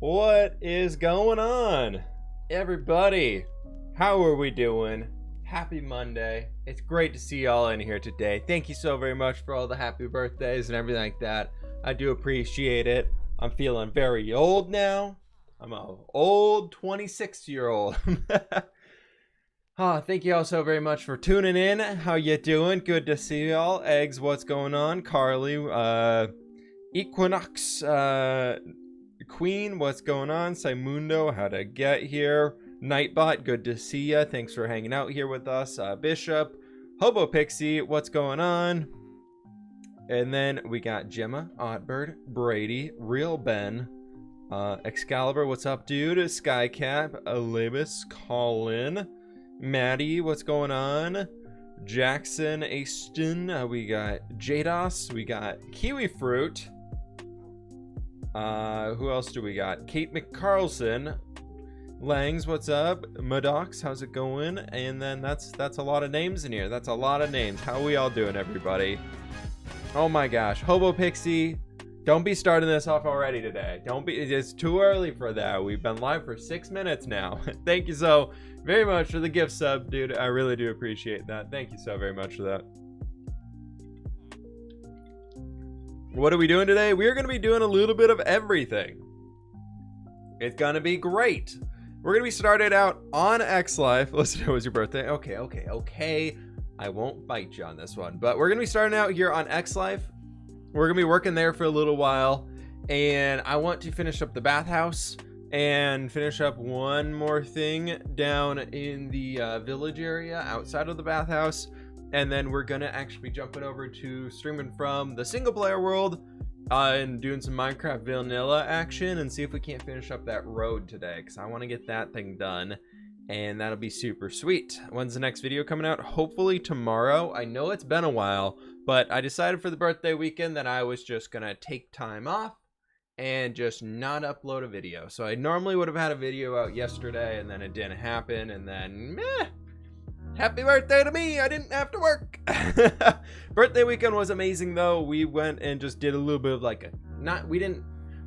What is going on, everybody? How are we doing? Happy Monday. It's great to see y'all in here today. Thank you so very much for all the happy birthdays and everything like that. I do appreciate it. I'm feeling very old now. I'm an old 26-year-old. Thank you all so very much for tuning in. How you doing? Good to see y'all. Eggs, what's going on? Carly, Equinox, Queen, what's going on? Saimundo, how to get here? Nightbot, good to see ya. Thanks for hanging out here with us. Bishop, Hobo Pixie, what's going on? And then we got Gemma, Oddbird, Brady, Real Ben, Excalibur, what's up, dude? Skycap, Alibus, Colin, Maddie, what's going on? Jackson, Aston, we got Jados, we got Kiwi Fruit. Who else do we got? Kate McCarlson, Langs, what's up? Madox, how's it going? And then that's a lot of names in here. That's a lot of names. How are we all doing, everybody? Oh my gosh, Hobo Pixie, don't be starting this off already today. Don't be, it's too early for that. We've been live for 6 minutes now. Thank you so very much for the gift sub, dude. I really do appreciate that. Thank you so very much for that. What are we doing today? We are going to be doing a little bit of everything. It's going to be great. We're going to be started out on X Life. Listen, it was your birthday. Okay. I won't bite you on this one. But we're going to be starting out here on X Life. We're going to be working there for a little while. And I want to finish up the bathhouse and finish up one more thing down in the village area outside of the bathhouse. And then we're going to actually be jumping over to streaming from the single player world and doing some Minecraft vanilla action and see if we can't finish up that road today, because I want to get that thing done and that'll be super sweet. When's the next video coming out? Hopefully tomorrow. I know it's been a while, but I decided for the birthday weekend that I was just going to take time off and just not upload a video. So I normally would have had a video out yesterday and then it didn't happen, and then meh. Happy birthday to me. I didn't have to work. Birthday weekend was amazing though. We went and just did a little bit of like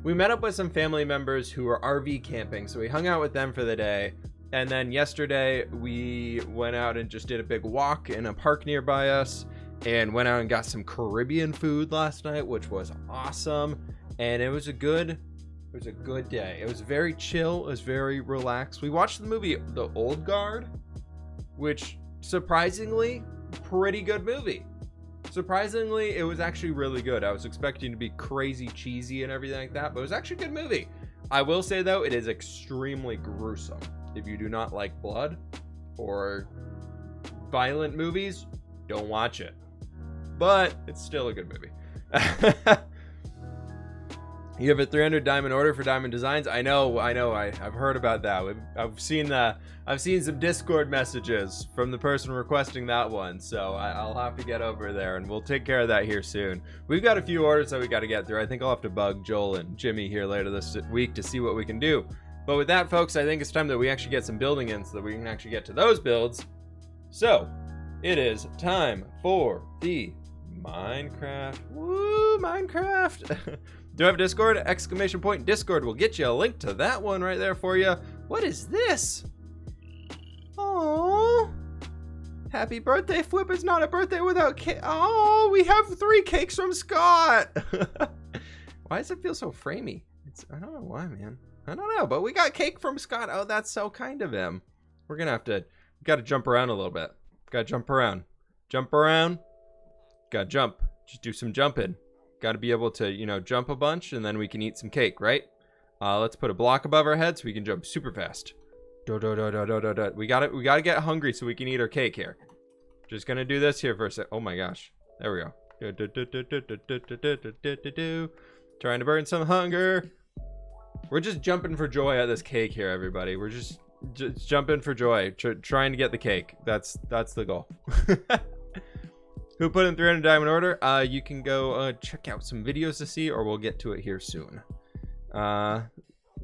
we met up with some family members who were RV camping. So we hung out with them for the day. And then yesterday we went out and just did a big walk in a park nearby us and went out and got some Caribbean food last night, which was awesome. And it was a good day. It was very chill. It was very relaxed. We watched the movie The Old Guard, which surprisingly, pretty good movie. Surprisingly, it was actually really good. I was expecting to be crazy cheesy and everything like that, but it was actually a good movie. I will say though, it is extremely gruesome. If you do not like blood or violent movies, don't watch it. But it's still a good movie. You have a 300 diamond order for diamond designs. I know. I've heard about that. I've seen some Discord messages from the person requesting that one. So I'll have to get over there and we'll take care of that here soon. We've got a few orders that we got to get through. I think I'll have to bug Joel and Jimmy here later this week to see what we can do. But with that, folks, I think it's time that we actually get some building in so that we can actually get to those builds. So it is time for the Minecraft. Woo, Minecraft. Do I have Discord? Exclamation point Discord will get you a link to that one right there for you. What is this? Oh, happy birthday, fWhip. It's not a birthday without cake. Oh, we have 3 cakes from Scott. Why does it feel so framey? I don't know why, man. I don't know, but we got cake from Scott. Oh, that's so kind of him. We're gonna have to, gotta jump around a little bit. Gotta jump around. Jump around. Gotta jump. Just do some jumping. Got to be able to, jump a bunch, and then we can eat some cake, right? Let's put a block above our head so we can jump super fast. We gotta get hungry so we can eat our cake here. Just gonna do this here for a sec. Oh my gosh. There we go. Trying to burn some hunger. We're just jumping for joy at this cake here, everybody. We're just jumping for joy, trying to get the cake. That's the goal. Who put in 300 diamond order? You can go check out some videos to see, or we'll get to it here soon.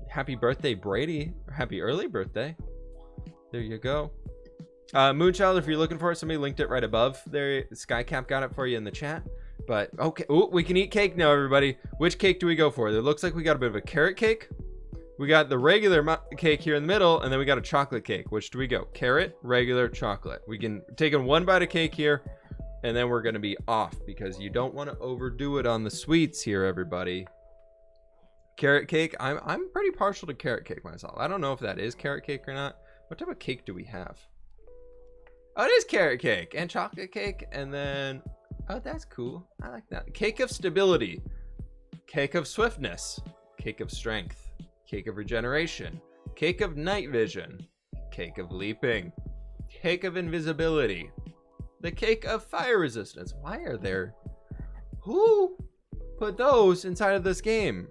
Happy birthday, Brady. Happy early birthday. There you go. Moonchild, if you're looking for it, somebody linked it right above there. Skycap got it for you in the chat. But okay, ooh, we can eat cake now, everybody. Which cake do we go for? It looks like we got a bit of a carrot cake. We got the regular cake here in the middle, and then we got a chocolate cake. Which do we go? Carrot, regular, chocolate. We can take in one bite of cake here, and then we're going to be off because you don't want to overdo it on the sweets here, everybody. Carrot cake. I'm pretty partial to carrot cake myself. I don't know if that is carrot cake or not. What type of cake do we have? Oh, it is carrot cake and chocolate cake, and then oh, that's cool. I like that. Cake of stability, cake of swiftness, cake of strength, cake of regeneration, cake of night vision, cake of leaping, cake of invisibility, the cake of fire resistance. Why are there? Who put those inside of this game?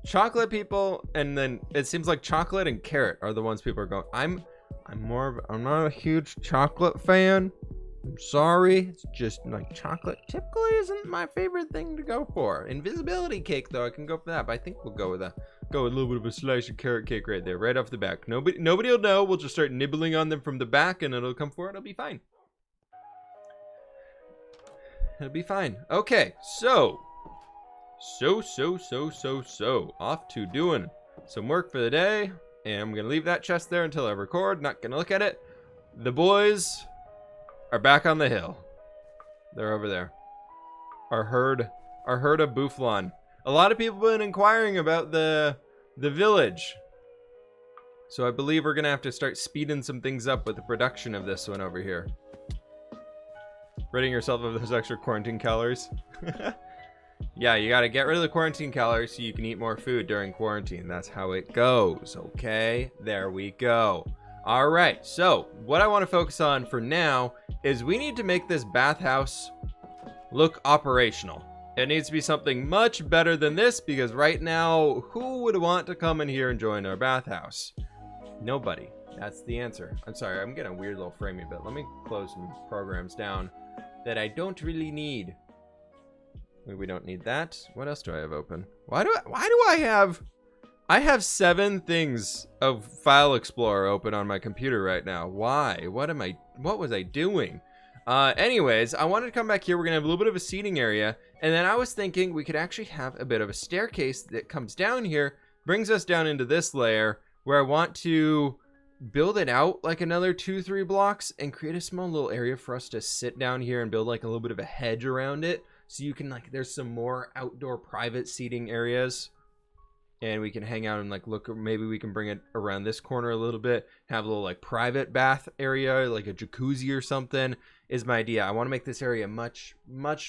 Chocolate people, and then it seems like chocolate and carrot are the ones people are going. I'm not a huge chocolate fan. I'm sorry. It's just like chocolate typically isn't my favorite thing to go for. Invisibility cake though, I can go for that, but I think we'll go with a little bit of a slice of carrot cake right there, right off the back. Nobody will know. We'll just start nibbling on them from the back and it'll come forward. It'll be fine. It'll be fine. Okay, so off to doing some work for the day, and I'm gonna leave that chest there until I record. Not gonna look at it. The boys are back on the hill. They're over there. Our herd of Bouflon. A lot of people have been inquiring about the village, so I believe we're gonna have to start speeding some things up with the production of this one over here. Ridding yourself of those extra quarantine calories. Yeah, you gotta get rid of the quarantine calories so you can eat more food during quarantine. That's how it goes, okay? There we go. All right, so what I want to focus on for now is we need to make this bathhouse look operational. It needs to be something much better than this because right now, who would want to come in here and join our bathhouse? Nobody. That's the answer. I'm sorry, I'm getting a weird little framing bit. Let me close some programs down that I don't really need. We don't need that. What else do I have open? Why do I have 7 things of File Explorer open on my computer right now? Why? What was I doing? Anyways, I wanted to come back here. We're gonna have a little bit of a seating area, and then I was thinking we could actually have a bit of a staircase that comes down here, brings us down into this layer where I want to build it out like another 2-3 blocks and create a small little area for us to sit down here and build like a little bit of a hedge around it. So you can like, there's some more outdoor private seating areas and we can hang out and like look, maybe we can bring it around this corner a little bit, have a little like private bath area, like a jacuzzi or something is my idea. I want to make this area much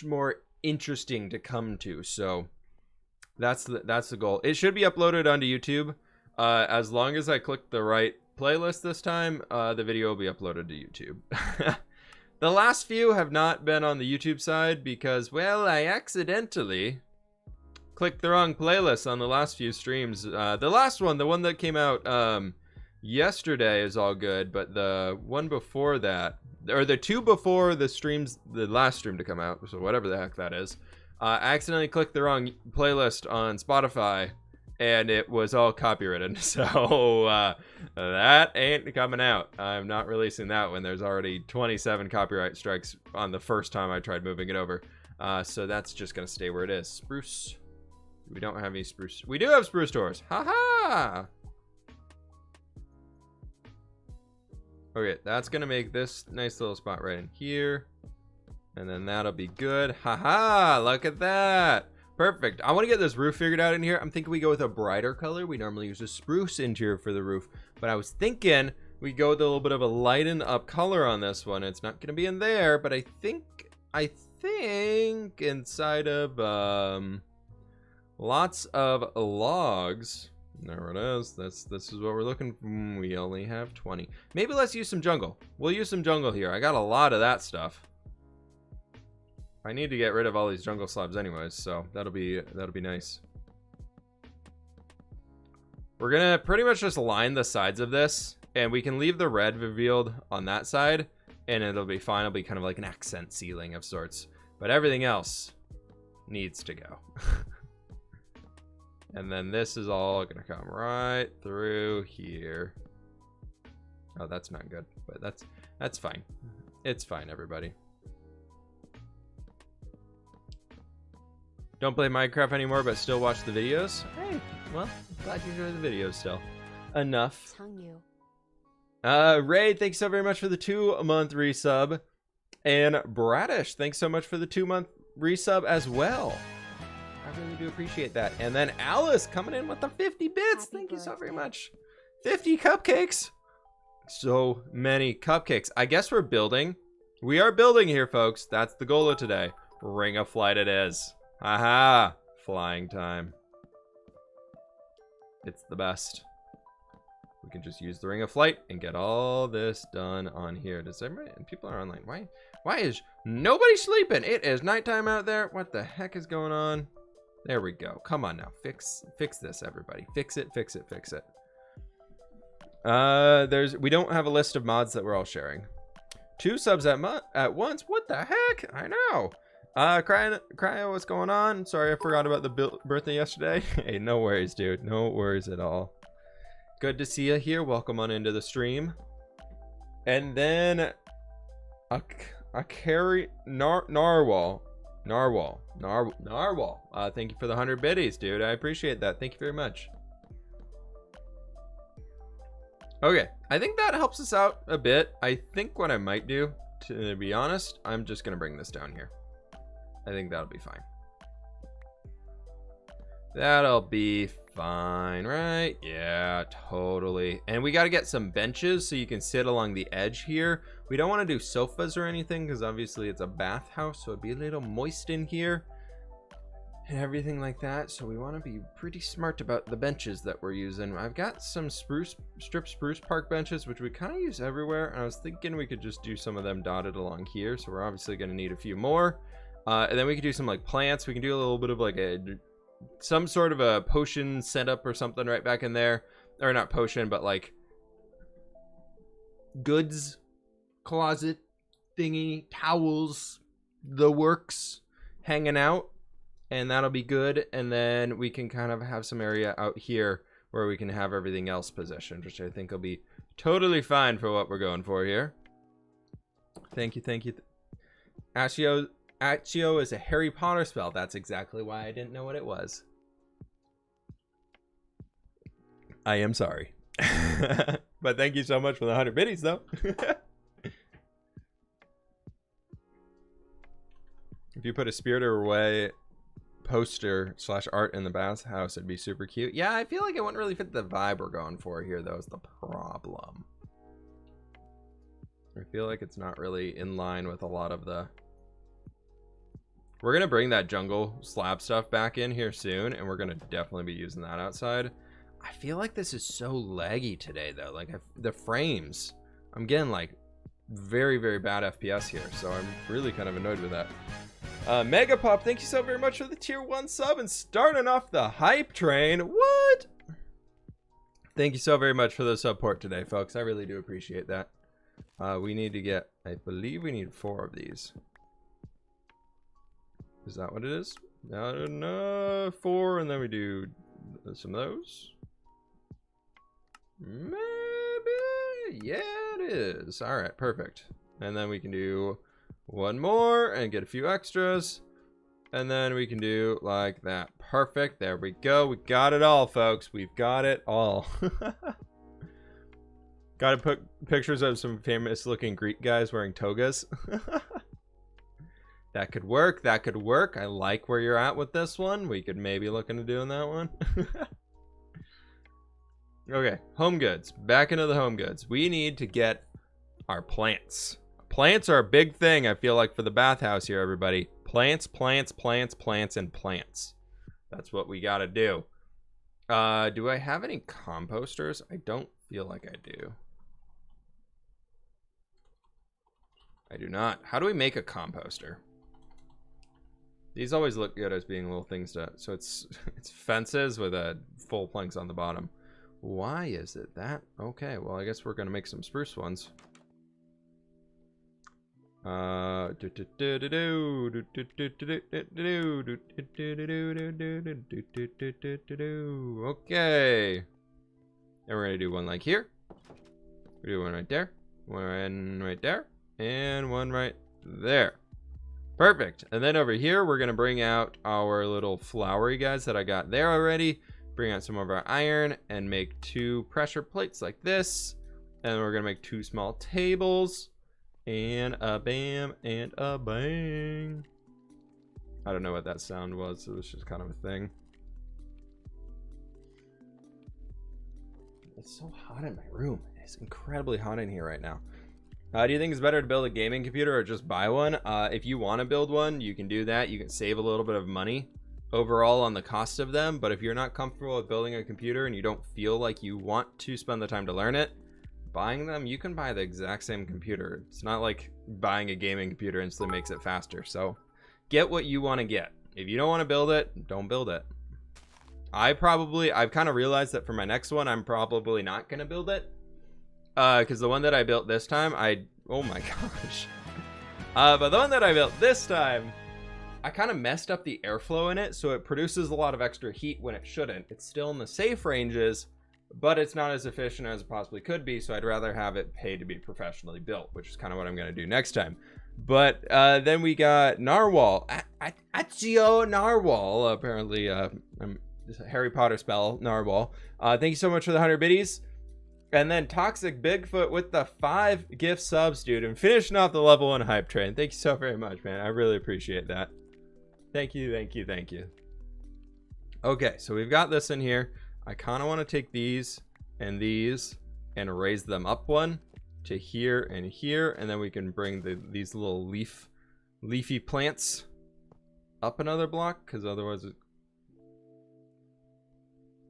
more interesting to come to. So that's the goal. It should be uploaded onto YouTube. As long as I click the right playlist this time, the video will be uploaded to YouTube. The last few have not been on the YouTube side because, well, I accidentally clicked the wrong playlist on the last few streams. The last one, the one that came out yesterday is all good, but the one before that, or the 2 before the streams, the last stream to come out, so whatever the heck that is, I accidentally clicked the wrong playlist on Spotify. And it was all copyrighted, so that ain't coming out. I'm not releasing that when there's already 27 copyright strikes on the first time I tried moving it over. So that's just gonna stay where it is. Spruce. We don't have any spruce. We do have spruce doors. Haha. Okay, that's gonna make this nice little spot right in here, and then that'll be good. Haha! Look at that. Perfect. I want to get this roof figured out in here. I'm thinking we go with a brighter color. We normally use a spruce interior for the roof, but I was thinking we go with a little bit of a lighten up color on this one. It's not going to be in there, but I think inside of lots of logs. There it is. This is what we're looking for. We only have 20. Maybe let's use some jungle. We'll use some jungle here. I got a lot of that stuff. I need to get rid of all these jungle slabs anyways, so that'll be nice. We're gonna pretty much just line the sides of this, and we can leave the red revealed on that side, and it'll be fine. It'll be kind of like an accent ceiling of sorts, but everything else needs to go. And then this is all gonna come right through here. Oh, that's not good, but that's fine. It's fine, everybody. Don't play Minecraft anymore, but still watch the videos. Hey, well, glad you enjoy the videos still. Enough. Ray, thanks so very much for the 2-month resub. And Bradish, thanks so much for the 2-month resub as well. I really do appreciate that. And then Alice coming in with the 50 bits. Thank you so very much. 50 cupcakes. So many cupcakes. I guess we're building. We are building here, folks. That's the goal of today. Ring of Flight it is. Aha! Flying time. It's the best. We can just use the Ring of Flight and get all this done on here. Does everybody... And people are online. Why is nobody sleeping? It is nighttime out there. What the heck is going on? There we go. Come on now. Fix this, everybody. Fix it, fix it, fix it. We don't have a list of mods that we're all sharing. 2 subs at once? What the heck? I know. Cryo, what's going on? Sorry, I forgot about the birthday yesterday. Hey, no worries, dude. No worries at all. Good to see you here. Welcome on into the stream. And then Narwhal. Thank you for the 100 biddies, dude. I appreciate that. Thank you very much. Okay, I think that helps us out a bit. I think what I might do, to be honest, I'm just gonna bring this down here. I think that'll be fine. That'll be fine, right? Yeah, totally. And we got to get some benches so you can sit along the edge here. We don't want to do sofas or anything because obviously it's a bathhouse, so it'd be a little moist in here and everything like that. So we want to be pretty smart about the benches that we're using. I've got some spruce park benches, which we kind of use everywhere. And I was thinking we could just do some of them dotted along here. So we're obviously going to need a few more. And then we could do some like plants. We can do a little bit of like some sort of a potion setup or something right back in there. Or not potion, but like goods closet thingy, towels, the works hanging out. And that'll be good. And then we can kind of have some area out here where we can have everything else positioned, which I think will be totally fine for what we're going for here. Thank you, thank you. Accio is a Harry Potter spell. That's exactly why I didn't know what it was. I am sorry. But thank you so much for the 100 biddies, though. If you put a Spirited Away poster / art in the bathhouse, it'd be super cute. Yeah, I feel like it wouldn't really fit the vibe we're going for here, though, is the problem. I feel like it's not really in line with a lot of the... We're going to bring that jungle slab stuff back in here soon, and we're going to definitely be using that outside. I feel like this is so laggy today, though. Like, the frames, I'm getting, like, very, very bad FPS here, so I'm really kind of annoyed with that. Megapop, thank you so very much for the tier 1 sub and starting off the hype train. What? Thank you so very much for the support today, folks. I really do appreciate that. We need to get, I believe we need 4 of these. Is that what it is? No, 4, and then we do some of those. Maybe, yeah, it is. All right, perfect. And then we can do 1 more and get a few extras, and then we can do like that. Perfect. There we go. We got it all, folks. We've got it all. Got to put pictures of some famous looking Greek guys wearing togas. That could work. That could work. I like where you're at with this one. We could maybe look into doing that one. Okay, home goods. Back into the home goods. We need to get our plants. Plants are a big thing, I feel like, for the bathhouse here, everybody. Plants, plants, plants, plants, and plants. That's what we got to do. Do I have any composters? I don't feel like I do. I do not. How do we make a composter? These always look good as being little things to... So it's fences with full planks on the bottom. Why is it that? Okay, well, I guess we're going to make some spruce ones. Okay. And we're going to do one like here. We do one right there. One right there. And one right there. Perfect. And then over here, we're going to bring out our little flowery guys that I got there already. Bring out some of our iron and make 2 pressure plates like this. And we're going to make 2 small tables. And a bam and a bang. I don't know what that sound was. It was just kind of a thing. It's so hot in my room. It's incredibly hot in here right now. Do you think it's better to build a gaming computer or just buy one? If you want to build one, you can do that. You can save a little bit of money overall on the cost of them. But if you're not comfortable with building a computer and you don't feel like you want to spend the time to learn it, buying them, you can buy the exact same computer. It's not like buying a gaming computer instantly makes it faster. So get what you want to get. If you don't want to build it, don't build it. I've kind of realized that for my next one, I'm probably not going to build it. Because the one that I built this time, oh my gosh. But the one that I built this time, I kind of messed up the airflow in it, so it produces a lot of extra heat when it shouldn't. It's still in the safe ranges, but it's not as efficient as it possibly could be, so I'd rather have it paid to be professionally built, which is kind of what I'm going to do next time. But then we got Narwhal. Accio Narwhal, apparently Harry Potter spell, Narwhal. Thank you so much for the 100 biddies. And then Toxic Bigfoot with the 5 gift subs, dude, and finishing off the level 1 hype train. Thank you so very much, man. I really appreciate that. Thank you, thank you, thank you. Okay, so we've got this in here. I kind of want to take these and raise them up one to here, and then we can bring these little leafy plants up another block, because otherwise it...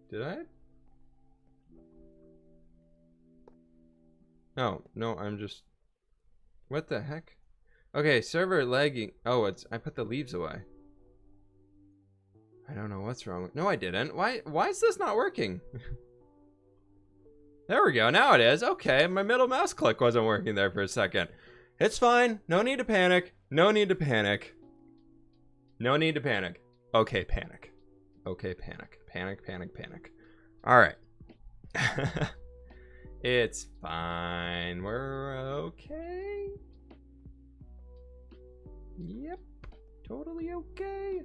Did I? Oh, no, I'm just... What the heck? Okay, server lagging. Oh, I put the leaves away. I don't know what's wrong with... No, I didn't. Why is this not working? There we go. Now it is. Okay, my middle mouse click wasn't working there for a second. It's fine. No need to panic. No need to panic. No need to panic. Okay, panic. Okay, panic. Panic, panic, panic. All right. It's fine. We're okay. Yep. Totally okay.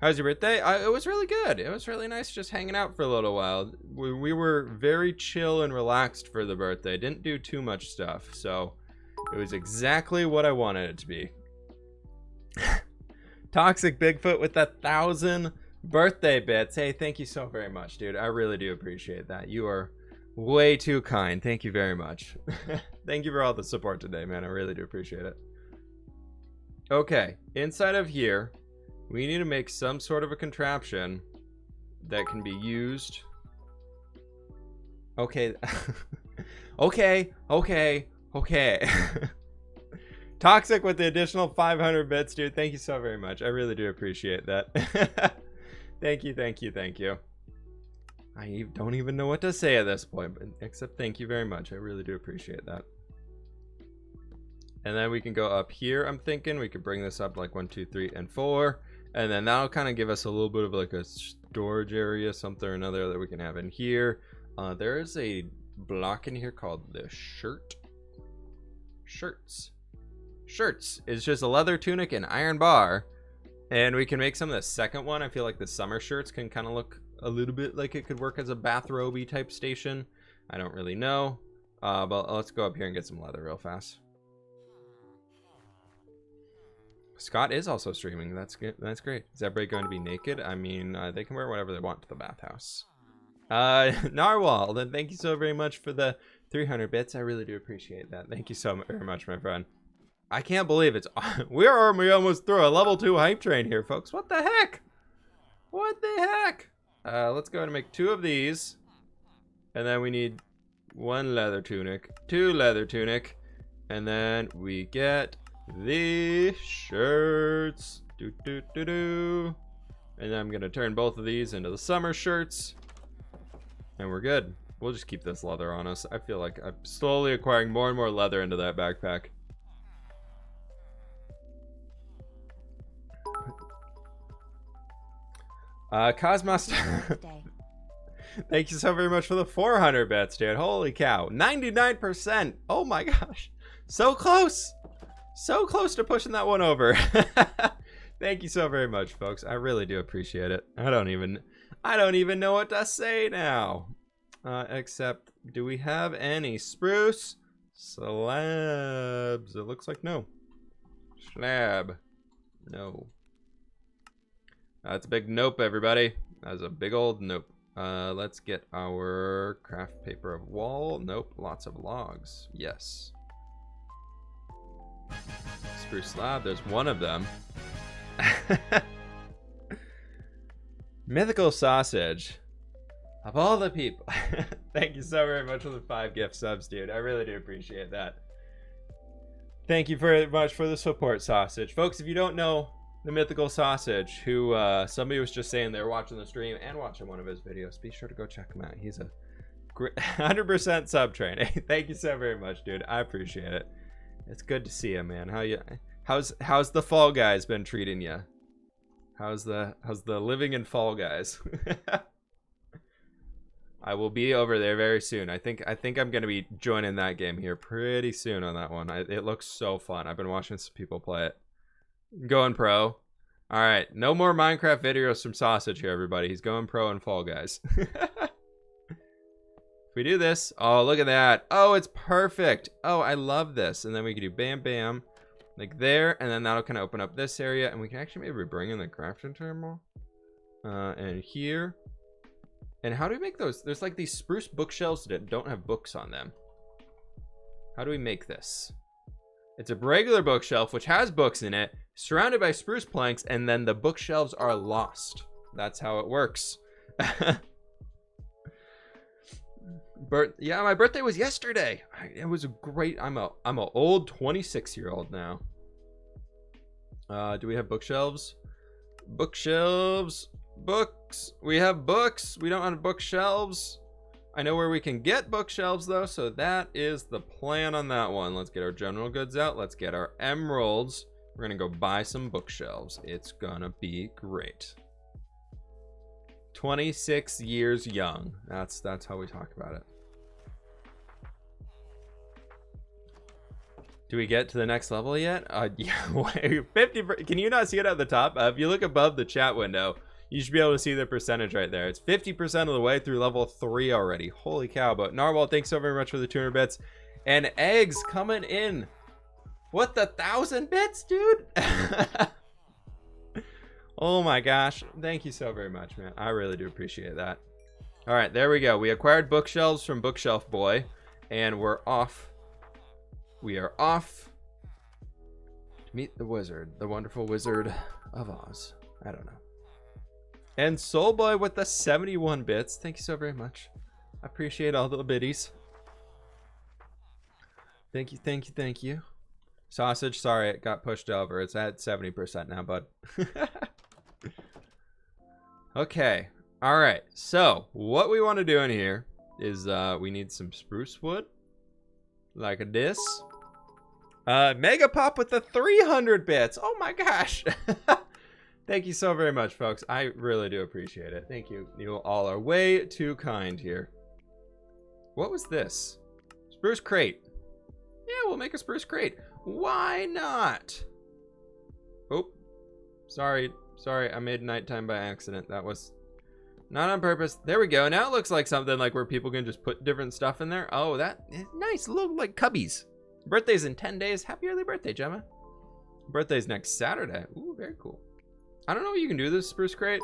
How's your birthday? It was really good. It was really nice just hanging out for a little while. We were very chill and relaxed for the birthday. Didn't do too much stuff. So it was exactly what I wanted it to be. Toxic Bigfoot with 1,000 birthday bits. Hey, thank you so very much, dude. I really do appreciate that. You are way too kind. Thank you very much. Thank you for all the support today, man. I really do appreciate it. Okay, inside of here, we need to make some sort of a contraption that can be used. Okay. Okay. Toxic with the additional 500 bits, dude. Thank you so very much. I really do appreciate that. Thank you, thank you, thank you. I don't even know what to say at this point, but except thank you very much. I really do appreciate that. And then we can go up here. I'm thinking we could bring this up like 1, 2, 3, and 4. And then that'll kind of give us a little bit of like a storage area, something or another that we can have in here. There is a block in here called the shirts. It's just a leather tunic and iron bar. And we can make some of the second one. I feel like the summer shirts can kind of look a little bit like it could work as a bathrobe-y type station. I don't really know. But let's go up here and get some leather real fast. Scott is also streaming. That's good. That's great. Is everybody going to be naked? I mean, they can wear whatever they want to the bathhouse. Narwhal, then thank you so very much for the 300 bits. I really do appreciate that. Thank you so very much, my friend. I can't believe it's... we almost through a level 2 hype train here, folks. What the heck? What the heck? Let's go ahead and make 2 of these. And then we need 1 leather tunic, 2 leather tunic. And then we get the shirts. And then I'm going to turn both of these into the summer shirts. And we're good. We'll just keep this leather on us. I feel like I'm slowly acquiring more and more leather into that backpack. Cosmos, thank you so very much for the 400 bets, dude. Holy cow, 99%. Oh my gosh, so close, So close to pushing that one over. Thank you so very much, folks. I really do appreciate it. I don't even know what to say now. Except, do we have any spruce slabs? It looks like no. Slab. No. That's a big nope, everybody. That's a big old nope. Let's get our craft paper of wall. Nope. Lots of logs. Yes. Spruce slab. There's one of them. Mythical sausage. Of all the people. Thank you so very much for the 5 gift subs, dude. I really do appreciate that. Thank you very much for the support, sausage. Folks, if you don't know the mythical sausage, who somebody was just saying they were watching the stream and watching one of his videos, be sure to go check him out. He's a 100% sub train. Thank you so very much, dude. I appreciate it. It's good to see you, man. How's the Fall Guys been treating you? How's the living in Fall Guys? I will be over there very soon. I think I'm gonna be joining that game here pretty soon on that one. It looks so fun. I've been watching some people play it. Going pro. All right, no more Minecraft videos from Sausage here, everybody. He's going pro in Fall Guys. If we do this, oh, look at that. Oh, it's perfect. Oh, I love this. And then we can do bam, bam, like there, and then that'll kind of open up this area, and we can actually maybe bring in the crafting terminal, and here. And how do we make those? There's like these spruce bookshelves that don't have books on them. How do we make this? It's a regular bookshelf which has books in it, surrounded by spruce planks, and then the bookshelves are lost. That's how it works. Yeah, my birthday was yesterday. It was a great. I'm a old 26-year-old now. Do we have bookshelves? Bookshelves. Books. We have books. We don't have bookshelves. I know where we can get bookshelves though, so that is the plan on that one. Let's get our general goods out. Let's get our emeralds. We're gonna go buy some bookshelves. It's gonna be great. 26 years young. That's how we talk about it. Do we get to the next level yet? Yeah, 50. Can you not see it at the top? If you look above the chat window, you should be able to see the percentage right there. It's 50% of the way through level 3 already. Holy cow. But Narwhal, thanks so very much for the 200 bits. And eggs coming in. What, the 1,000 bits, dude? Oh my gosh. Thank you so very much, man. I really do appreciate that. All right, there we go. We acquired bookshelves from Bookshelf Boy. And we're off. We are off to meet the wizard. The wonderful Wizard of Oz. I don't know. And Soul Boy with the 71 bits. Thank you so very much. I appreciate all the biddies. Thank you, thank you, thank you. Sausage, sorry, it got pushed over. It's at 70% now, bud. Okay. All right. So what we want to do in here is we need some spruce wood. Like this. Mega Pop with the 300 bits. Oh my gosh. Thank you so very much, folks. I really do appreciate it. Thank you. You all are way too kind here. What was this? Spruce Crate. Yeah, we'll make a Spruce Crate. Why not? Oh, sorry. Sorry, I made nighttime by accident. That was not on purpose. There we go. Now it looks like something like where people can just put different stuff in there. Oh, that is nice. Little like cubbies. Birthday's in 10 days. Happy early birthday, Gemma. Birthday's next Saturday. Ooh, very cool. I don't know what you can do with this Spruce Crate.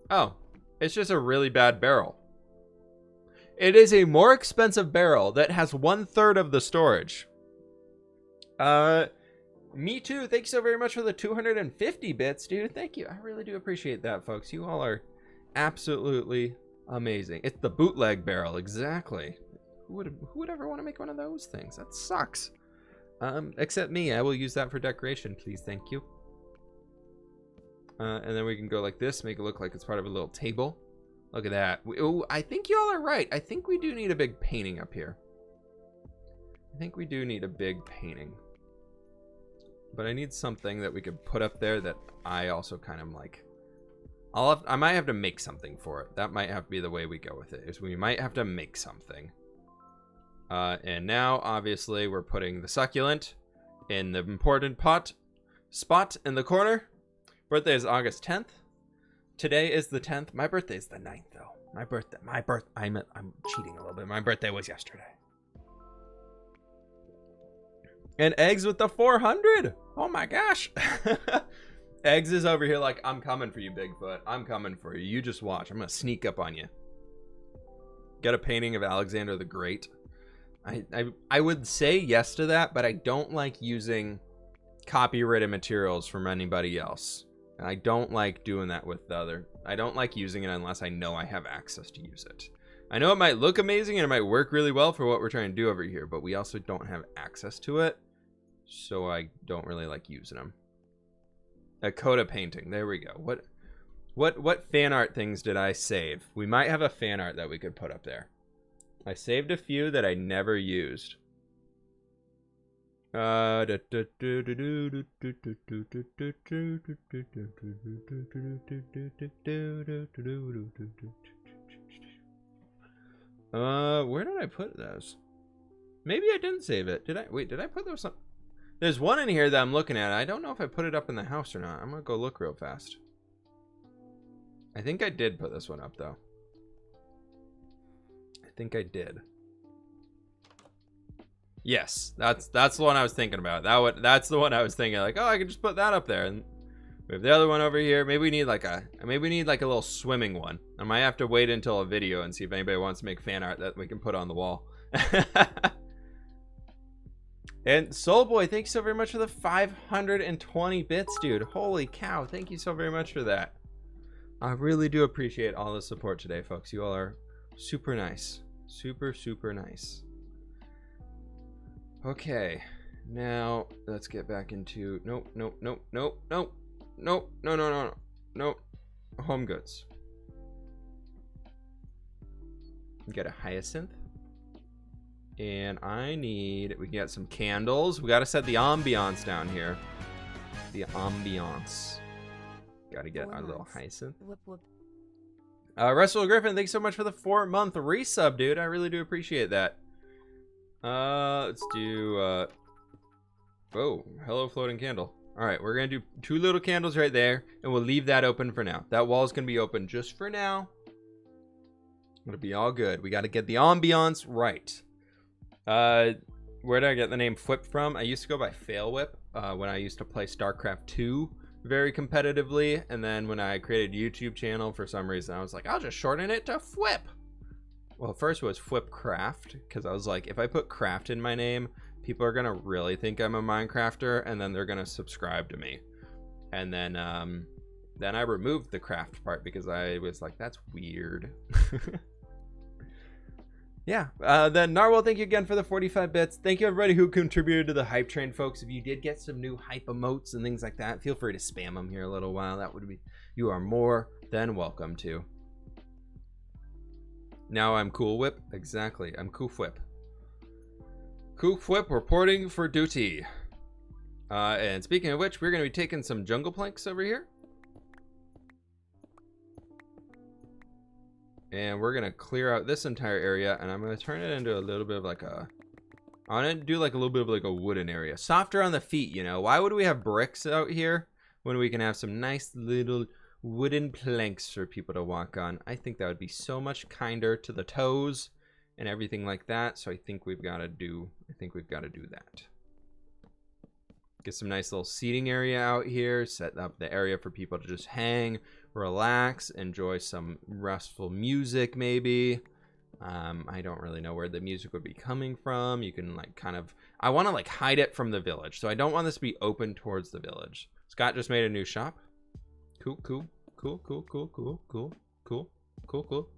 Oh, it's just a really bad barrel. It is a more expensive barrel that has 1/3 of the storage. Me too. Thank you so very much for the 250 bits, dude. Thank you. I really do appreciate that, folks. You all are absolutely amazing. It's the bootleg barrel, exactly. Who would ever want to make one of those things? That sucks. Except me. I will use that for decoration, please. Thank you. And then we can go like this, make it look like it's part of a little table. Look at that. Ooh, I think y'all are right. I think we do need a big painting up here. I think we do need a big painting. But I need something that we could put up there that I also kind of like. I might have to make something for it. That might have to be the way we go with it. Is we might have to make something. And now, obviously, we're putting the succulent in the important spot in the corner. Birthday is August 10th. Today is the 10th. My birthday is the 9th, though. I'm cheating a little bit. My birthday was yesterday. And Eggs with the 400. Oh my gosh. Eggs is over here like, I'm coming for you, Bigfoot. I'm coming for you. You just watch. I'm going to sneak up on you. Got a painting of Alexander the Great. I would say yes to that, but I don't like using copyrighted materials from anybody else. And I don't like doing that with the other. I don't like using it unless I know I have access to use it. I know it might look amazing and it might work really well for what we're trying to do over here, but we also don't have access to it. So I don't really like using them. A Coda painting. There we go. What fan art things did I save? We might have a fan art that we could put up there. I saved a few that I never used. Where did I put those? Maybe I didn't save it. Did I? Wait, did I put those up? There's one in here that I'm looking at. I don't know if I put it up in the house or not. I'm gonna go look real fast. I think I did put this one up though. I think I did. Yes, that's the one I was thinking about. That's the one I was thinking like, oh, I could just put that up there. And we have the other one over here. Maybe we need like a little swimming one. I might have to wait until a video and see if anybody wants to make fan art that we can put on the wall. And Soulboy, thank you so very much for the 520 bits, dude. Holy cow, thank you so very much for that. I really do appreciate all the support today, folks. You all are super nice. Super, super nice. Okay, now let's get back into nope. Home goods. Get a hyacinth. And we got some candles. We got to set the ambiance down here. The ambiance. Got to get our little hyacinth. Russell Griffin, thanks so much for the 4-month resub, dude. I really do appreciate that. Let's do, oh, hello floating candle. All right, we're going to do 2 little candles right there, and we'll leave that open for now. That wall is going to be open just for now. It'll be all good. We got to get the ambiance right. Where did I get the name fWhip from? I used to go by fWhip when I used to play StarCraft 2 very competitively, and then when I created a YouTube channel, for some reason I was like, I'll just shorten it to fWhip. Well, first it was fWhip Craft, because I was like, if I put craft in my name, people are gonna really think I'm a Minecrafter, and then they're gonna subscribe to me. And then I removed the craft part because I was like, that's weird. Yeah, then Narwhal, thank you again for the 45 bits. Thank you everybody who contributed to the hype train, folks. If you did get some new hype emotes and things like that, feel free to spam them here a little while. That would be, you are more than welcome to. Now I'm Cool Whip. Exactly, I'm Cool Whip. Cool Whip reporting for duty. And speaking of which, we're going to be taking some jungle planks over here. And we're going to clear out this entire area, and I'm going to turn it into a little bit of like a, I want to do like a little bit of like a wooden area. Softer on the feet, you know. Why would we have bricks out here when we can have some nice little wooden planks for people to walk on? I think that would be so much kinder to the toes and everything like that. So I think we've got to do that. Get some nice little seating area out here, set up the area for people to just hang, relax, enjoy some restful music maybe. I don't really know where the music would be coming from. You can like kind of, I want to like hide it from the village. So I don't want this to be open towards the village. Scott just made a new shop. Cool.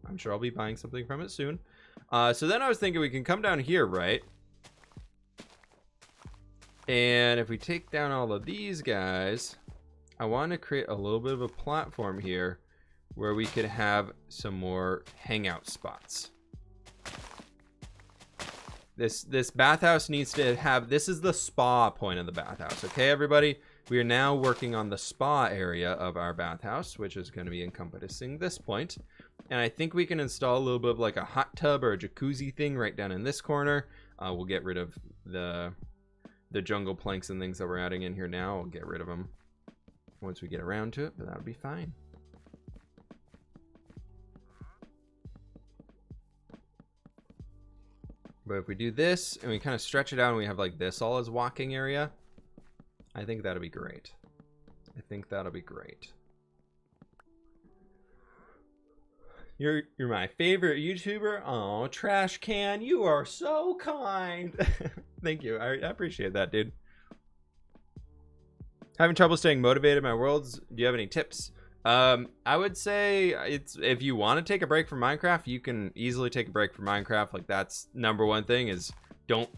I'm sure I'll be buying something from it soon. So then I was thinking we can come down here, right? And if we take down all of these guys, I want to create a little bit of a platform here where we could have some more hangout spots. This bathhouse needs to have, this is the spa point of the bathhouse. Okay, everybody, we are now working on the spa area of our bathhouse, which is going to be encompassing this point. And I think we can install a little bit of like a hot tub or a jacuzzi thing right down in this corner. We'll get rid of the the jungle planks and things that we're adding in here now, I'll get rid of them once we get around to it, but that would be fine. But if we do this and we kind of stretch it out and we have like this all as walking area, I think that'll be great. I think that'll be great. You're my favorite YouTuber. Oh, Trash Can, you are so kind. Thank you. I appreciate that, dude. Having trouble staying motivated in my worlds. Do you have any tips? I would say it's if you want to take a break from Minecraft, you can easily take a break from Minecraft. Like that's number one thing is don't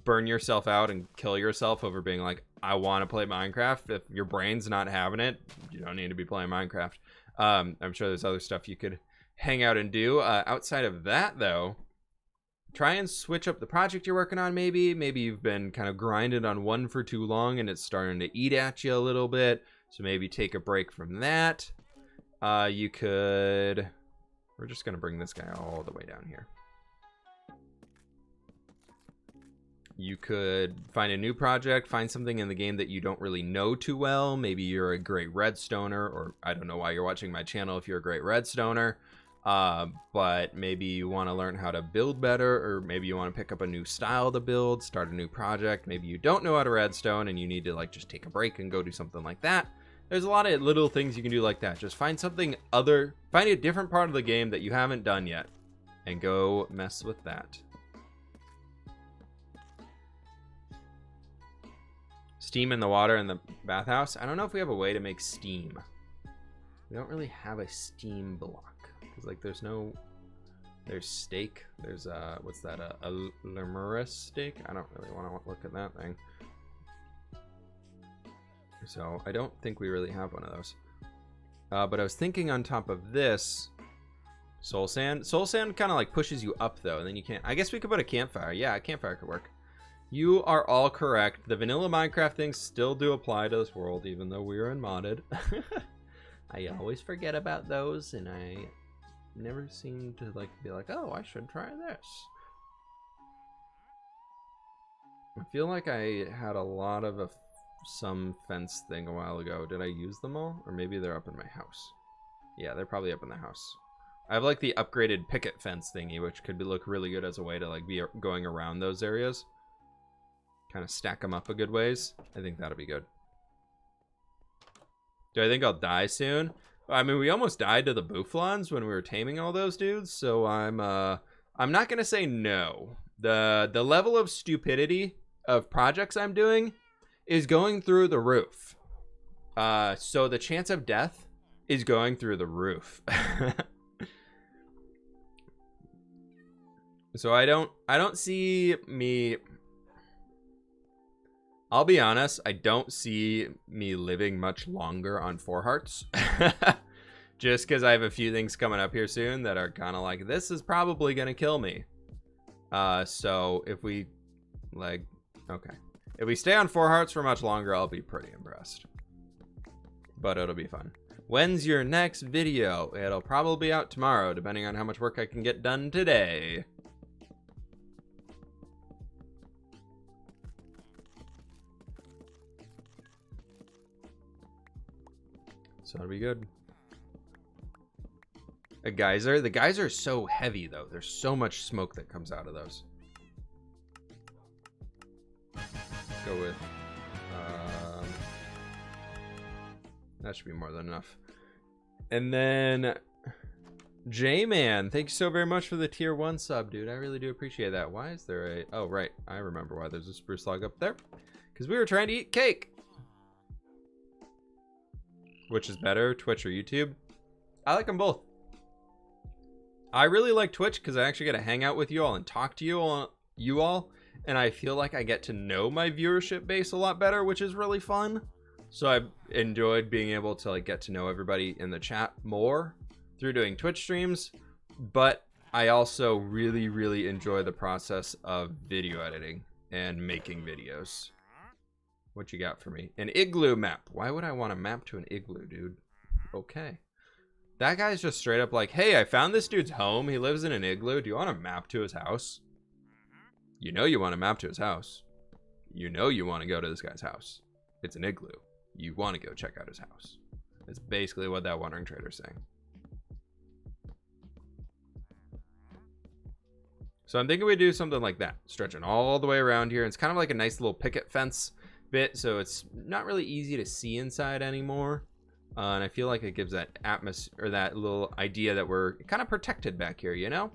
burn yourself out and kill yourself over being like, I want to play Minecraft. If your brain's not having it, you don't need to be playing Minecraft. I'm sure there's other stuff you could hang out and do. Outside of that though, try and switch up the project you're working on. Maybe you've been kind of grinding on one for too long and it's starting to eat at you a little bit. So maybe take a break from that. You could, we're just gonna bring this guy all the way down here. You could find a new project, find something in the game that you don't really know too well. Maybe you're a great redstoner, or I don't know why you're watching my channel if you're a great redstoner. But maybe you want to learn how to build better, or maybe you want to pick up a new style to build, start a new project. Maybe you don't know how to redstone and you need to like just take a break and go do something like that. There's a lot of little things you can do like that. Just find something other, find a different part of the game that you haven't done yet and go mess with that. Steam in the water in the bathhouse. I don't know if we have a way to make steam. We don't really have a steam block. Because like there's steak. There's what's that? A lemurus steak? I don't really want to look at that thing. So I don't think we really have one of those. But I was thinking on top of this, soul sand. Soul sand kind of like pushes you up though, and then you can't. I guess we could put a campfire. Yeah, a campfire could work. You are all correct. The vanilla Minecraft things still do apply to this world, even though we are in modded. I always forget about those, and I never seem to like be like, oh, I should try this. I feel like I had a lot of some fence thing a while ago. Did I use them all? Or maybe they're up in my house. Yeah, they're probably up in the house. I have like the upgraded picket fence thingy, which could look really good as a way to like be going around those areas. Kind of stack them up a good ways. I think that'll be good. Do I think I'll die soon? I mean, we almost died to the Bouflons when we were taming all those dudes, so I'm not gonna say no. The level of stupidity of projects I'm doing is going through the roof. So the chance of death is going through the roof. So I don't see me. I'll be honest, I don't see me living much longer on 4 hearts. Just because I have a few things coming up here soon that are kind of like, this is probably going to kill me. So if we, like, okay. If we stay on 4 hearts for much longer, I'll be pretty impressed. But it'll be fun. When's your next video? It'll probably be out tomorrow, depending on how much work I can get done today. So it'll be good. A geyser. The geyser is so heavy though. There's so much smoke that comes out of those. Go with that should be more than enough. And then J-Man, thank you so very much for the tier 1 sub, dude. I really do appreciate that. Why is there a, oh right, I remember why there's a spruce log up there, because we were trying to eat cake. Which is better, Twitch or YouTube? I like them both. I really like Twitch because I actually get to hang out with you all and talk to you all, and I feel like I get to know my viewership base a lot better, which is really fun. So I've enjoyed being able to like get to know everybody in the chat more through doing Twitch streams, but I also really, really enjoy the process of video editing and making videos. What you got for me? An igloo map. Why would I want a map to an igloo, dude? Okay. That guy's just straight up like, hey, I found this dude's home. He lives in an igloo. Do you want a map to his house? You know you want a map to his house. You know you want to go to this guy's house. It's an igloo. You want to go check out his house. It's basically what that wandering trader's saying. So I'm thinking we do something like that, stretching all the way around here. It's kind of like a nice little picket fence bit, so it's not really easy to see inside anymore. And I feel like it gives that atmosphere, or that little idea that we're kind of protected back here, you know?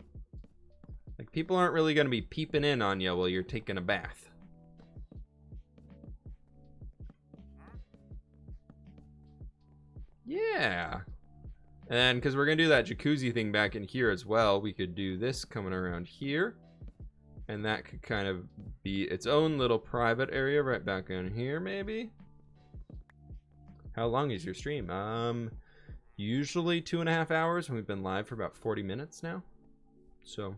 Like, people aren't really going to be peeping in on you while you're taking a bath. Yeah. And because we're going to do that jacuzzi thing back in here as well, we could do this coming around here. And that could kind of be its own little private area right back in here, maybe. How long is your stream? Usually 2.5 hours, and we've been live for about 40 minutes now. So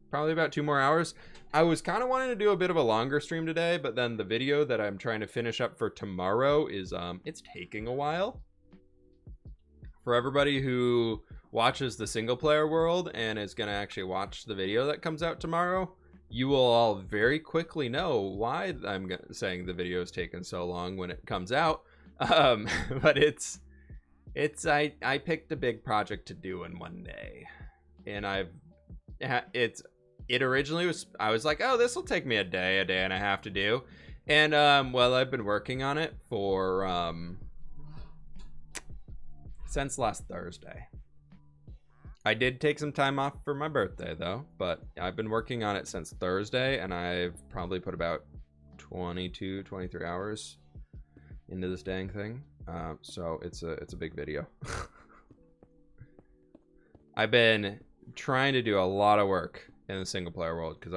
probably about 2 more hours. I was kind of wanting to do a bit of a longer stream today, but then the video that I'm trying to finish up for tomorrow is it's taking a while. For everybody who watches the single player world and is going to actually watch the video that comes out tomorrow, you will all very quickly know why I'm saying the video is taking so long when it comes out. But I picked a big project to do in one day, and it originally was, I was like, oh, this will take me a day and a half to do. And well, I've been working on it for since last Thursday. I did take some time off for my birthday though, but I've been working on it since Thursday, and I've probably put about 23 hours into this dang thing. So it's a big video. I've been trying to do a lot of work in the single player world, because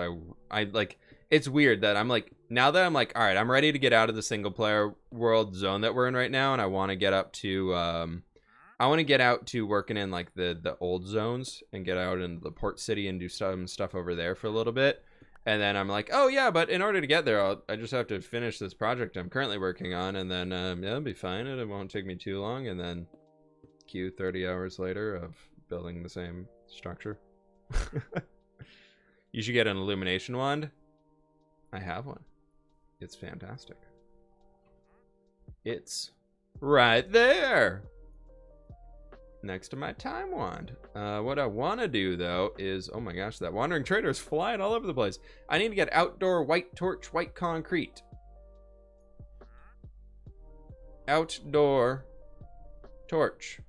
I like, it's weird that I'm like, now that I'm like, all right, I'm ready to get out of the single player world zone that we're in right now, and I want to get up to I want to get out to working in like the old zones and get out in the port city and do some stuff over there for a little bit. And then I'm like, oh yeah, but in order to get there, I just have to finish this project I'm currently working on, and then yeah, it'll be fine, and it won't take me too long. And then cue 30 hours later of building the same structure. You should get an illumination wand. I have one. It's fantastic. It's right there next to my time wand. What I want to do though is, oh my gosh, that wandering trader is flying all over the place. I need to get outdoor white torch, white concrete. Outdoor torch.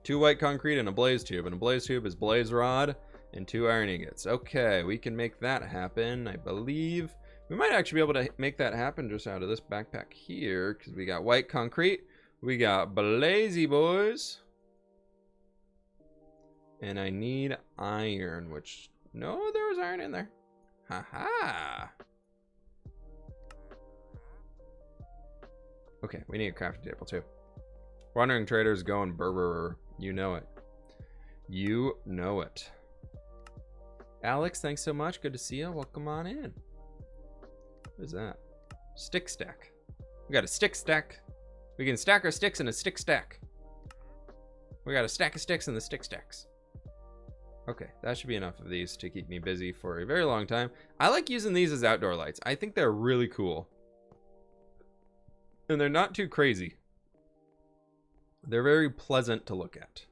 2 white concrete and a blaze tube, and a blaze tube is blaze rod and 2 iron ingots. Okay, we can make that happen, I believe. We might actually be able to make that happen just out of this backpack here, because we got white concrete, we got blazy boys. And I need iron, which, no, there was iron in there. Haha. Okay, we need a crafting table too. Wandering Trader's going burr. You know it. You know it. Alex, thanks so much. Good to see you. Welcome on in. What is that? Stick stack. We got a stick stack. We can stack our sticks in a stick stack. We got a stack of sticks in the stick stacks. Okay, that should be enough of these to keep me busy for a very long time. I like using these as outdoor lights. I think they're really cool. And they're not too crazy. They're very pleasant to look at.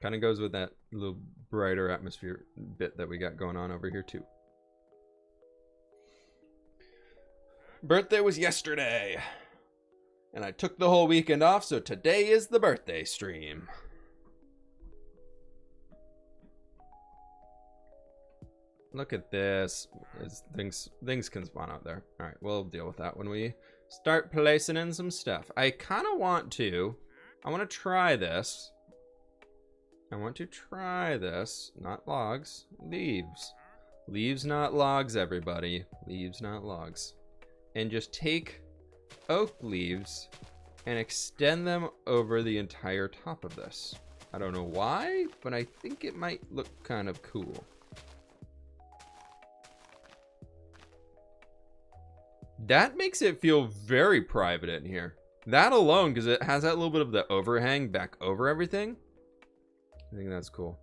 Kind of goes with that little brighter atmosphere bit that we got going on over here too. Birthday was yesterday. And I took the whole weekend off, so today is the birthday stream. Look at this. Things can spawn out there. All right, we'll deal with that when we start placing in some stuff. I kind of want to. I want to try this. Not logs. Leaves. Leaves, not logs, everybody. Leaves, not logs. And just take oak leaves and extend them over the entire top of this. I don't know why, but I think it might look kind of cool. That makes it feel very private in here. That alone, because it has that little bit of the overhang back over everything. I think that's cool.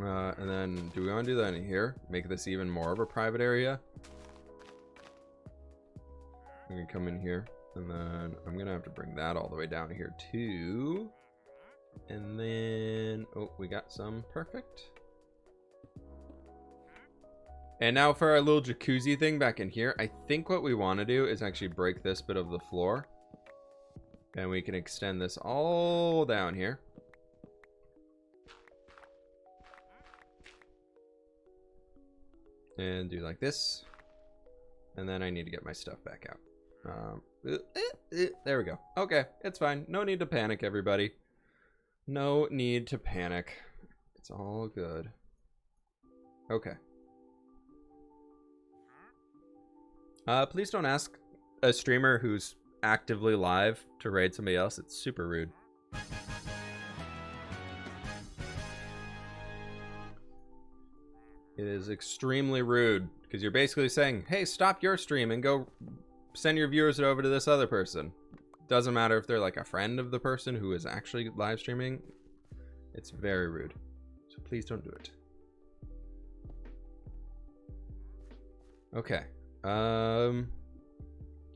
And then do we want to do that in here? Make this even more of a private area? We can come in here, and then I'm gonna have to bring that all the way down here too. And then, oh, we got some. Perfect. And now for our little jacuzzi thing back in here, I think what we want to do is actually break this bit of the floor. And we can extend this all down here. And do like this. And then I need to get my stuff back out. There we go. Okay, it's fine. No need to panic, everybody. No need to panic. It's all good. Okay. Please don't ask a streamer who's actively live to raid somebody else. It's super rude. It is extremely rude because you're basically saying, hey, stop your stream and go send your viewers over to this other person. Doesn't matter if they're like a friend of the person who is actually live streaming. It's very rude. So please don't do it. Okay.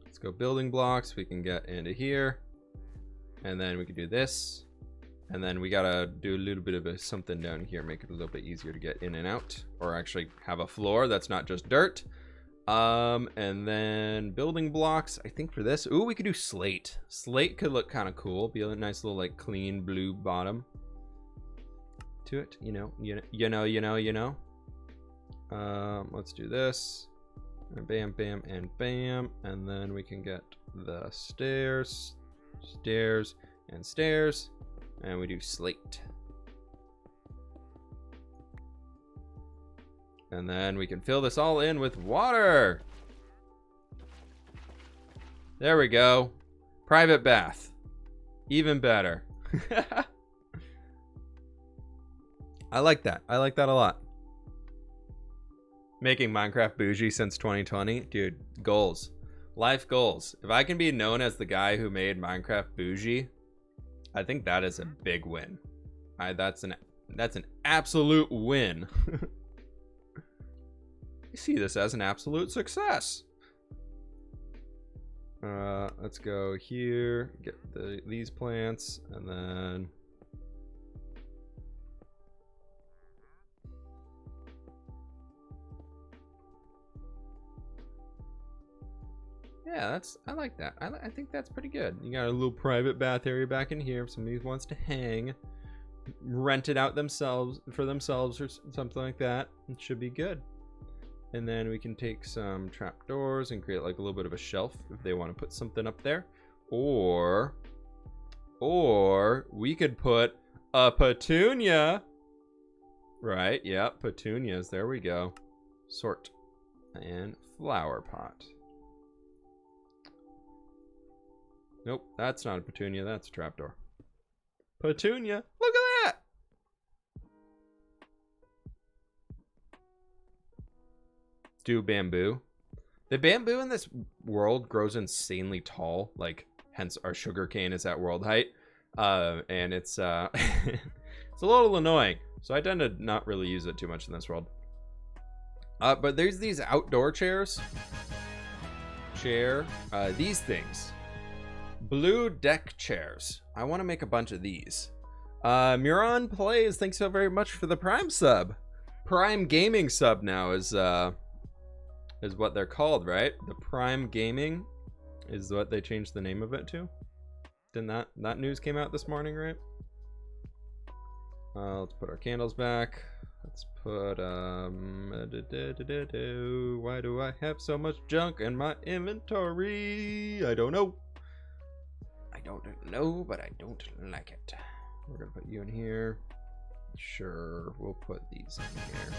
Let's go building blocks. We can get into here. And then we can do this. And then we gotta do a little bit of something down here, make it a little bit easier to get in and out, or actually have a floor that's not just dirt. And then building blocks, I think for this, ooh, we could do slate. Slate could look kind of cool, be a nice little like clean blue bottom to it, you know. Let's do this, and bam, bam, and bam, and then we can get the stairs, and stairs. And we do slate. And then we can fill this all in with water. There we go. Private bath. Even better. I like that. I like that a lot. Making Minecraft bougie since 2020. Dude, goals. Life goals. If I can be known as the guy who made Minecraft bougie, I think that is a big win. That's an absolute win. I see this as an absolute success. Let's go here, get these plants, and then yeah, I like that. I think that's pretty good. You got a little private bath area back in here if somebody wants to hang, rent it out for themselves or something like that. It should be good. And then we can take some trapdoors and create like a little bit of a shelf if they want to put something up there. Or we could put a petunia. Right, yeah, petunias. There we go. Sort. And flower pot. Nope, that's not a petunia, that's a trapdoor. Petunia, look at that! Do bamboo. The bamboo in this world grows insanely tall, like, hence our sugarcane is at world height. And it's, it's a little annoying, so I tend to not really use it too much in this world. But there's these outdoor chairs. These things. Blue deck chairs. I want to make a bunch of these. Muron Plays, thanks so very much for the Prime sub. Prime Gaming sub now is what they're called, right? The Prime Gaming is what they changed the name of it to. Didn't that news came out this morning, right? Let's put our candles back. Let's put why do I have so much junk in my inventory? I don't know. I don't know, but I don't like it. We're gonna put you in here. Sure, we'll put these in here.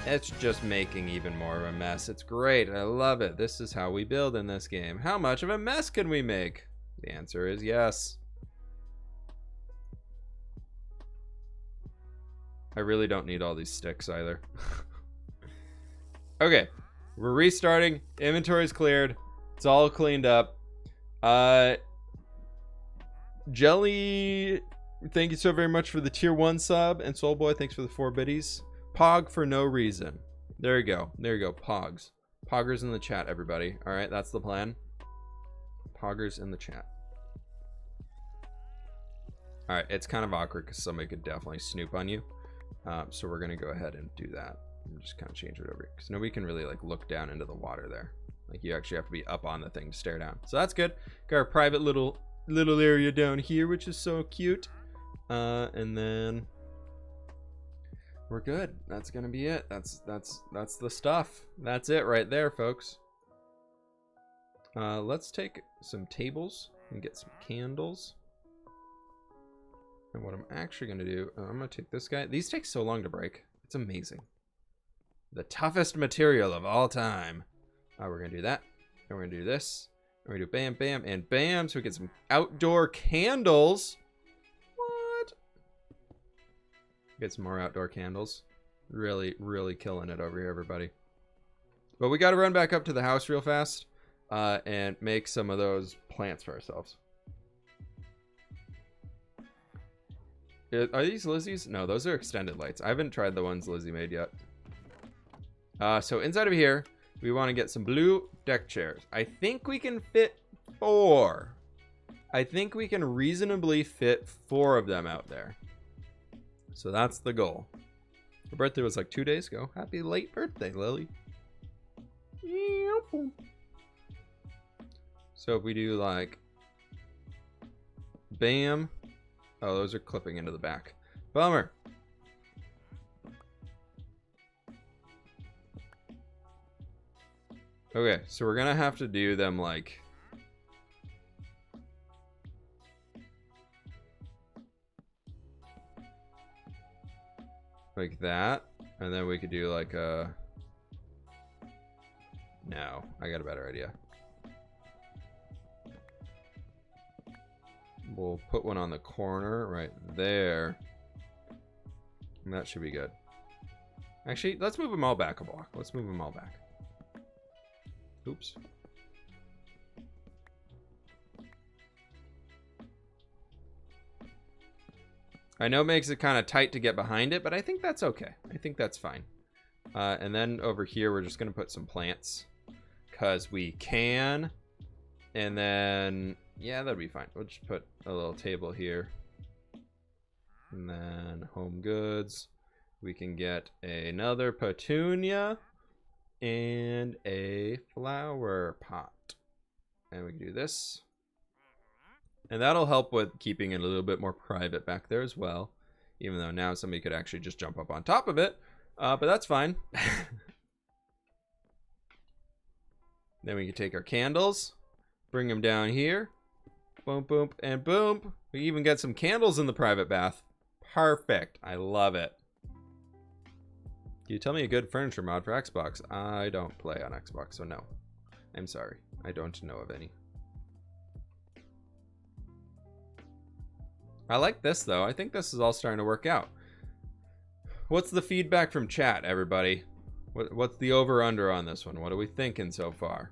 It's just making even more of a mess. It's great. I love it. This is how we build in this game. How much of a mess can we make? The answer is yes. I really don't need all these sticks either. Okay, we're restarting. Inventory's cleared. It's all cleaned up. Jelly thank you so very much for the tier 1 sub. And Soulboy, thanks for the 4 biddies. Pog for no reason. There you go. There you go. Pogs. Poggers in the chat, everybody. All right, that's the plan. Poggers in the chat. All right, it's kind of awkward because somebody could definitely snoop on you. So we're going to go ahead and do that. And just kind of change it over because nobody can really like look down into the water there. Like you actually have to be up on the thing to stare down. So that's good. Got our private little area down here, which is so cute. And then we're good. That's gonna be it. That's the stuff. That's it right there, folks. Let's take some tables and get some candles. And what I'm actually gonna do, I'm gonna take this guy. These take so long to break. It's amazing. The toughest material of all time. We're gonna do that. And we're gonna do this. And we're gonna do bam, bam, and bam. So we get some outdoor candles. What? Get some more outdoor candles. Really, really killing it over here, everybody. But we gotta run back up to the house real fast and make some of those plants for ourselves. Are these Lizzie's? No, those are extended lights. I haven't tried the ones Lizzie made yet. So inside of here, we want to get some blue deck chairs. I think we can fit 4. I think we can reasonably fit 4 of them out there. So that's the goal. Her birthday was like 2 days ago. Happy late birthday, Lily. So if we do like bam. Oh, those are clipping into the back. Bummer. Okay, so we're gonna have to do them like that, and then we could do like a no, I got a better idea. We'll put one on the corner right there, and that should be good. Actually, let's move them all back a block. Let's move them all back. Oops. I know it makes it kind of tight to get behind it, but I think that's okay. I think that's fine. And then over here, we're just going to put some plants because we can. And then, yeah, that'll be fine. We'll just put a little table here. And then home goods. We can get another petunia and a flower pot. And we can do this. And that'll help with keeping it a little bit more private back there as well. Even though now somebody could actually just jump up on top of it. But that's fine. Then we can take our candles. Bring them down here. Boom, boom, and boom. We even get some candles in the private bath. Perfect. I love it. Can you tell me a good furniture mod for Xbox? I don't play on Xbox, so no. I'm sorry. I don't know of any. I like this, though. I think this is all starting to work out. What's the feedback from chat, everybody? What's the over-under on this one? What are we thinking so far?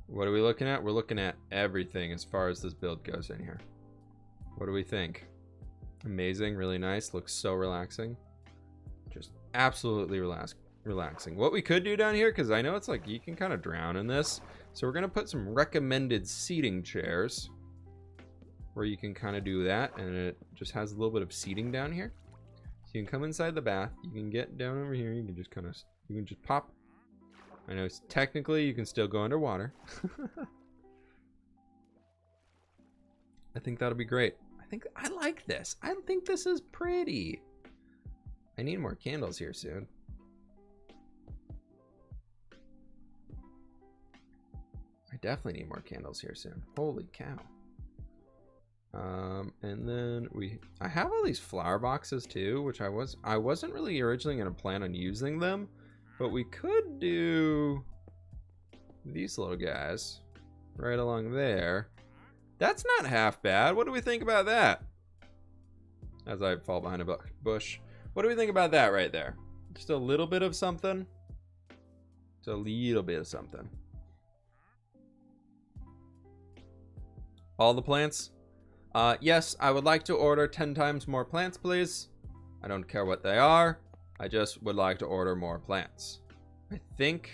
What are we looking at? We're looking at everything as far as this build goes in here. What do we think? Amazing, really nice, looks so relaxing. Just absolutely relaxing. What we could do down here, because I know it's like you can kind of drown in this, so we're going to put some recommended seating chairs where you can kind of do that, and it just has a little bit of seating down here. So you can come inside the bath, you can get down over here, you can just kind of, you can just pop. I know technically you can still go underwater. I think that'll be great. I like this. I think this is pretty. I need more candles here soon. I definitely need more candles here soon. Holy cow. And then I have all these flower boxes too, which I wasn't really originally going to plan on using them. But we could do these little guys right along there. That's not half bad. What do we think about that? As I fall behind a bush. What do we think about that right there? Just a little bit of something. Just a little bit of something. All the plants? Yes, I would like to order 10 times more plants, please. I don't care what they are. I just would like to order more plants. I think...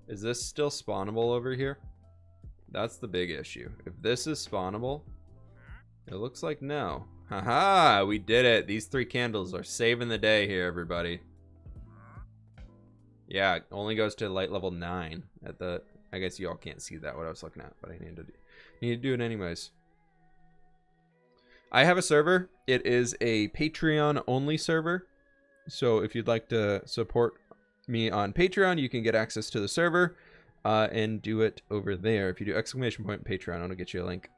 Is this still spawnable over here? That's the big issue. If this is spawnable, it looks like no. Haha, we did it. These 3 candles are saving the day here, everybody. Yeah, it only goes to light level 9 at the... I guess you all can't see that, what I was looking at, but I need to do it anyways. I have a server. It is a Patreon only server. So if you'd like to support me on Patreon, you can get access to the server and do it over there. If you do exclamation point Patreon, it'll get you a link.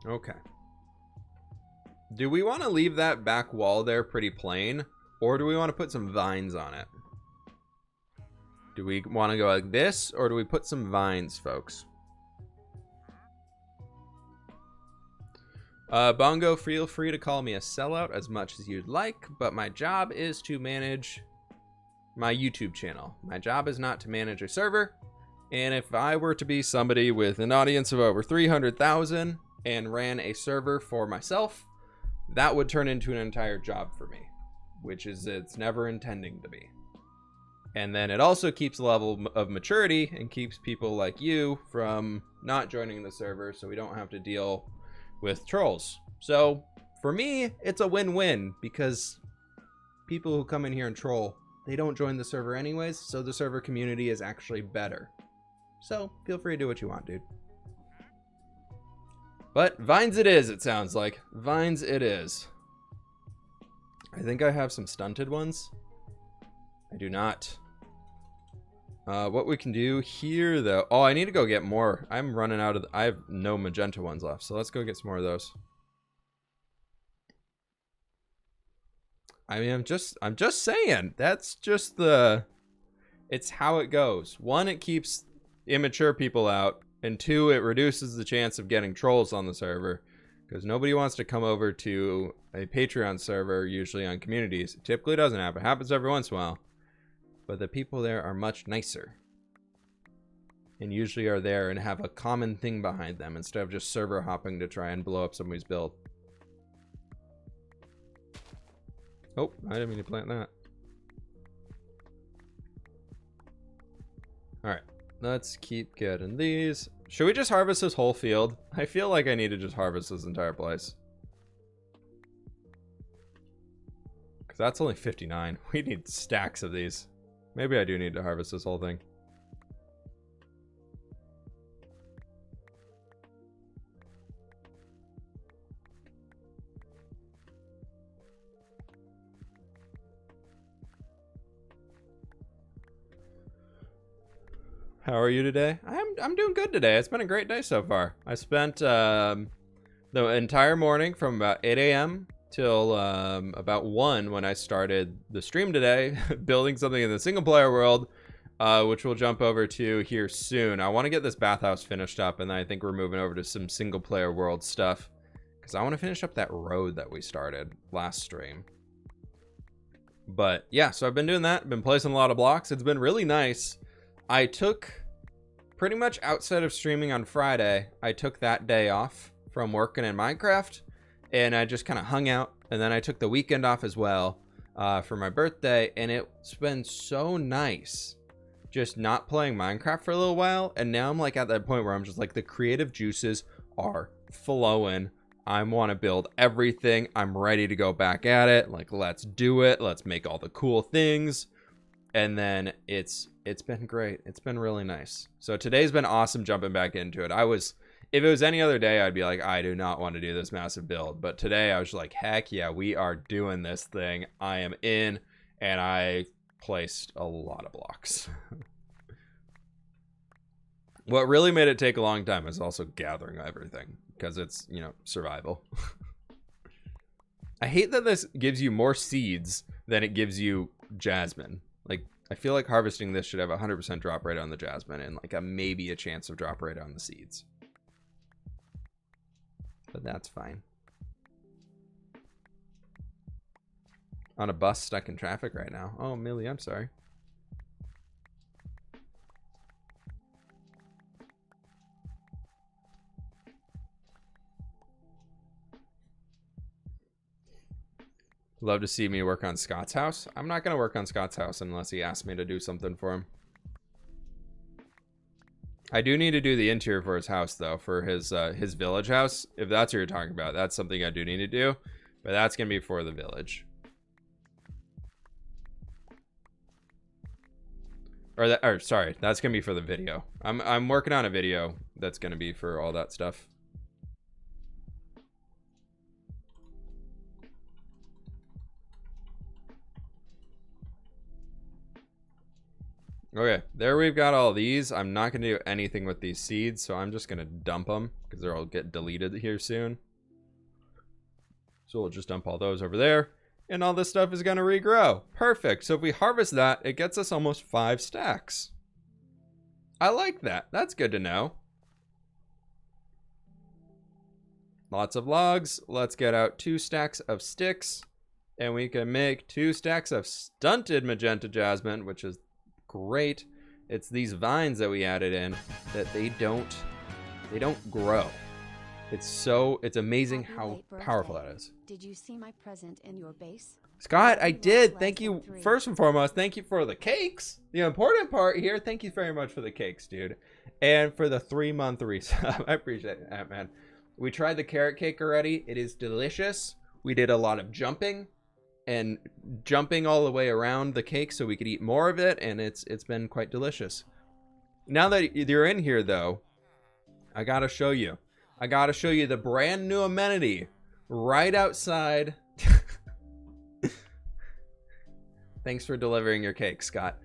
Okay. Do we want to leave that back wall there pretty plain? Or do we want to put some vines on it? Do we want to go like this? Or do we put some vines, folks? Bongo, feel free to call me a sellout as much as you'd like. But my job is to manage my YouTube channel. My job is not to manage a server. And if I were to be somebody with an audience of over 300,000... and ran a server for myself, that would turn into an entire job for me, which is it's never intending to be. And then it also keeps a level of maturity and keeps people like you from not joining the server, so we don't have to deal with trolls. So for me, it's a win-win, because people who come in here and troll, they don't join the server anyways, so the server community is actually better. So feel free to do what you want, dude. But vines it is, it sounds like. Vines it is. I think I have some stunted ones. I do not. What we can do here, though... Oh, I need to go get more. I'm running out of... I have no magenta ones left, so let's go get some more of those. I mean, I'm just saying. That's just the... It's how it goes. 1, it keeps immature people out. And 2, it reduces the chance of getting trolls on the server, because nobody wants to come over to a Patreon server, usually on communities. It typically doesn't happen. It happens every once in a while. But the people there are much nicer. And usually are there and have a common thing behind them, instead of just server hopping to try and blow up somebody's build. Oh, I didn't mean to plant that. Alright. Let's keep getting these. Should we just harvest this whole field? I feel like I need to just harvest this entire place. Because that's only 59. We need stacks of these. Maybe I do need to harvest this whole thing. How are you today? I'm doing good today. It's been a great day so far. I spent the entire morning from about 8 a.m. till about 1 when I started the stream today, building something in the single player world, which we'll jump over to here soon. I want to get this bathhouse finished up, and then I think we're moving over to some single player world stuff, because I want to finish up that road that we started last stream. But yeah, so I've been doing that. Been placing a lot of blocks. It's been really nice. I took pretty much outside of streaming on Friday, I took that day off from working in Minecraft, and I just kind of hung out. And then I took the weekend off as well for my birthday, and it's been so nice just not playing Minecraft for a little while. And now I'm like at that point where I'm just like, the creative juices are flowing. I want to build everything. I'm ready to go back at it. Like, let's do it. Let's make all the cool things. And then it's been great. It's been really nice. So today's been awesome jumping back into it. If it was any other day, I'd be like, I do not want to do this massive build. But today I was like, heck yeah, we are doing this thing. I am in, and I placed a lot of blocks. What really made it take a long time is also gathering everything, because it's, you know, survival. I hate that this gives you more seeds than it gives you jasmine. Like, I feel like harvesting this should have a 100% drop rate on the jasmine and like maybe a chance of drop rate on the seeds. But that's fine. On a bus stuck in traffic right now. Oh, Millie, I'm sorry. Love to see me work on Scott's house. I'm not going to work on Scott's house unless he asks me to do something for him. I do need to do the interior for his house, though, for his village house. If that's what you're talking about, that's something I do need to do. But that's going to be for the village. Or sorry, that's going to be for the video. I'm working on a video that's going to be for all that stuff. Okay, there we've got all these. I'm not going to do anything with these seeds, so I'm just going to dump them because they'll get deleted here soon. So we'll just dump all those over there, and all this stuff is going to regrow. Perfect. So if we harvest that, it gets us almost 5 stacks. I like that. That's good to know. Lots of logs. Let's get out 2 stacks of sticks, and we can make 2 stacks of stunted magenta jasmine, which is great. It's these vines that we added in that they don't grow. It's amazing how powerful that is. Did you see my present in your base? Scott, I did. Thank you. First and foremost, thank you for the cakes. The important part here, thank you very much for the cakes, dude. And for the 3-month resub. I appreciate that, man. We tried the carrot cake already. It is delicious. We did a lot of jumping all the way around the cake so we could eat more of it, and it's been quite delicious. Now that you're in here, though, I gotta show you the brand new amenity right outside. Thanks for delivering your cake, Scott.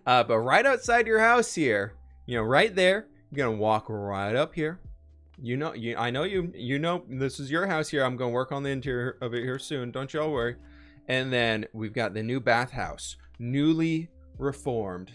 But right outside your house here, right there, you're gonna walk right up here. I know you know this is your house here. I'm gonna work on the interior of it here soon. Don't y'all worry. And then we've got the new bathhouse, newly reformed,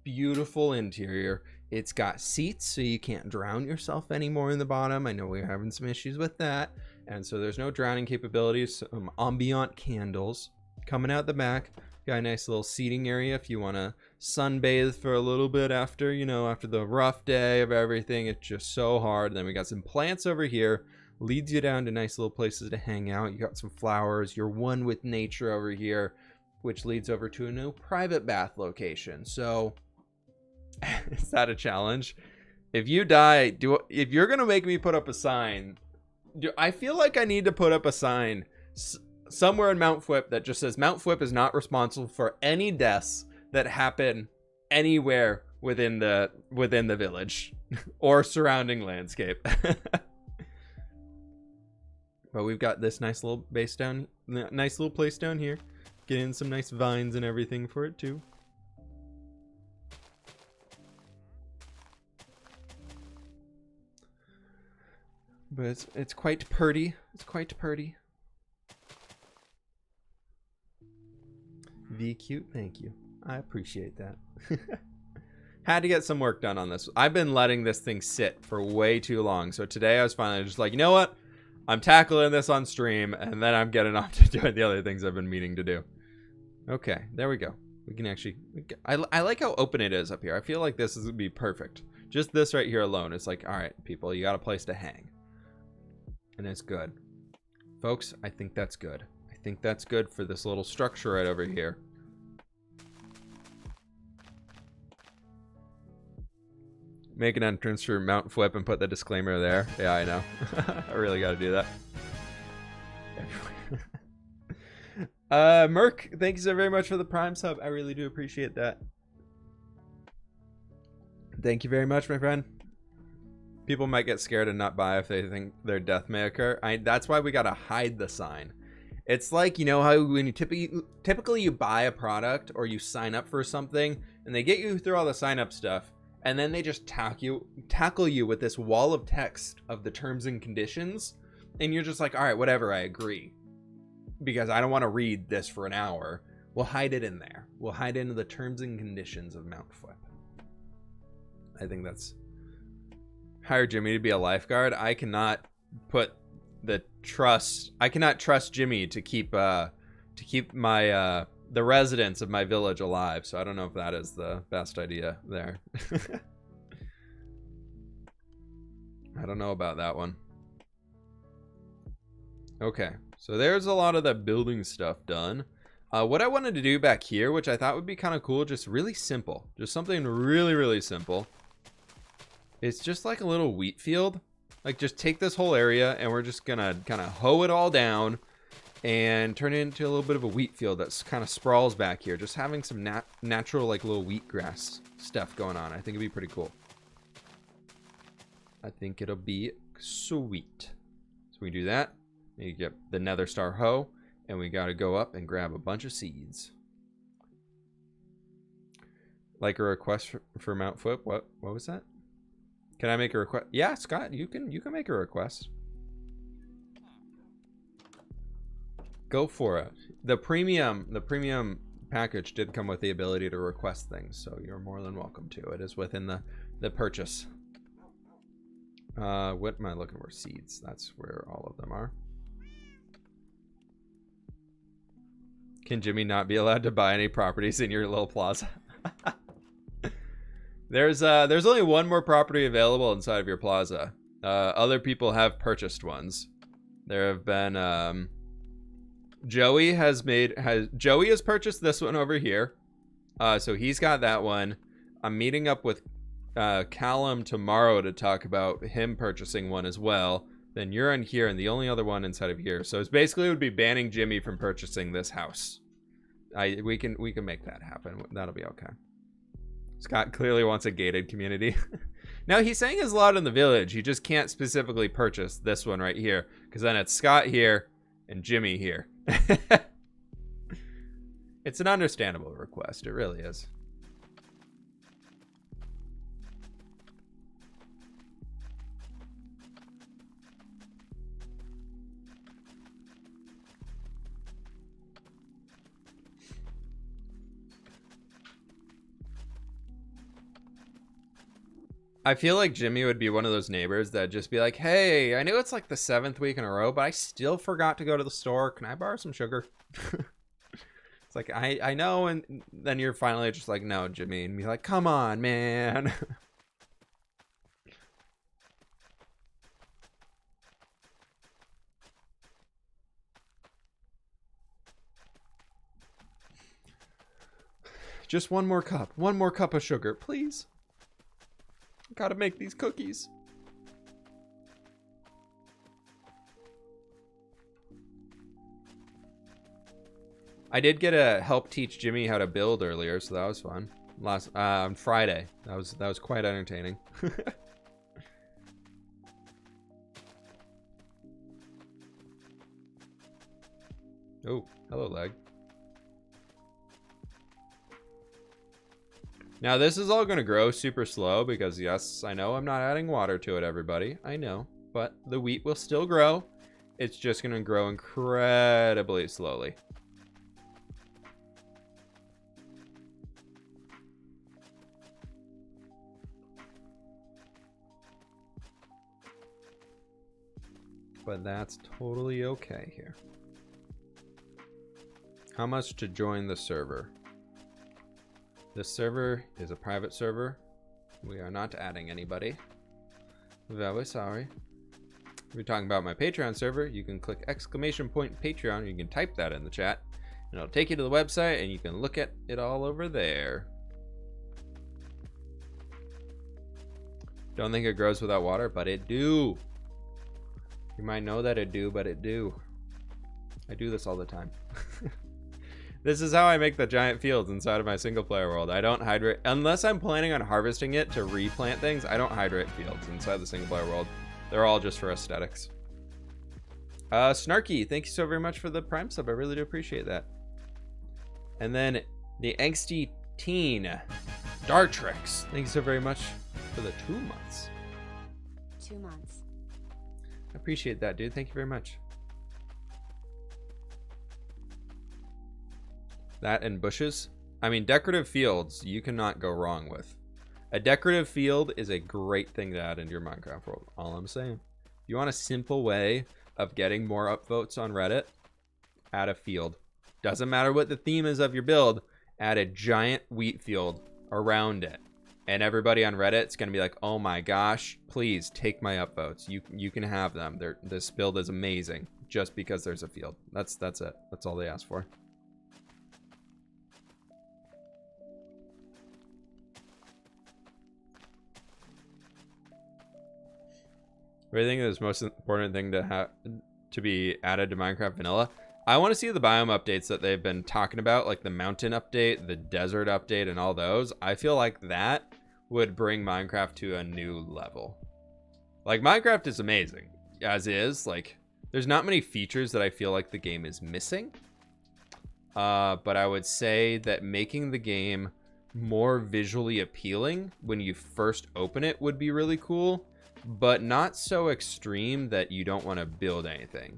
beautiful interior. It's got seats so you can't drown yourself anymore in the bottom. I know we're having some issues with that, and so there's no drowning capabilities. Some ambient candles coming out the back. Got a nice little seating area if you want to sunbathe for a little bit after the rough day of everything. It's just so hard. And then we got some plants over here. Leads you down to nice little places to hang out. You got some flowers. You're one with nature over here, which leads over to a new private bath location. So is that a challenge? If you die, if you're going to make me put up a sign, I feel like I need to put up a sign somewhere in Mount fWhip that just says Mount fWhip is not responsible for any deaths that happen anywhere within the village or surrounding landscape. But we've got this nice little place down here. Get in some nice vines and everything for it too. But it's quite purty. It's quite purty. V cute, thank you. I appreciate that. Had to get some work done on this. I've been letting this thing sit for way too long. So today I was finally just like, you know what? I'm tackling this on stream, and then I'm getting off to doing the other things I've been meaning to do. Okay, there we go. We can actually... I like how open it is up here. I feel like this is going to be perfect. Just this right here alone. It's like, all right, people, you got a place to hang. And it's good. Folks, I think that's good. I think that's good for this little structure right over here. Make an entrance for Mount fWhip and put the disclaimer there. Yeah, I know. I really got to do that. Merc, thank you so very much for the Prime sub. I really do appreciate that. Thank you very much, my friend. People might get scared and not buy if they think their death may occur. That's why we got to hide the sign. It's like, you know how when you typically you buy a product or you sign up for something and they get you through all the sign up stuff, and then they just tackle you with this wall of text of the terms and conditions, and you're just like, all right, whatever, I agree, because I don't want to read this for an hour. We'll hide it in there. We'll hide it into the terms and conditions of Mount fWhip. I think that's... Hire Jimmy to be a lifeguard. I cannot put the trust... I cannot trust Jimmy to keep my the residents of my village alive, so I don't know if that is the best idea there. I don't know about that one. Okay, so there's a lot of that building stuff done. What I wanted to do back here, which I thought would be kind of cool, just really simple, just something really, really simple. It's just like a little wheat field. Like, just take this whole area and we're just gonna kind of hoe it all down and turn it into a little bit of a wheat field that's kind of sprawls back here. Just having some natural, like, little wheatgrass stuff going on. I think it'd be pretty cool. I think it'll be sweet. So we do that. And you get the Nether Star hoe. And we got to go up and grab a bunch of seeds. Like a request for Mount fWhip? What was that? Can I make a request? Yeah, Scott, you can make a request. Go for it. The premium package did come with the ability to request things, so you're more than welcome to. It is within the purchase. What am I looking for? Seeds. That's where all of them are. Can Jimmy not be allowed to buy any properties in your little plaza? There's only one more property available inside of your plaza. Other people have purchased ones. There have been Joey has purchased this one over here. So he's got that one. I'm meeting up with Callum tomorrow to talk about him purchasing one as well. Then you're in here, and the only other one inside of here. So it's basically would be banning Jimmy from purchasing this house. We can make that happen. That'll be okay. Scott clearly wants a gated community. Now he's saying he's allowed in the village. He just can't specifically purchase this one right here, because then it's Scott here and Jimmy here. It's an understandable request. It really is. I feel like Jimmy would be one of those neighbors that just be like, hey, I know it's like the 7th week in a row, but I still forgot to go to the store. Can I borrow some sugar? It's like, I know. And then you're finally just like, no, Jimmy. And be like, come on, man. Just one more cup of sugar, please. Gotta make these cookies. I did get to help teach Jimmy how to build earlier, so that was fun. On Friday. That was quite entertaining. Oh, hello, leg. Now, this is all going to grow super slow because, yes, I know I'm not adding water to it, everybody. I know. But the wheat will still grow. It's just going to grow incredibly slowly. But that's totally okay here. How much to join the server? This server is a private server. We are not adding anybody. Very sorry. If you're talking about my Patreon server, you can click !Patreon. You can type that in the chat, and it'll take you to the website, and you can look at it all over there. Don't think it grows without water, but it do. You might know that it do, but it do. I do this all the time. This is how I make the giant fields inside of my single player world. I don't hydrate unless I'm planning on harvesting it to replant things. I don't hydrate fields inside the single player world. They're all just for aesthetics. Snarky, thank you so very much for the Prime sub. I really do appreciate that. And then the Angsty Teen, Dartrix, thank you so very much for the 2 months. 2 months. I appreciate that, dude. Thank you very much. That and bushes. I mean, decorative fields, you cannot go wrong with. A decorative field is a great thing to add into your Minecraft world. All I'm saying. If you want a simple way of getting more upvotes on Reddit, add a field. Doesn't matter what the theme is of your build, add a giant wheat field around it. And everybody on Reddit is going to be like, oh my gosh, please take my upvotes. You can have them. This build is amazing just because there's a field. That's it. That's all they ask for. What do you think is the most important thing to be added to Minecraft Vanilla? I want to see the biome updates that they've been talking about, like the mountain update, the desert update, and all those. I feel like that would bring Minecraft to a new level. Like, Minecraft is amazing, as is. Like, there's not many features that I feel like the game is missing. But I would say that making the game more visually appealing when you first open it would be really cool, but not so extreme that you don't want to build anything.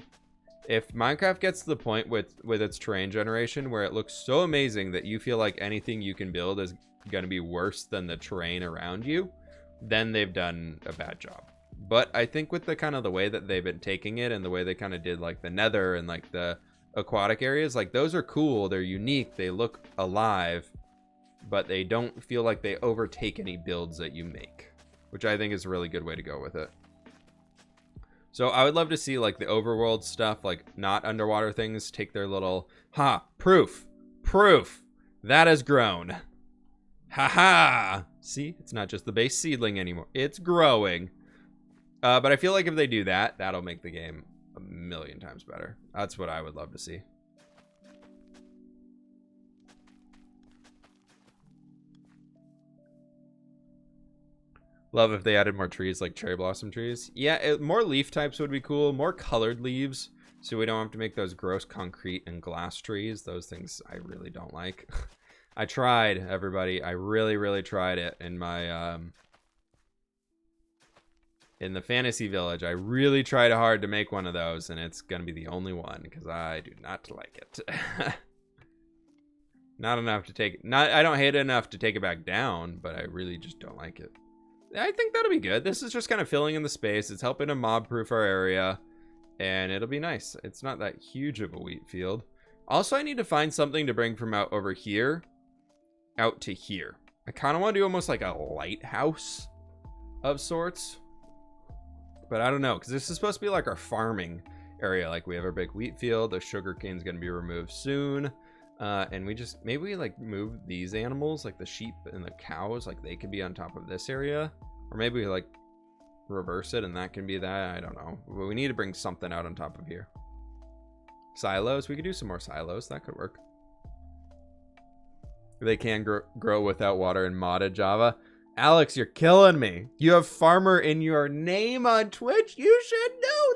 If Minecraft gets to the point with its terrain generation where it looks so amazing that you feel like anything you can build is going to be worse than the terrain around you, then they've done a bad job. But I think with the kind of the way that they've been taking it and the way they kind of did like the nether and like the aquatic areas, like those are cool, they're unique, they look alive, but they don't feel like they overtake any builds that you make, which I think is a really good way to go with it. So I would love to see like the overworld stuff, like not underwater things, take their little, proof that has grown. Haha. See, it's not just the base seedling anymore. It's growing. But I feel like if they do that, that'll make the game a million times better. That's what I would love to see. Love if they added more trees, like cherry blossom trees. Yeah, more leaf types would be cool. More colored leaves, so we don't have to make those gross concrete and glass trees. Those things I really don't like. I tried, everybody. I really tried it in my in the fantasy village. I really tried hard to make one of those, and it's gonna be the only one because I do not like it. Not enough to take. I don't hate it enough to take it back down, but I really just don't like it. I think that'll be good. This is just kind of filling in the space. It's helping to mob proof our area, and it'll be nice. It's not that huge of a wheat field. Also, I need to find something to bring from out over here out to here. I kind of want to do almost like a lighthouse of sorts, but I don't know, because this is supposed to be like our farming area. Like, we have our big wheat field. The sugar cane's going to be removed soon. And maybe we like move these animals, like the sheep and the cows, like they could be on top of this area, or maybe we like reverse it and that can be that. I don't know, but we need to bring something out on top of here. Silos, we could do some more silos. That could work. They can grow without water in modded Java. Alex, you're killing me. You have farmer in your name on Twitch. You should know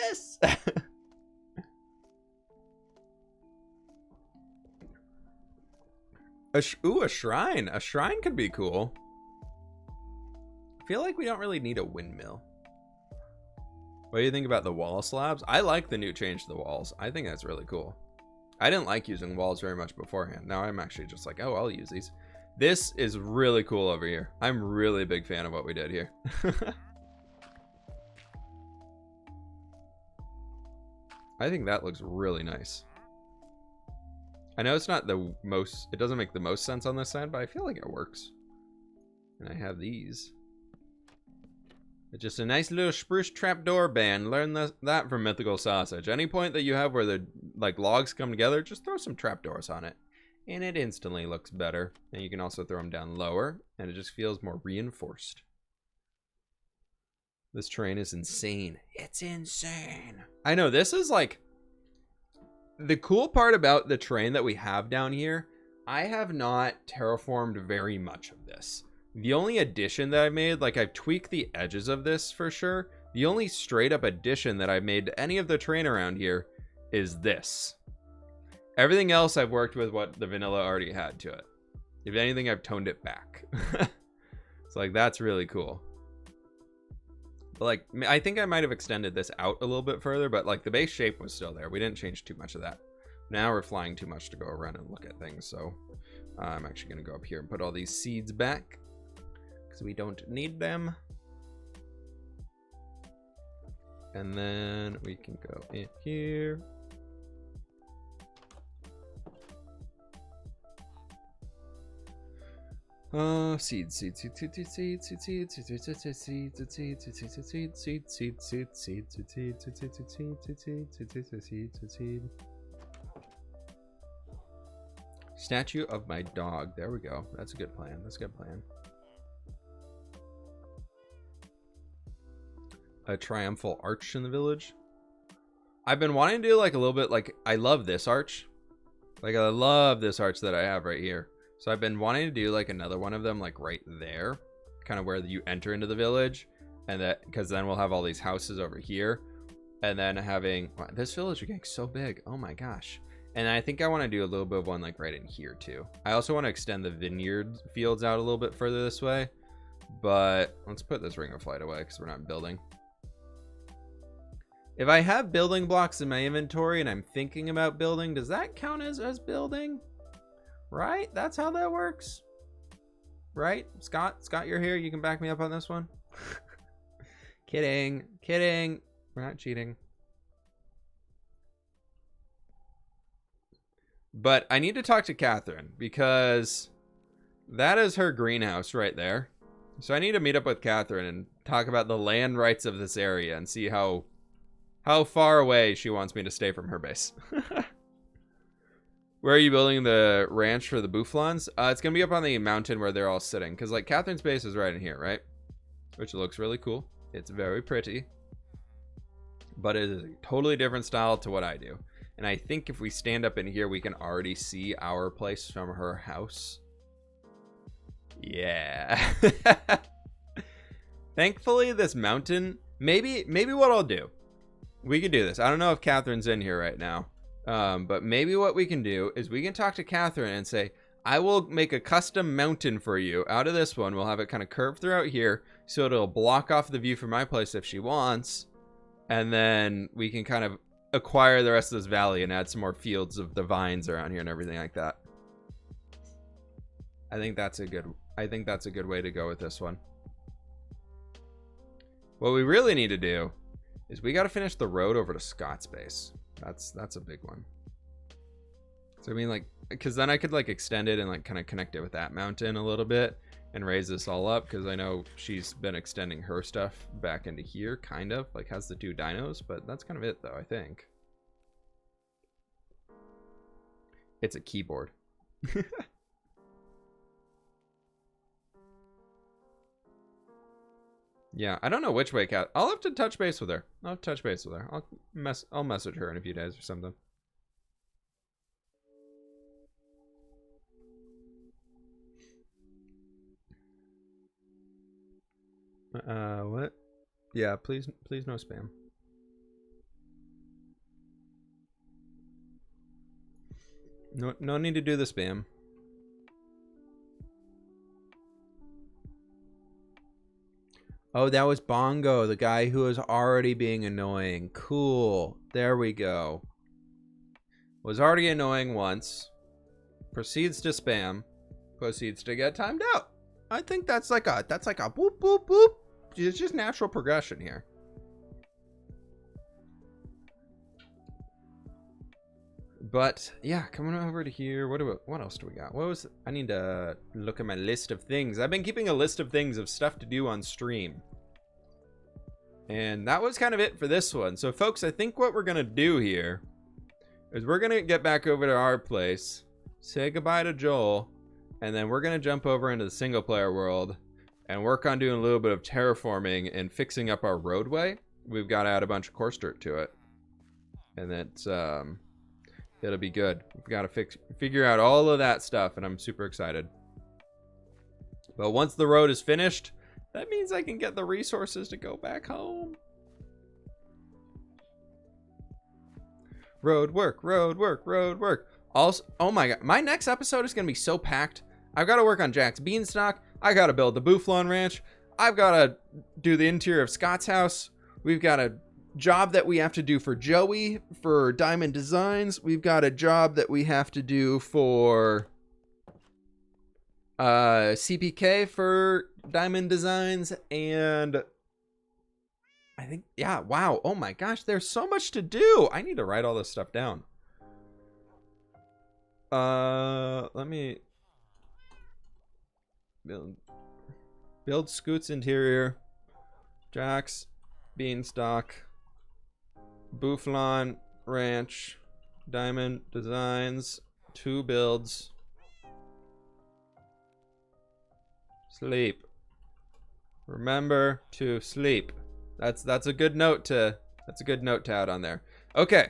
this. Ooh, a shrine. A shrine could be cool. I feel like we don't really need a windmill. What do you think about the wall slabs? I like the new change to the walls. I think that's really cool. I didn't like using walls very much beforehand. Now I'm actually just like, oh, I'll use these. This is really cool over here. I'm really a big fan of what we did here. I think that looks really nice. I know it's not the most, it doesn't make the most sense on this side, but I feel like it works. And I have these. It's just a nice little spruce trapdoor band. Learn that from Mythical Sausage. Any point that you have where the like logs come together, just throw some trapdoors on it. And it instantly looks better. And you can also throw them down lower, and it just feels more reinforced. This terrain is insane. It's insane. I know, this is like... The cool part about the terrain that we have down here, I have not terraformed very much of this. The only addition that I made, like I've tweaked the edges of this for sure. The only straight up addition that I've made to any of the terrain around here is this. Everything else I've worked with what the vanilla already had to it. If anything, I've toned it back. So like, that's really cool. But like, I think I might have extended this out a little bit further, but like the base shape was still there. We didn't change too much of that. Now we're flying too much to go around and look at things, so I'm actually going to go up here and put all these seeds back because we don't need them. And then we can go in here. Seeds, seeds, seeds, seeds, seeds, seeds, seeds, seeds, seeds, seeds, seeds, seeds, seeds, seeds, seeds, seeds. Statue of my dog. There we go. That's a good plan. That's a good plan. A triumphal arch in the village. I've been wanting to do like a little bit like I love this arch. Like I love this arch that I have right here. So I've been wanting to do like another one of them like right there, kind of where you enter into the village, and that because then we'll have all these houses over here, and then having wow, this village is getting so big. Oh my gosh. And I think I want to do a little bit of one like right in here too. I also want to extend the vineyard fields out a little bit further this way, but let's put this ring of flight away because we're not building. If I have building blocks in my inventory and I'm thinking about building, does that count as building? Right? That's how that works. Right? Scott, you're here. You can back me up on this one. Kidding. Kidding. We're not cheating. But I need to talk to Catherine because that is her greenhouse right there. So I need to meet up with Catherine and talk about the land rights of this area and see how far away she wants me to stay from her base. Where are you building the ranch for the Bufflons? It's going to be up on the mountain where they're all sitting. Because, like, Catherine's base is right in here, right? Which looks really cool. It's very pretty. But it is a totally different style to what I do. And I think if we stand up in here, we can already see our place from her house. Yeah. Thankfully, this mountain... Maybe what I'll do. We could do this. I don't know if Catherine's in here right now. But maybe what we can do is we can talk to Catherine and say, I will make a custom mountain for you out of this one. We'll have it kind of curved throughout here so it'll block off the view from my place if she wants. And then we can kind of acquire the rest of this valley and add some more fields of the vines around here and everything like that. I think that's a good way to go with this one. What we really need to do is we got to finish the road over to Scott's base. That's a big one. So I mean, like, because then I could like extend it and like kind of connect it with that mountain a little bit and raise this all up, because I know she's been extending her stuff back into here, kind of like has the 2 dinos, but that's kind of it though. I think it's a keyboard. Yeah, I don't know which way Cat. I'll have to touch base with her. I'll message her in a few days or something. What? Yeah, please no spam. No need to do the spam. Oh, that was Bongo, the guy who was already being annoying. Cool. There we go. Was already annoying once. Proceeds to spam. Proceeds to get timed out. I think that's like a boop, boop, boop. It's just natural progression here. But yeah, coming over to here. What else do we got? I need to look at my list of things. I've been keeping a list of things of stuff to do on stream. And that was kind of it for this one. So folks, I think what we're going to do here is we're going to get back over to our place, say goodbye to Joel, and then we're going to jump over into the single player world and work on doing a little bit of terraforming and fixing up our roadway. We've got to add a bunch of coarse dirt to it. And that's it'll be good. We've got to figure out all of that stuff, and I'm super excited. But once the road is finished, that means I can get the resources to go back home. Road work, road work, road work. Also, oh my god, my next episode is going to be so packed. I've got to work on Jack's Beanstalk. I got to build the Bufflon Ranch. I've got to do the interior of Scott's house. We've got to job that we have to do for Joey for Diamond Designs. We've got a job that we have to do for CPK for Diamond Designs, and I think, yeah, wow, oh my gosh, there's so much to do. I need to write all this stuff down. Let me build Scoot's interior, Jack's Beanstalk, Buffalon Ranch, Diamond Designs, 2 builds. Sleep. Remember to sleep. That's a good note to add on there. Okay.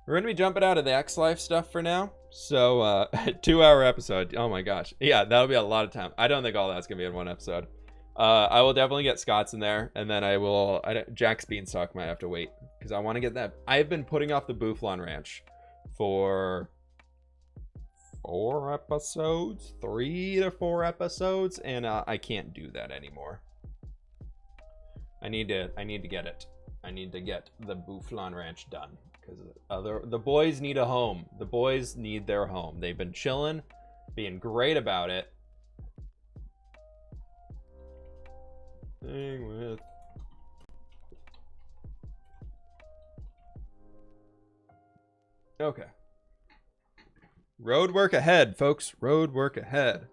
We're gonna be jumping out of the X Life stuff for now. So 2-hour episode. Oh my gosh. Yeah, that'll be a lot of time. I don't think all that's gonna be in one episode. I will definitely get Scott's in there, and then Jack's Beanstalk might have to wait because I want to get that. I've been putting off the Buffalon Ranch for 4 episodes, 3 to 4 episodes, and I can't do that anymore. I need to get it. I need to get the Buffalon Ranch done because the boys need a home. The boys need their home. They've been chilling, being great about it. Okay. Road work ahead, folks. Road work ahead.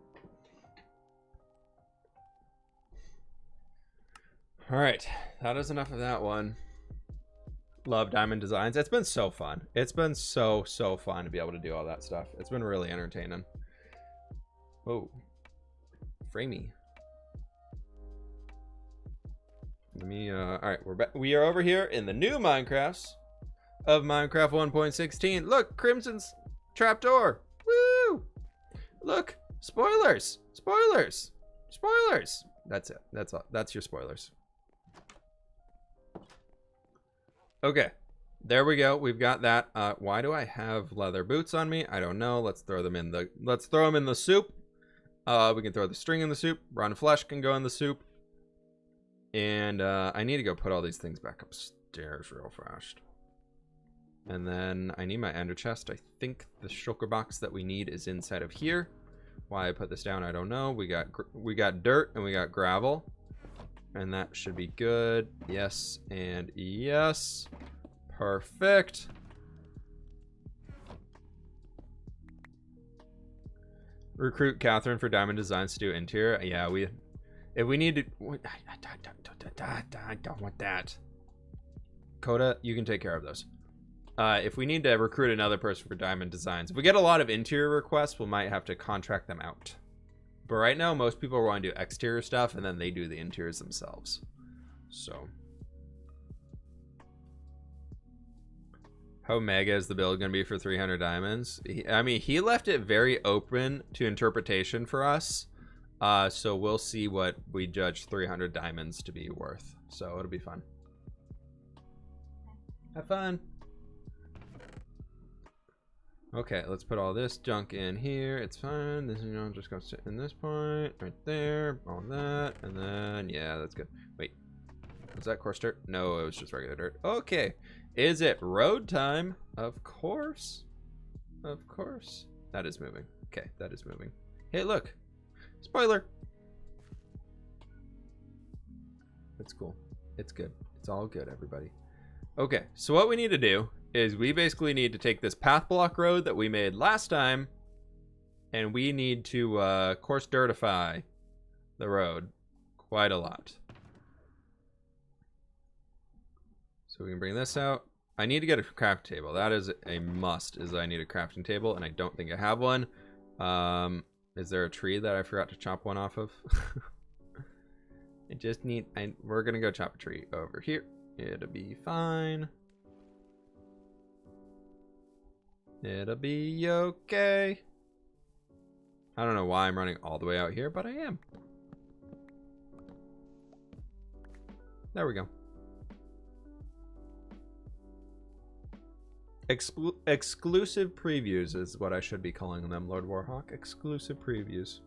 All right, that is enough of that one. Love Diamond Designs. It's been so fun. It's been so fun to be able to do all that stuff. It's been really entertaining. Whoa. Framey. Let me, all right, we are over here in the new Minecrafts of Minecraft 1.16. Look, Crimson's trapdoor. Woo! Look, spoilers. That's it. That's all. That's your spoilers. Okay, there we go. We've got that. Why do I have leather boots on me? I don't know. Let's throw them in the soup. We can throw the string in the soup. Rotten flesh can go in the soup. And I need to go put all these things back upstairs real fast. And then I need my ender chest. I think the shulker box that we need is inside of here. Why I put this down, I don't know. We got dirt and we got gravel. And that should be good. Yes and yes. Perfect. Recruit Catherine for Diamond Designs to do interior. Yeah, if we need to... I don't want that. Coda, you can take care of those. If we need to recruit another person for Diamond Designs, if we get a lot of interior requests, we might have to contract them out. But right now, most people want to do exterior stuff, and then they do the interiors themselves. So. How mega is the build going to be for 300 diamonds? I mean, he left it very open to interpretation for us. So we'll see what we judge 300 diamonds to be worth. So it'll be fun. Have fun. Okay, let's put all this junk in here. It's fine. This, you know, just goes sit in this point right there. All that, and then yeah, that's good. Wait, was that coarse dirt? No, it was just regular dirt. Okay, is it road time? Of course, of course. That is moving. Okay, that is moving. Hey, look, spoiler. It's cool. It's good. It's all good, everybody. Okay, so what we need to do is we basically need to take this path block road that we made last time, and we need to coarse dirtify the road quite a lot. So we can bring this out. I need to get a craft table. That is a must, is I need a crafting table, and I don't think I have one. Is there a tree that I forgot to chop one off of? I just need, we're gonna go chop a tree over here. It'll be fine. It'll be okay. I don't know why I'm running all the way out here, but I am. There we go. Exclusive previews is what I should be calling them, Lord Warhawk. Exclusive previews.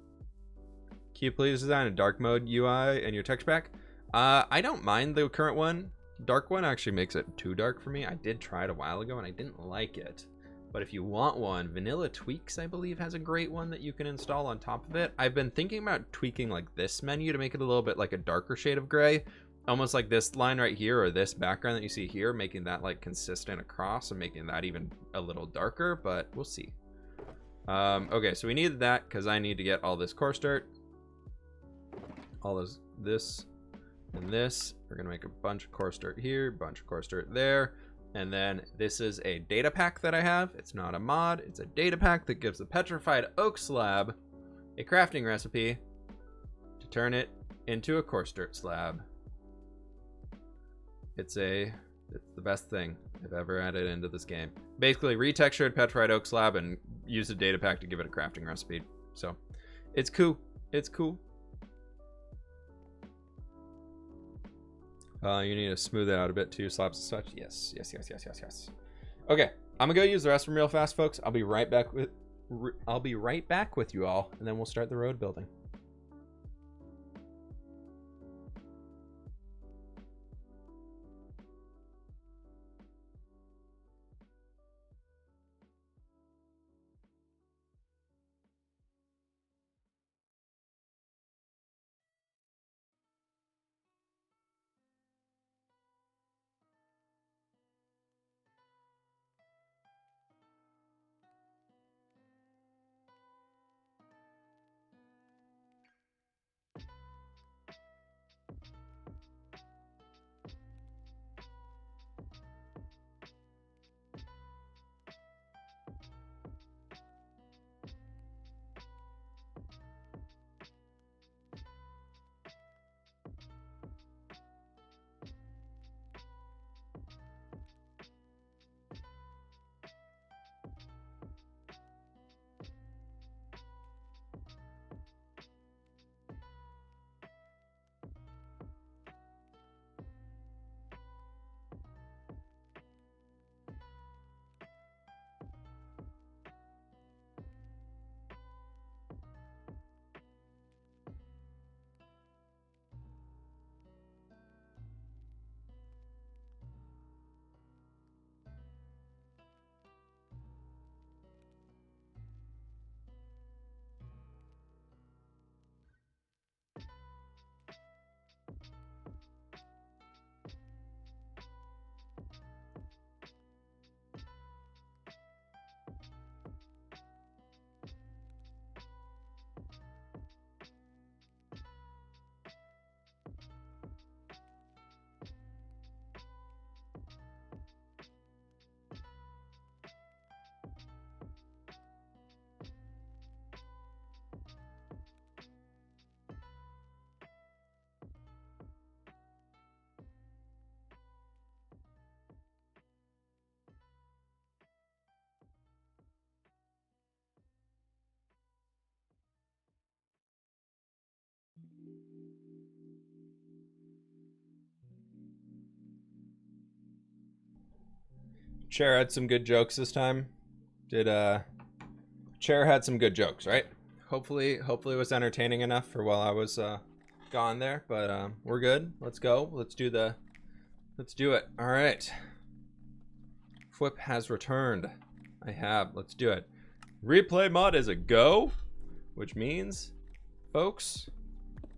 Can you please design a dark mode UI and your text pack? I don't mind the current one. Dark one actually makes it too dark for me. I did try it a while ago and I didn't like it. But if you want one, Vanilla Tweaks, I believe, has a great one that you can install on top of it. I've been thinking about tweaking like this menu to make it a little bit like a darker shade of gray. Almost like this line right here or this background that you see here, making that like consistent across and making that even a little darker, but we'll see. Okay, so we needed that because I need to get all this course dirt. All this and this. We're going to make a bunch of course dirt here, bunch of course dirt there. And then this is a data pack that I have. It's not a mod. It's a data pack that gives the petrified oak slab a crafting recipe to turn it into a coarse dirt slab. It's the best thing I've ever added into this game. Basically retextured petrified oak slab and use a data pack to give it a crafting recipe. So it's cool. It's cool. You need to smooth it out a bit too, slabs and such. Yes. Okay, I'm gonna go use the restroom real fast, folks. I'll be right back with you all, and then we'll start the road building. Chair had some good jokes this time. Chair had some good jokes, right? Hopefully it was entertaining enough for while I was gone there, but we're good. Let's go. Let's do it. All right. fWhip has returned. I have. Let's do it. Replay mod is a go, which means, folks,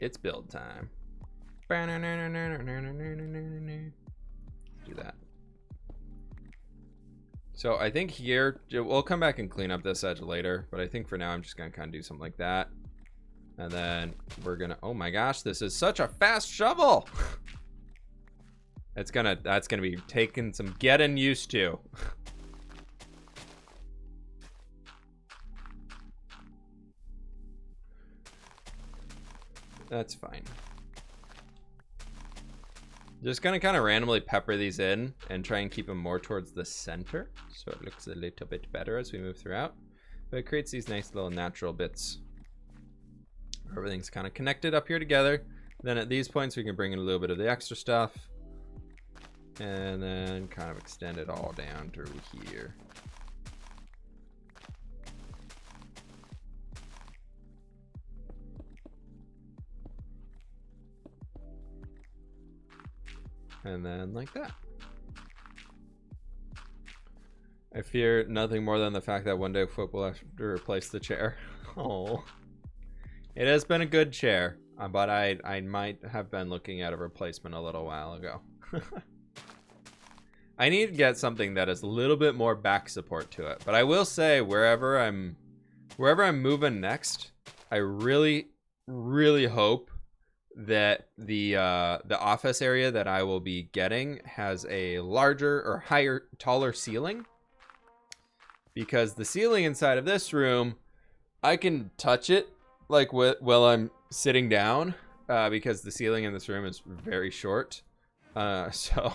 it's build time. Do that. So I think here, we'll come back and clean up this edge later, but I think for now I'm just gonna kind of do something like that. And then we're gonna, oh my gosh, this is such a fast shovel. That's gonna be taking some getting used to. That's fine. Just gonna kind of randomly pepper these in and try and keep them more towards the center, so it looks a little bit better as we move throughout. But it creates these nice little natural bits. Everything's kind of connected up here together. Then at these points we can bring in a little bit of the extra stuff, and then kind of extend it all down through here. And then like that. I fear nothing more than the fact that one day fWhip will have to replace the chair. Oh. It has been a good chair, but I might have been looking at a replacement a little while ago. I need to get something that has a little bit more back support to it. But I will say, wherever I'm moving next, I really, really hope that the office area that I will be getting has a larger or higher, taller ceiling. Because the ceiling inside of this room, I can touch it like while I'm sitting down, because the ceiling in this room is very short. So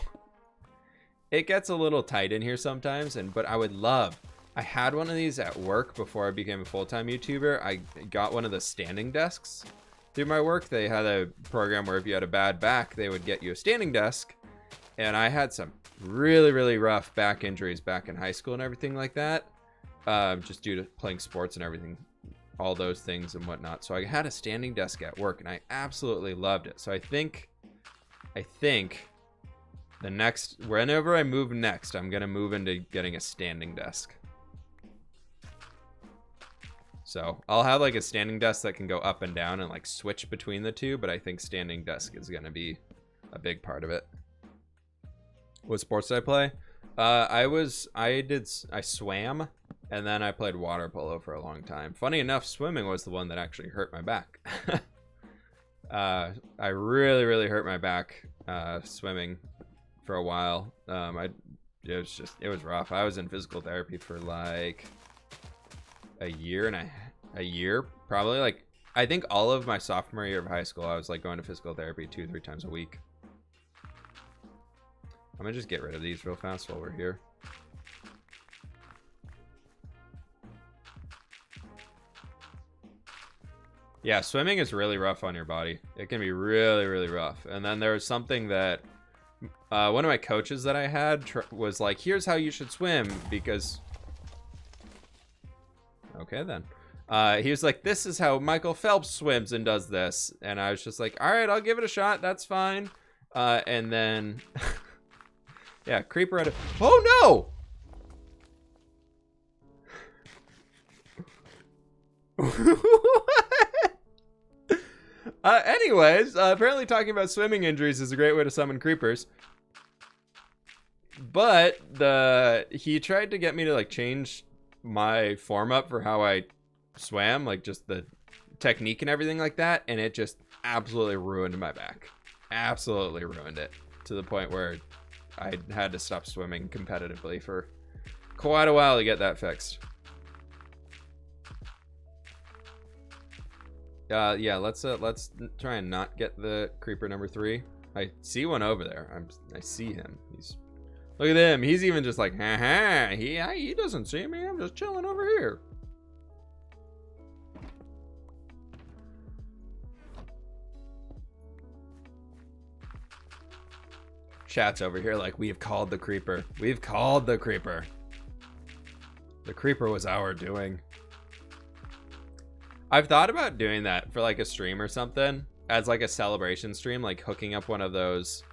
it gets a little tight in here sometimes, but I would love, I had one of these at work before I became a full-time YouTuber. I got one of the standing desks through my work. They had a program where if you had a bad back, they would get you a standing desk. And I had some really, really rough back injuries back in high school and everything like that. Just due to playing sports and everything, all those things and whatnot. So I had a standing desk at work and I absolutely loved it. So I think the next, whenever I move next, I'm going to move into getting a standing desk. So I'll have like a standing desk that can go up and down and like switch between the two. But I think standing desk is going to be a big part of it. What sports did I play? I swam, and then I played water polo for a long time. Funny enough, swimming was the one that actually hurt my back. I really, really hurt my back swimming for a while. It was rough. I was in physical therapy for like a year, probably. Like, I think all of my sophomore year of high school, I was like going to physical therapy 2-3 times a week. I'm gonna just get rid of these real fast while we're here. Yeah, swimming is really rough on your body. It can be really, really rough. And then there was something that one of my coaches that I had was like, here's how you should swim, because... Okay, then. He was like, this is how Michael Phelps swims and does this. And I was just like, all right, I'll give it a shot. That's fine. And then... Yeah, creeper at a... Oh, no! Anyways, apparently talking about swimming injuries is a great way to summon creepers. But he tried to get me to like change my form up for how I swam, like just the technique and everything like that, and it just absolutely ruined my back. Absolutely ruined it, to the point where I had to stop swimming competitively for quite a while to get that fixed. Yeah, let's try and not get the creeper number 3. I see one over there. I see him. Look at him. He's even just like, haha. He doesn't see me. I'm just chilling over here. Chat's over here like, we have called the creeper. We've called the creeper. The creeper was our doing. I've thought about doing that for like a stream or something, as like a celebration stream, like hooking up one of those,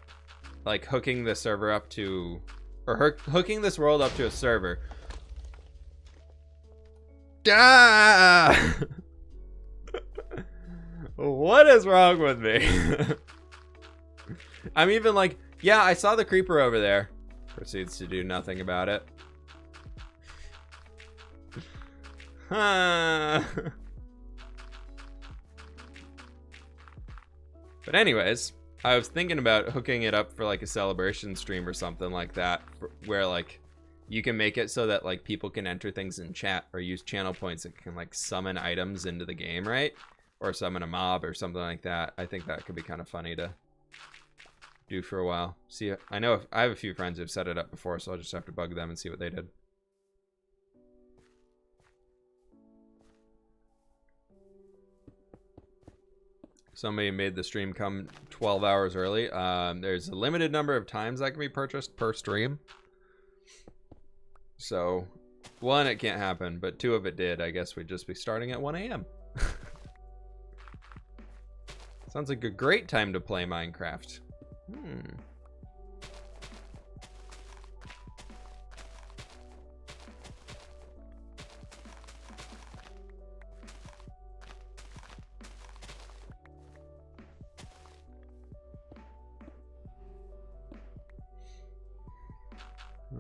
like hooking the server up to, or hooking this world up to a server. Ah! What is wrong with me? I'm even like, yeah, I saw the creeper over there. Proceeds to do nothing about it. Huh. But anyways, I was thinking about hooking it up for like a celebration stream or something like that, where like you can make it so that like people can enter things in chat or use channel points that can like summon items into the game, right? Or summon a mob or something like that. I think that could be kind of funny to do for a while. See, I know I have a few friends who've set it up before, so I'll just have to bug them and see what they did. Somebody made the stream come 12 hours early. There's a limited number of times that can be purchased per stream. So, 1, it can't happen, but 2, if it did, I guess we'd just be starting at 1 a.m. Sounds like a great time to play Minecraft.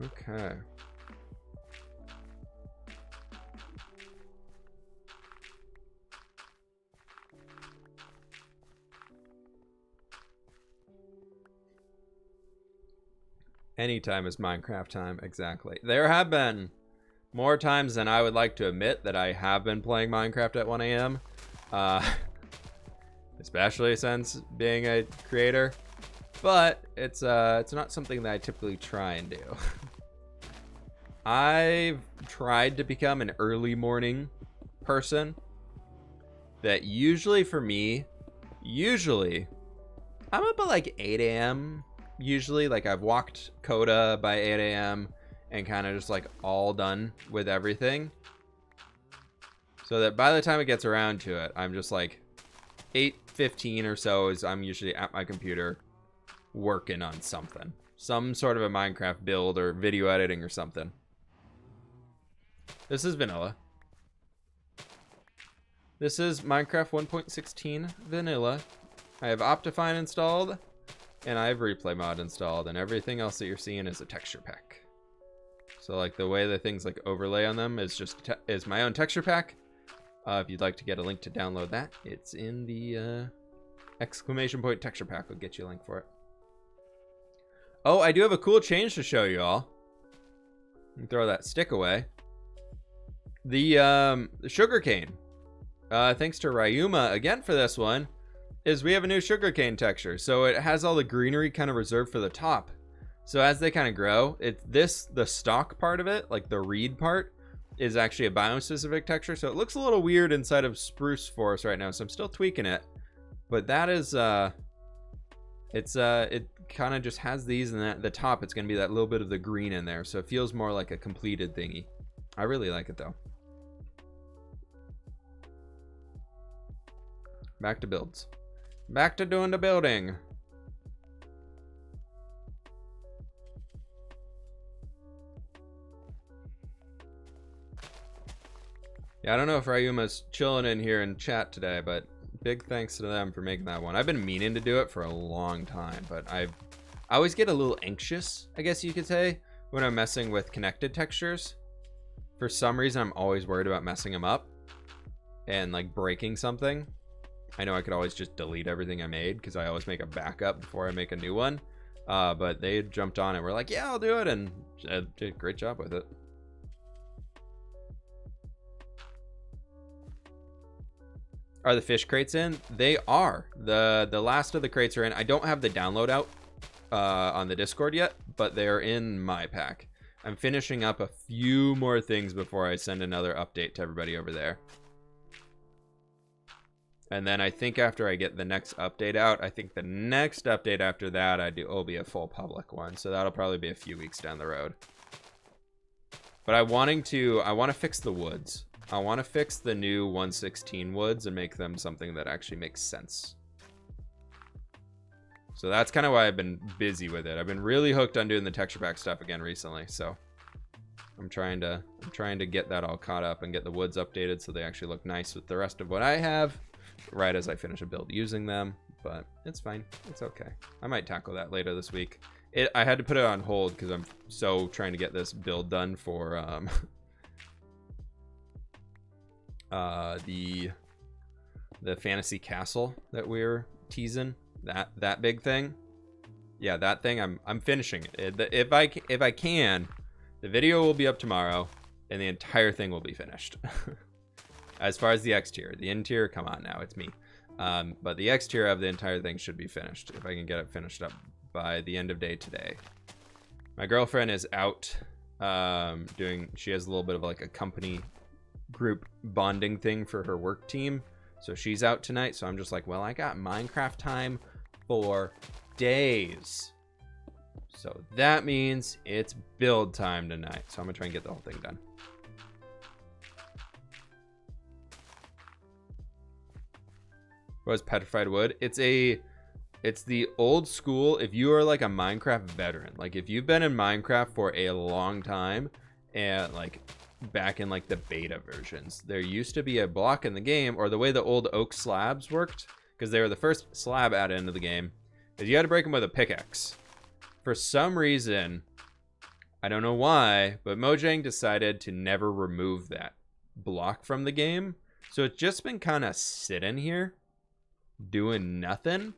Okay. Anytime is Minecraft time, exactly. There have been more times than I would like to admit that I have been playing Minecraft at 1 a.m. Especially since being a creator. But it's not something that I typically try and do. I've tried to become an early morning person. That usually for me, I'm up at like 8 a.m. Usually, like I've walked Coda by 8 a.m. and kind of just like all done with everything. So that by the time it gets around to it, I'm just like 8:15 or so is I'm usually at my computer working on something. Some sort of a Minecraft build or video editing or something. This is vanilla. This is Minecraft 1.16 vanilla. I have Optifine installed. And I have replay mod installed, and everything else that you're seeing is a texture pack. So like the way the things like overlay on them is just is my own texture pack. If you'd like to get a link to download that, it's in the exclamation point texture pack. Will get you a link for it. Oh, I do have a cool change to show you all. Throw that stick away. The sugarcane. Thanks to Ryuma again for this one. Is we have a new sugarcane texture, so it has all the greenery kind of reserved for the top. So as they kind of grow, the stalk part of it, like the reed part, is actually a biome specific texture. So it looks a little weird inside of Spruce Forest right now, so I'm still tweaking it. But that is it kind of just has these, and at the top it's gonna be that little bit of the green in there, so it feels more like a completed thingy. I really like it though. Back to builds. Back to doing the building. Yeah, I don't know if Ryuma's chilling in here in chat today, but big thanks to them for making that one. I've been meaning to do it for a long time, but I always get a little anxious, I guess you could say, when I'm messing with connected textures. For some reason, I'm always worried about messing them up and like breaking something. I know I could always just delete everything I made because I always make a backup before I make a new one. But they jumped on it. We're like, yeah, I'll do it. And did a great job with it. Are the fish crates in? They are. The last of the crates are in. I don't have the download out on the Discord yet, but they're in my pack. I'm finishing up a few more things before I send another update to everybody over there. And then I think after I get the next update out, I think the next update after that will be a full public one. So that'll probably be a few weeks down the road. But I want to fix the woods. I want to fix the new 116 woods and make them something that actually makes sense. So that's kind of why I've been busy with it. I've been really hooked on doing the texture pack stuff again recently. So I'm trying to get that all caught up and get the woods updated so they actually look nice with the rest of what I have. Right as I finish a build using them, but it's fine. It's okay. I might tackle that later this week. I had to put it on hold because I'm so trying to get this build done for the fantasy castle that we're teasing. That big thing. Yeah, that thing. I'm finishing it. If I can, the video will be up tomorrow, and the entire thing will be finished. As far as the exterior, the interior, come on now, it's me. But the exterior of the entire thing should be finished if I can get it finished up by the end of day today. My girlfriend is out she has a little bit of like a company group bonding thing for her work team. So she's out tonight. So I'm just like, well, I got Minecraft time for days. So that means it's build time tonight. So I'm gonna try and get the whole thing done. What is petrified wood? It's the old school. If you are like a Minecraft veteran, like if you've been in Minecraft for a long time and like back in like the beta versions, there used to be a block in the game, or the way the old oak slabs worked, because they were the first slab added into the game, is you had to break them with a pickaxe. For some reason, I don't know why, but Mojang decided to never remove that block from the game. So it's just been kind of sitting here doing nothing.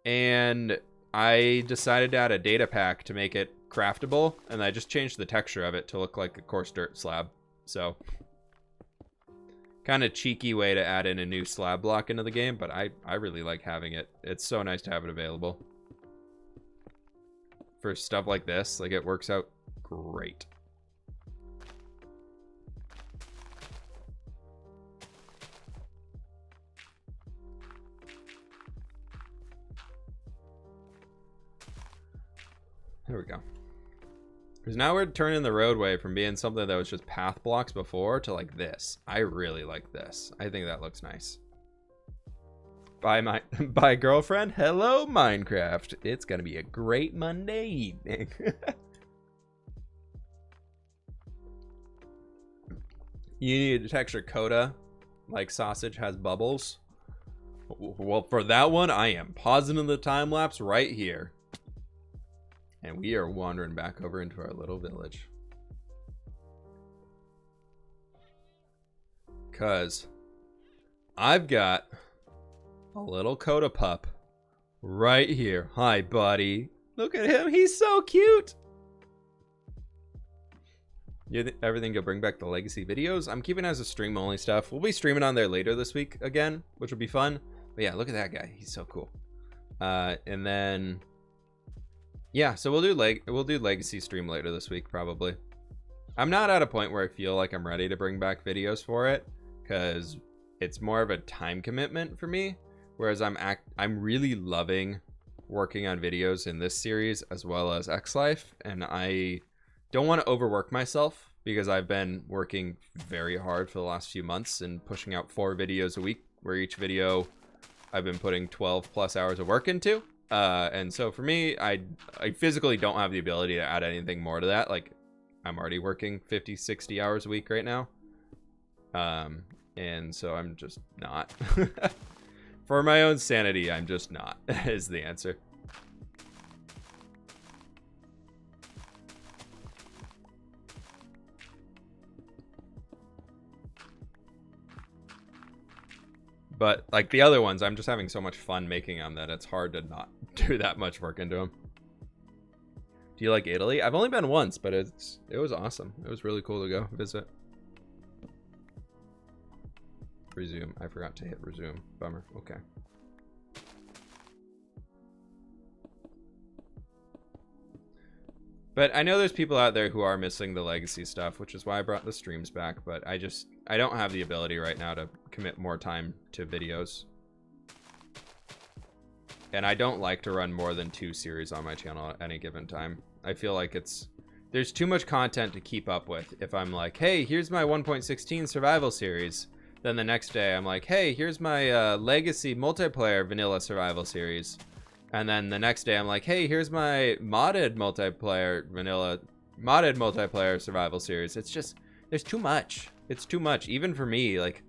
And I decided to add a data pack to make it craftable, and I just changed the texture of it to look like a coarse dirt slab. So kind of cheeky way to add in a new slab block into the game, but I really like having it. It's so nice to have it available for stuff like this. Like, it works out great. There we go. Because now we're turning the roadway from being something that was just path blocks before to like this. I really like this. I think that looks nice. Bye girlfriend. Hello Minecraft. It's gonna be a great Monday evening. You need a texture coda, like sausage has bubbles. Well, for that one, I am pausing the time lapse right here. And we are wandering back over into our little village. Because I've got a little coda pup right here. Hi, buddy. Look at him. He's so cute. You ever think you'll bring back the legacy videos? I'm keeping it as a stream only stuff. We'll be streaming on there later this week again, which will be fun. But yeah, look at that guy. He's so cool. And then... yeah, so we'll do legacy stream later this week probably. I'm not at a point where I feel like I'm ready to bring back videos for it, because it's more of a time commitment for me. Whereas I'm really loving working on videos in this series as well as X Life, and I don't want to overwork myself because I've been working very hard for the last few months and pushing out 4 videos a week, where each video I've been putting 12 plus hours of work into. And so for me, I physically don't have the ability to add anything more to that. Like, I'm already working 50, 60 hours a week right now. And so I'm just not. For my own sanity, I'm just not, is the answer. But like the other ones, I'm just having so much fun making them that it's hard to not do that much work into them. Do you like Italy? I've only been once, but it was awesome. It was really cool to go visit. Resume. I forgot to hit resume. Bummer. Okay. But I know there's people out there who are missing the legacy stuff, which is why I brought the streams back. But I don't have the ability right now to commit more time to videos. And I don't like to run more than 2 series on my channel at any given time. I feel like there's too much content to keep up with. If I'm like, hey, here's my 1.16 survival series. Then the next day I'm like, hey, here's my legacy multiplayer vanilla survival series. And then the next day I'm like, hey, here's my modded multiplayer survival series. It's just, there's too much. It's too much, even for me. Like,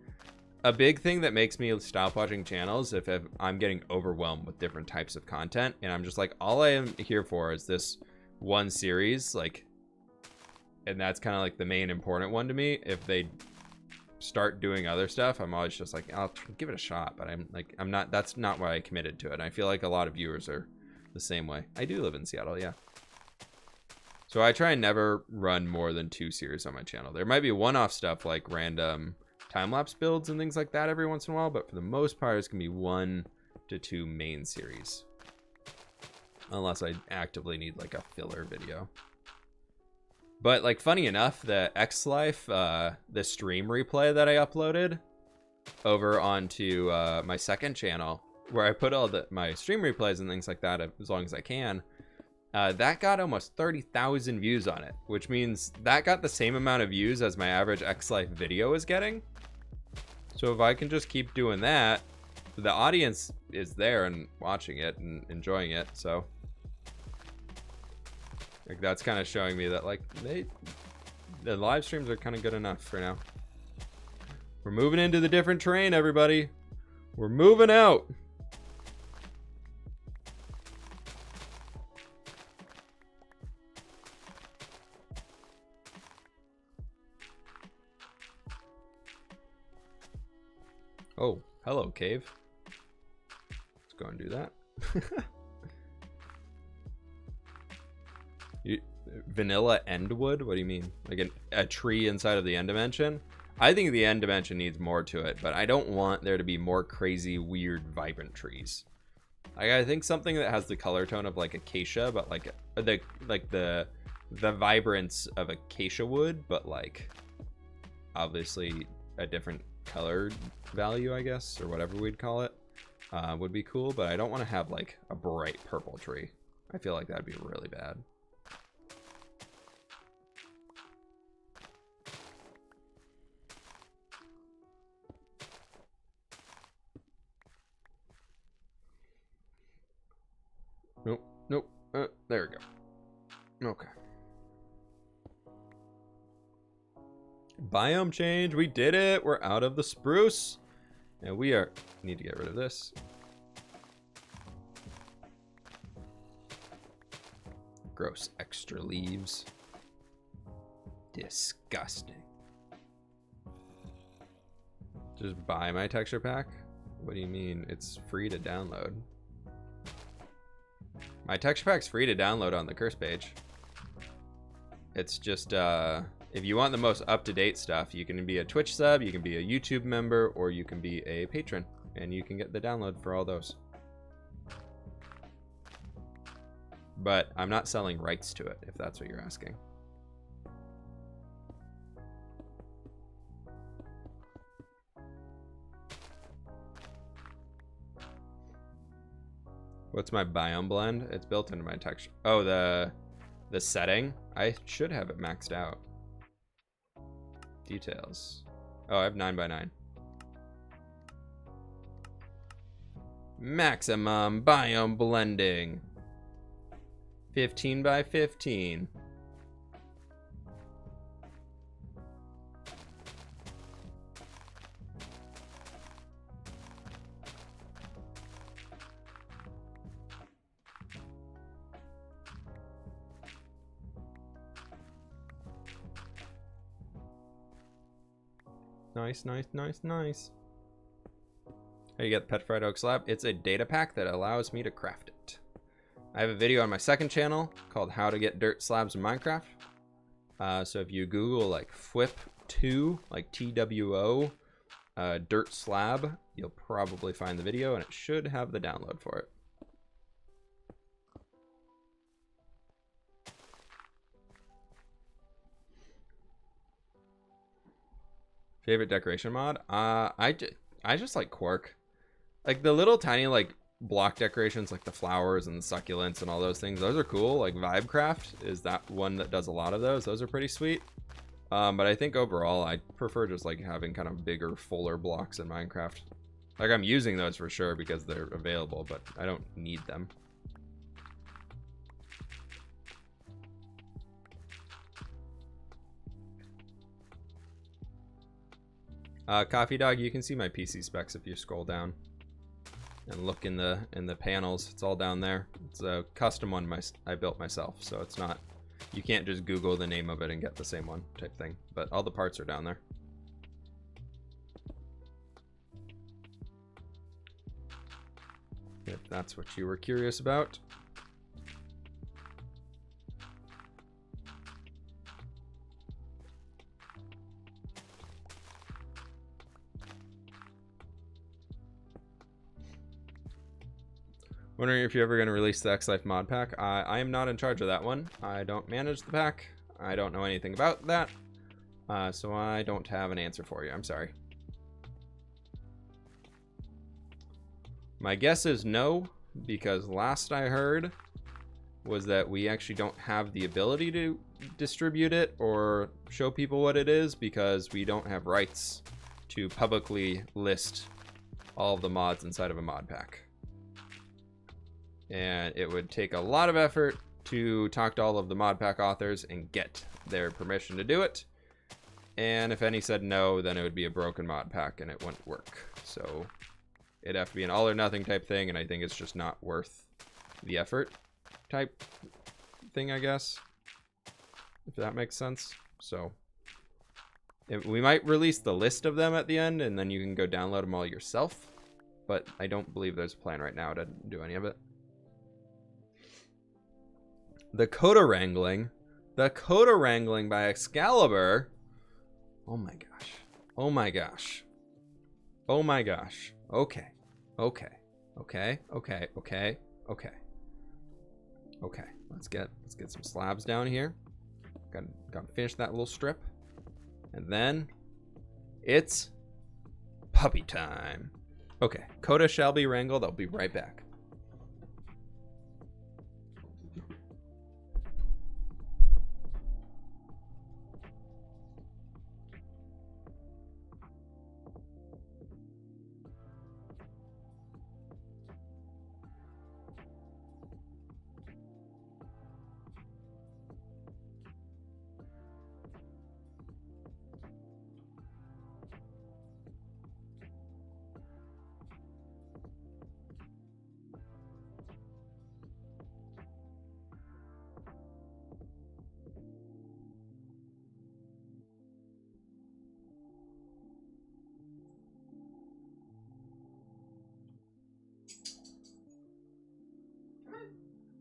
a big thing that makes me stop watching channels if I'm getting overwhelmed with different types of content, and I'm just like, all I am here for is this one series, like, and that's kind of like the main important one to me. If they start doing other stuff, I'm always just like, I'll give it a shot, but that's not why I committed to it. And I feel like a lot of viewers are the same way. I do live in Seattle, yeah. So I try and never run more than 2 series on my channel. There might be one-off stuff like random time-lapse builds and things like that every once in a while, but for the most part, it's gonna be 1 to 2 main series. Unless I actively need like a filler video. But like, funny enough, the X Life, the stream replay that I uploaded over onto my second channel, where I put all my stream replays and things like that as long as I can, that got almost 30,000 views on it, which means that got the same amount of views as my average X Life video is getting. So if I can just keep doing that, the audience is there and watching it and enjoying it. So like, that's kind of showing me that like the live streams are kind of good enough for now. We're moving into the different terrain, everybody. We're moving out. Oh, hello, cave. Let's go and do that. Vanilla end wood? What do you mean? Like a tree inside of the end dimension? I think the end dimension needs more to it, but I don't want there to be more crazy, weird, vibrant trees. Like, I think something that has the color tone of like acacia, but like the vibrance of acacia wood, but like obviously a different color value, I guess, or whatever we'd call it, would be cool. But I don't want to have like a bright purple tree. I feel like that'd be really bad. Nope, nope. There we go. Okay. Biome change. We did it. We're out of the spruce. And we need to get rid of this. Gross extra leaves. Disgusting. Just buy my texture pack? What do you mean? It's free to download. My texture pack's free to download on the curse page. It's just, if you want the most up-to-date stuff, you can be a Twitch sub, you can be a YouTube member, or you can be a patron, and you can get the download for all those. But I'm not selling rights to it, if that's what you're asking. What's my biome blend? It's built into my texture. Oh, the setting? I should have it maxed out. Details. Oh, I have 9x9. Maximum biome blending. 15x15. Nice, nice, nice, nice. How you get the petrified oak slab? It's a data pack that allows me to craft it. I have a video on my second channel called How to Get Dirt Slabs in Minecraft. So if you Google like fWhip 2, like TWO, dirt slab, you'll probably find the video, and it should have the download for it. Favorite decoration mod? I just like Quark. Like the little tiny like block decorations, like the flowers and the succulents and all those things. Those are cool. Like Vibecraft is that one that does a lot of those. Those are pretty sweet. But I think overall I prefer just like having kind of bigger, fuller blocks in Minecraft. Like I'm using those for sure because they're available, but I don't need them. Coffee Dog, you can see my PC specs if you scroll down and look in the panels. It's all down there. It's a custom one I built myself, so it's not, you can't just Google the name of it and get the same one type thing, but all the parts are down there. If that's what you were curious about. Wondering if you're ever going to release the X-Life mod pack. I am not in charge of that one. I don't manage the pack. I don't know anything about that. So I don't have an answer for you. I'm sorry. My guess is no, because last I heard was that we actually don't have the ability to distribute it or show people what it is because we don't have rights to publicly list all of the mods inside of a mod pack. And it would take a lot of effort to talk to all of the mod pack authors and get their permission to do it. And if any said no, then it would be a broken mod pack and it wouldn't work. So it'd have to be an all or nothing type thing, and I think it's just not worth the effort type thing, I guess, if that makes sense. So We might release the list of them at the end, and then you can go download them all yourself. But I don't believe there's a plan right now to do any of it. The Coda Wrangling. The Coda Wrangling by Excalibur. Oh my gosh. Oh my gosh. Oh my gosh. Okay. Okay. Okay. Okay. Okay. Okay. Okay. Let's get some slabs down here. Gotta finish that little strip. And then it's puppy time. Okay. Coda shall be wrangled. I'll be right back.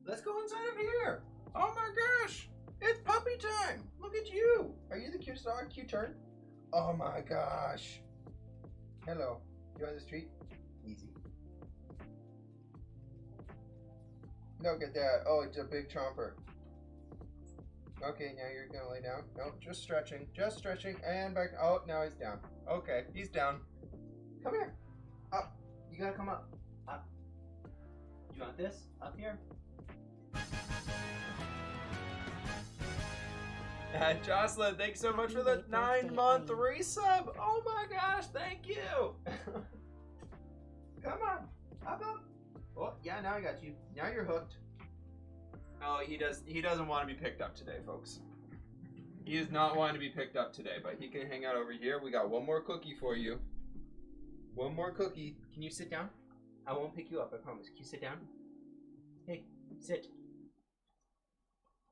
Let's go inside of here. Oh my gosh. It's puppy time. Look at you. Are you the cute dog? Cute turn? Oh my gosh. Hello. You on the street? Easy. Look at that. Oh, it's a big chomper. Okay, now you're gonna lay down. No, just stretching. Just stretching. And back. Oh, now he's down. Okay, he's down. Come here. Up. You gotta come up. Up. You want this? Up here? And Jocelyn, thanks so much for the 9-month resub. Oh my gosh, thank you. Come on, up. Oh yeah, now I got you. Now you're hooked. Oh, he doesn't want to be picked up today, folks. He is not wanting to be picked up today, but he can hang out over here. We got one more cookie for you. One more cookie. Can you sit down? I won't pick you up, I promise. Can you sit down? Hey, sit.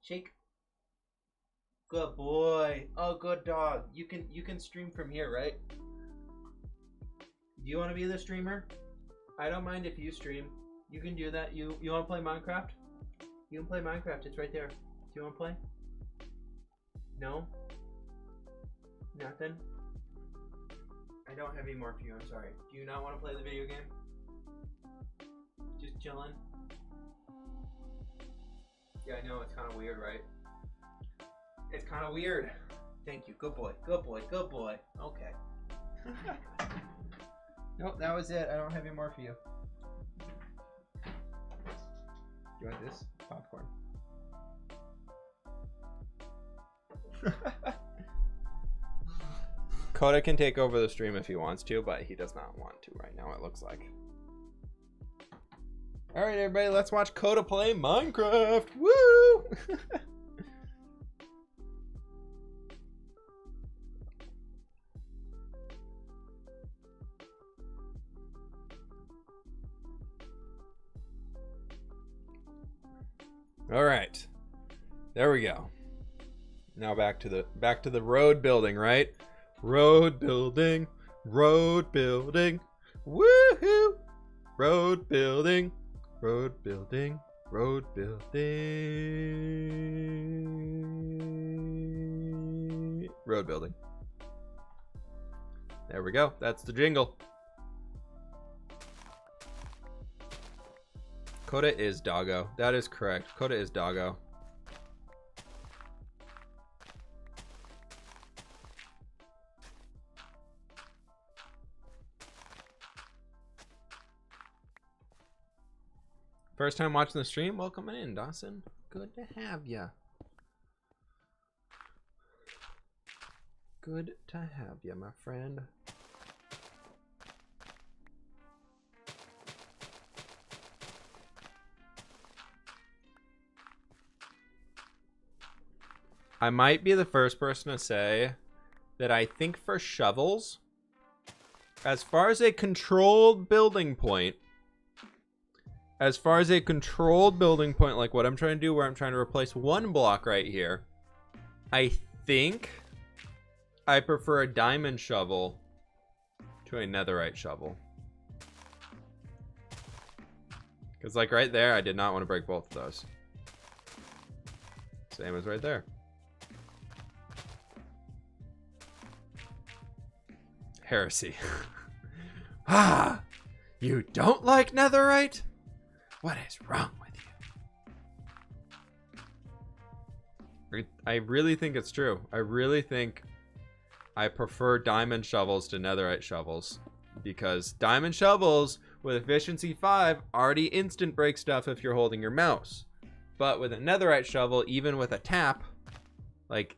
Shake. Good boy. Oh, good dog. You can stream from here, right? Do you want to be the streamer? I don't mind if you stream. You can do that. You want to play Minecraft? You can play Minecraft. It's right there. Do you want to play? No? Nothing? I don't have any more for you. I'm sorry. Do you not want to play the video game? Just chilling? Yeah, I know. It's kind of weird, right? It's kind of weird. Thank you. Good boy. Good boy. Good boy. Okay. Nope, that was it. I don't have any more for you. Do you want this? Popcorn. Coda can take over the stream if he wants to, but he does not want to right now, it looks like. Alright, everybody, let's watch Coda play Minecraft. Woo! All right, there we go. Now back to the road building, right? Road building, woohoo! Road building, road building, road building, road building. There we go. That's the jingle. Coda is doggo. That is correct. Coda is doggo. First time watching the stream? Welcome in, Dawson. Good to have ya. Good to have ya, my friend. I might be the first person to say that I think for shovels, as far as a controlled building point, like what I'm trying to do, where I'm trying to replace one block right here, I think I prefer a diamond shovel to a netherite shovel. Because like right there, I did not want to break both of those. Same as right there. Heresy. Ah! You don't like netherite? What is wrong with you? I really think it's true. I really think I prefer diamond shovels to netherite shovels. Because diamond shovels with efficiency 5 already instant break stuff if you're holding your mouse. But with a netherite shovel, even with a tap, like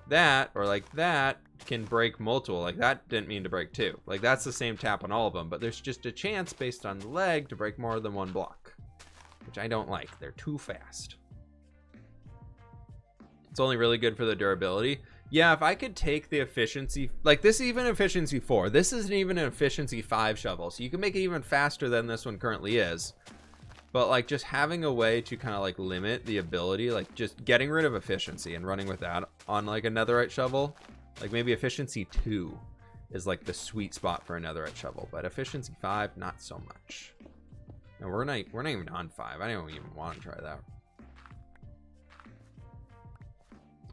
that or like that, can break multiple. Like that didn't mean to break 2. Like that's the same tap on all of them, but there's just a chance based on the leg to break more than 1 block, which I don't like. They're too fast. It's only really good for the durability. Yeah, if I could take the efficiency, like this is even efficiency 4. This isn't even an efficiency 5 shovel, so you can make it even faster than this one currently is. But like just having a way to kind of like limit the ability, like just getting rid of efficiency and running with that on like a netherite shovel, like maybe efficiency 2 is like the sweet spot for a netherite shovel, but efficiency 5, not so much. And we're not even on 5. I don't even want to try that.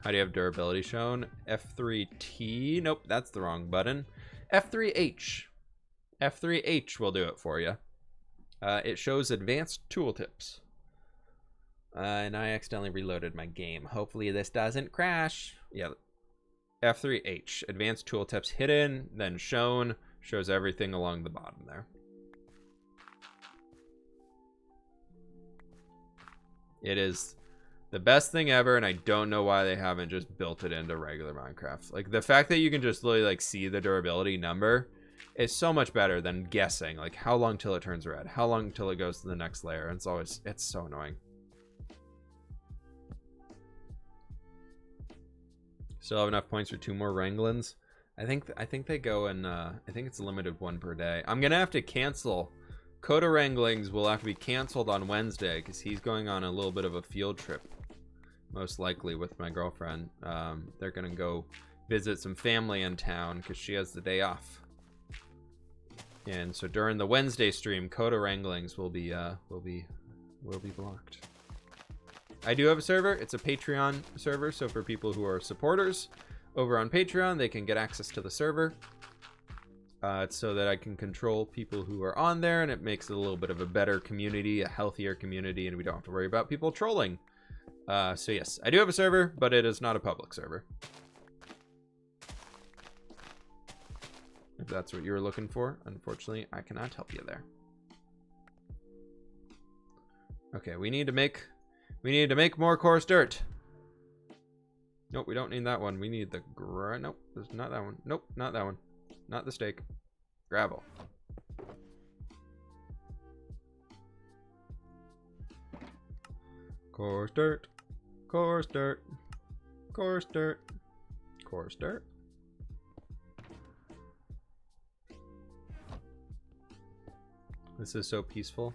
How do you have durability shown? F3T. Nope, that's the wrong button. F3H. F3H will do it for you. It shows advanced tooltips. And I accidentally reloaded my game. Hopefully this doesn't crash. Yeah. F3H. Advanced tooltips hidden, then shown. Shows everything along the bottom there. It is the best thing ever, and I don't know why they haven't just built it into regular Minecraft. Like the fact that you can just literally like see the durability number is so much better than guessing like how long till it turns red, how long till it goes to the next layer. And it's so annoying. Still have enough points for 2 more Wranglins. I think they go in I think it's a limited 1 per day. I'm gonna have to cancel. Coda Wranglings will have to be canceled on Wednesday because he's going on a little bit of a field trip, most likely with my girlfriend. They're gonna go visit some family in town because she has the day off. And so during the Wednesday stream, Coda Wranglings will be blocked. I do have a server. It's a Patreon server, so for people who are supporters over on Patreon, they can get access to the server. It's so that I can control people who are on there, and it makes it a little bit of a better community, a healthier community, and we don't have to worry about people trolling. So yes, I do have a server, but it is not a public server. If that's what you were looking for, unfortunately, I cannot help you there. Okay, we need to make more coarse dirt. Nope, we don't need that one. We need the nope, there's not that one. Nope, not that one. Not the steak. Gravel. Coarse dirt. Coarse dirt. Coarse dirt. Coarse dirt. This is so peaceful.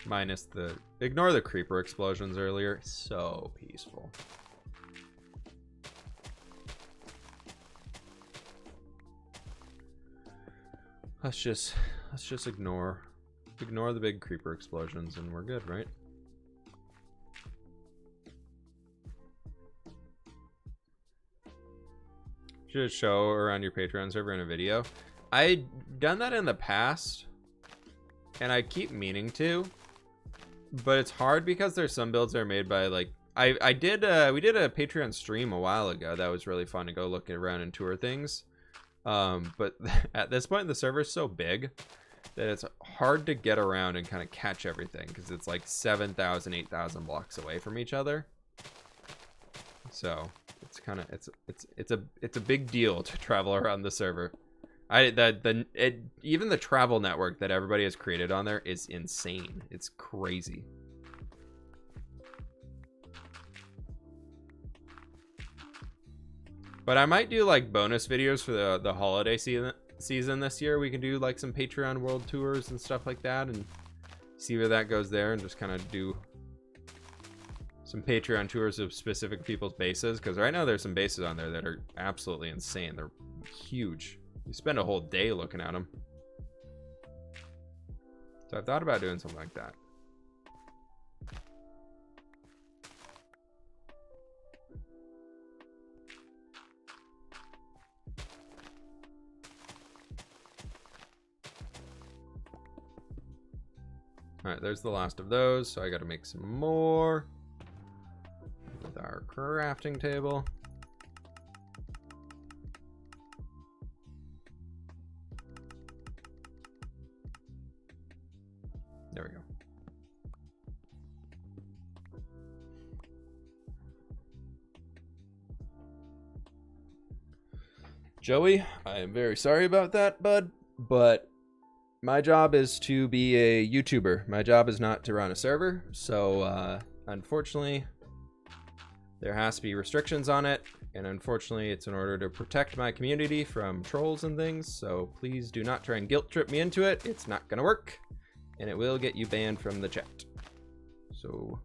Minus the... Ignore the creeper explosions earlier. So peaceful. Let's just ignore the big creeper explosions and we're good, right? Just show around your Patreon server in a video. I'd done that in the past and I keep meaning to, but it's hard because there's some builds that are made by like we did a Patreon stream a while ago that was really fun to go look around and tour things. But at this point the server is so big that it's hard to get around and kind of catch everything because it's like 7,000 8,000 blocks away from each other, so it's kind of it's a big deal to travel around the server. Even the travel network that everybody has created on there is insane. It's crazy. But I might do like bonus videos for the holiday season this year. We can do like some Patreon world tours and stuff like that and see where that goes there and just kind of do some Patreon tours of specific people's bases, because right now there's some bases on there that are absolutely insane. They're huge. You spend a whole day looking at them. So I've thought about doing something like that. All right, there's the last of those. So I got to make some more with our crafting table. There we go. Joey, I am very sorry about that, bud, but my job is to be a YouTuber. My job is not to run a server, so unfortunately, there has to be restrictions on it, and unfortunately, it's in order to protect my community from trolls and things, so please do not try and guilt trip me into it. It's not gonna work, and it will get you banned from the chat. So,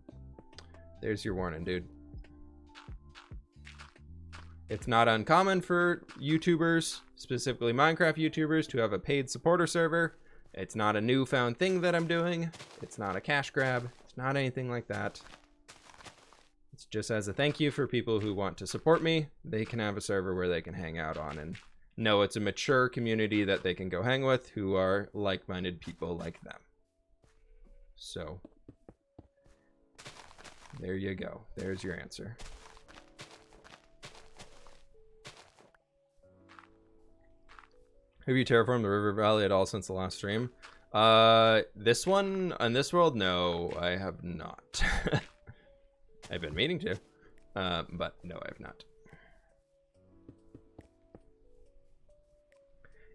there's your warning, dude. It's not uncommon for YouTubers, specifically Minecraft YouTubers, to have a paid supporter server. It's not a newfound thing that I'm doing. It's not a cash grab. It's not anything like that. It's just as a thank you for people who want to support me. They can have a server where they can hang out on and know it's a mature community that they can go hang with who are like-minded people like them. So, there you go. There's your answer. Have you terraformed the river valley at all since the last stream? This one on this world, no, I have not. I've been meaning to, but no, I have not.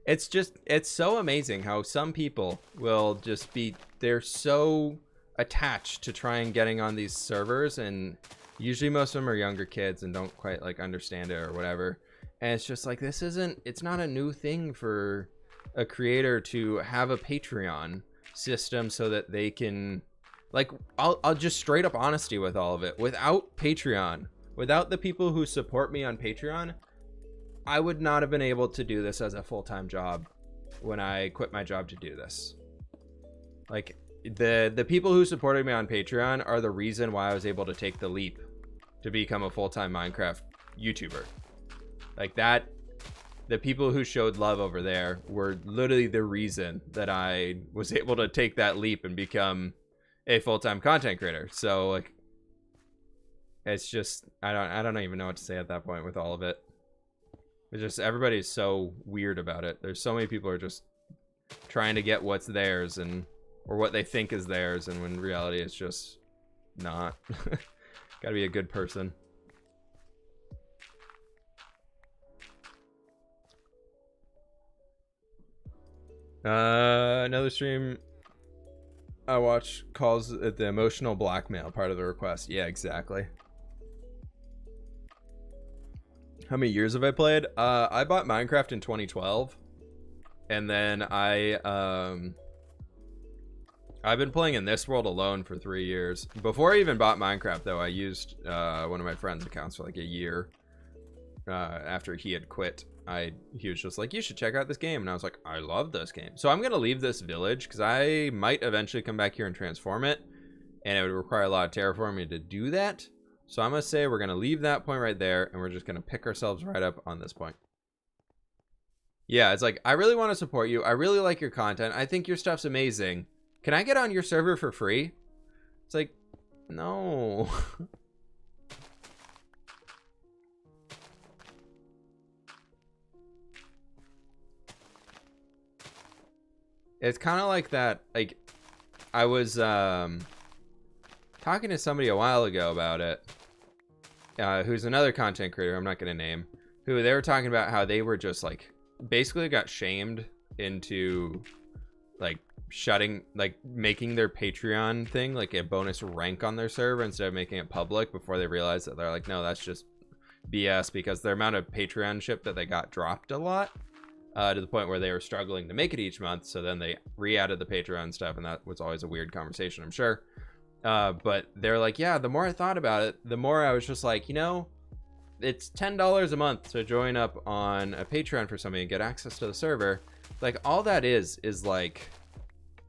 It's so amazing how some people will just be, they're so attached to trying getting on these servers, and usually most of them are younger kids and don't quite like understand it or whatever. And it's just like, it's not a new thing for a creator to have a Patreon system so that they can, like, I'll just straight up honesty with all of it. Without Patreon, without the people who support me on Patreon, I would not have been able to do this as a full-time job when I quit my job to do this. Like, the people who supported me on Patreon are the reason why I was able to take the leap to become a full-time Minecraft YouTuber. Like that, the people who showed love over there were literally the reason that I was able to take that leap and become a full-time content creator. So like, it's just, I don't even know what to say at that point with all of it. It's just, everybody's so weird about it. There's so many people who are just trying to get what's theirs or what they think is theirs. And when in reality, it's just not. Gotta be a good person. Another stream I watch calls it the emotional blackmail part of the request. Yeah, exactly. How many years have I played? I bought Minecraft in 2012, and then I've been playing in this world alone for 3 years. Before I even bought Minecraft, though, I used one of my friend's accounts for like a year. After he had quit, he was just like, you should check out this game, and I was like, I love this game. So I'm gonna leave this village because I might eventually come back here and transform it, and it would require a lot of terraforming to do that. So I'm gonna say we're gonna leave that point right there, and we're just gonna pick ourselves right up on this point. Yeah, it's like, I really want to support you. I really like your content. I think your stuff's amazing. Can I get on your server for free? It's like, no. It's kind of like that. Like, I was talking to somebody a while ago about it, who's another content creator I'm not going to name, who they were talking about how they were just like basically got shamed into like making their Patreon thing like a bonus rank on their server instead of making it public, before they realized that they're like, no, that's just BS, because their amount of Patreon ship that they got dropped a lot. To the point where they were struggling to make it each month. So then they re-added the Patreon stuff, and that was always a weird conversation, I'm sure. But they're like, yeah, the more I thought about it, the more I was just like, you know, it's $10 a month to join up on a Patreon for somebody and get access to the server. Like, all that is like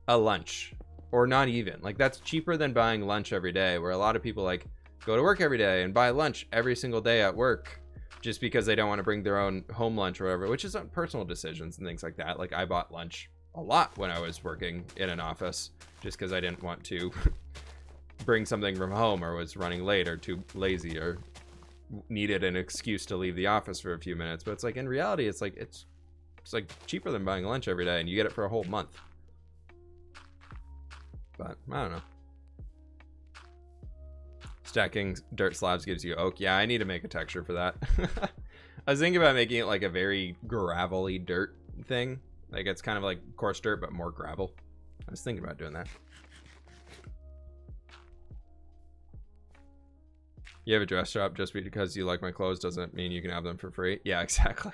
a lunch, or not even. Like, that's cheaper than buying lunch every day, where a lot of people like go to work every day and buy lunch every single day at work just because they don't want to bring their own home lunch or whatever, which is on personal decisions and things like that. Like, I bought lunch a lot when I was working in an office just because I didn't want to bring something from home, or was running late, or too lazy, or needed an excuse to leave the office for a few minutes. But it's like, in reality, it's like it's like cheaper than buying lunch every day, and you get it for a whole month. But I don't know. Stacking dirt slabs gives you oak. Yeah, I need to make a texture for that. I was thinking about making it like a very gravelly dirt thing. Like, it's kind of like coarse dirt, but more gravel. I was thinking about doing that. You have a dress shop. Just because you like my clothes doesn't mean you can have them for free. Yeah, exactly.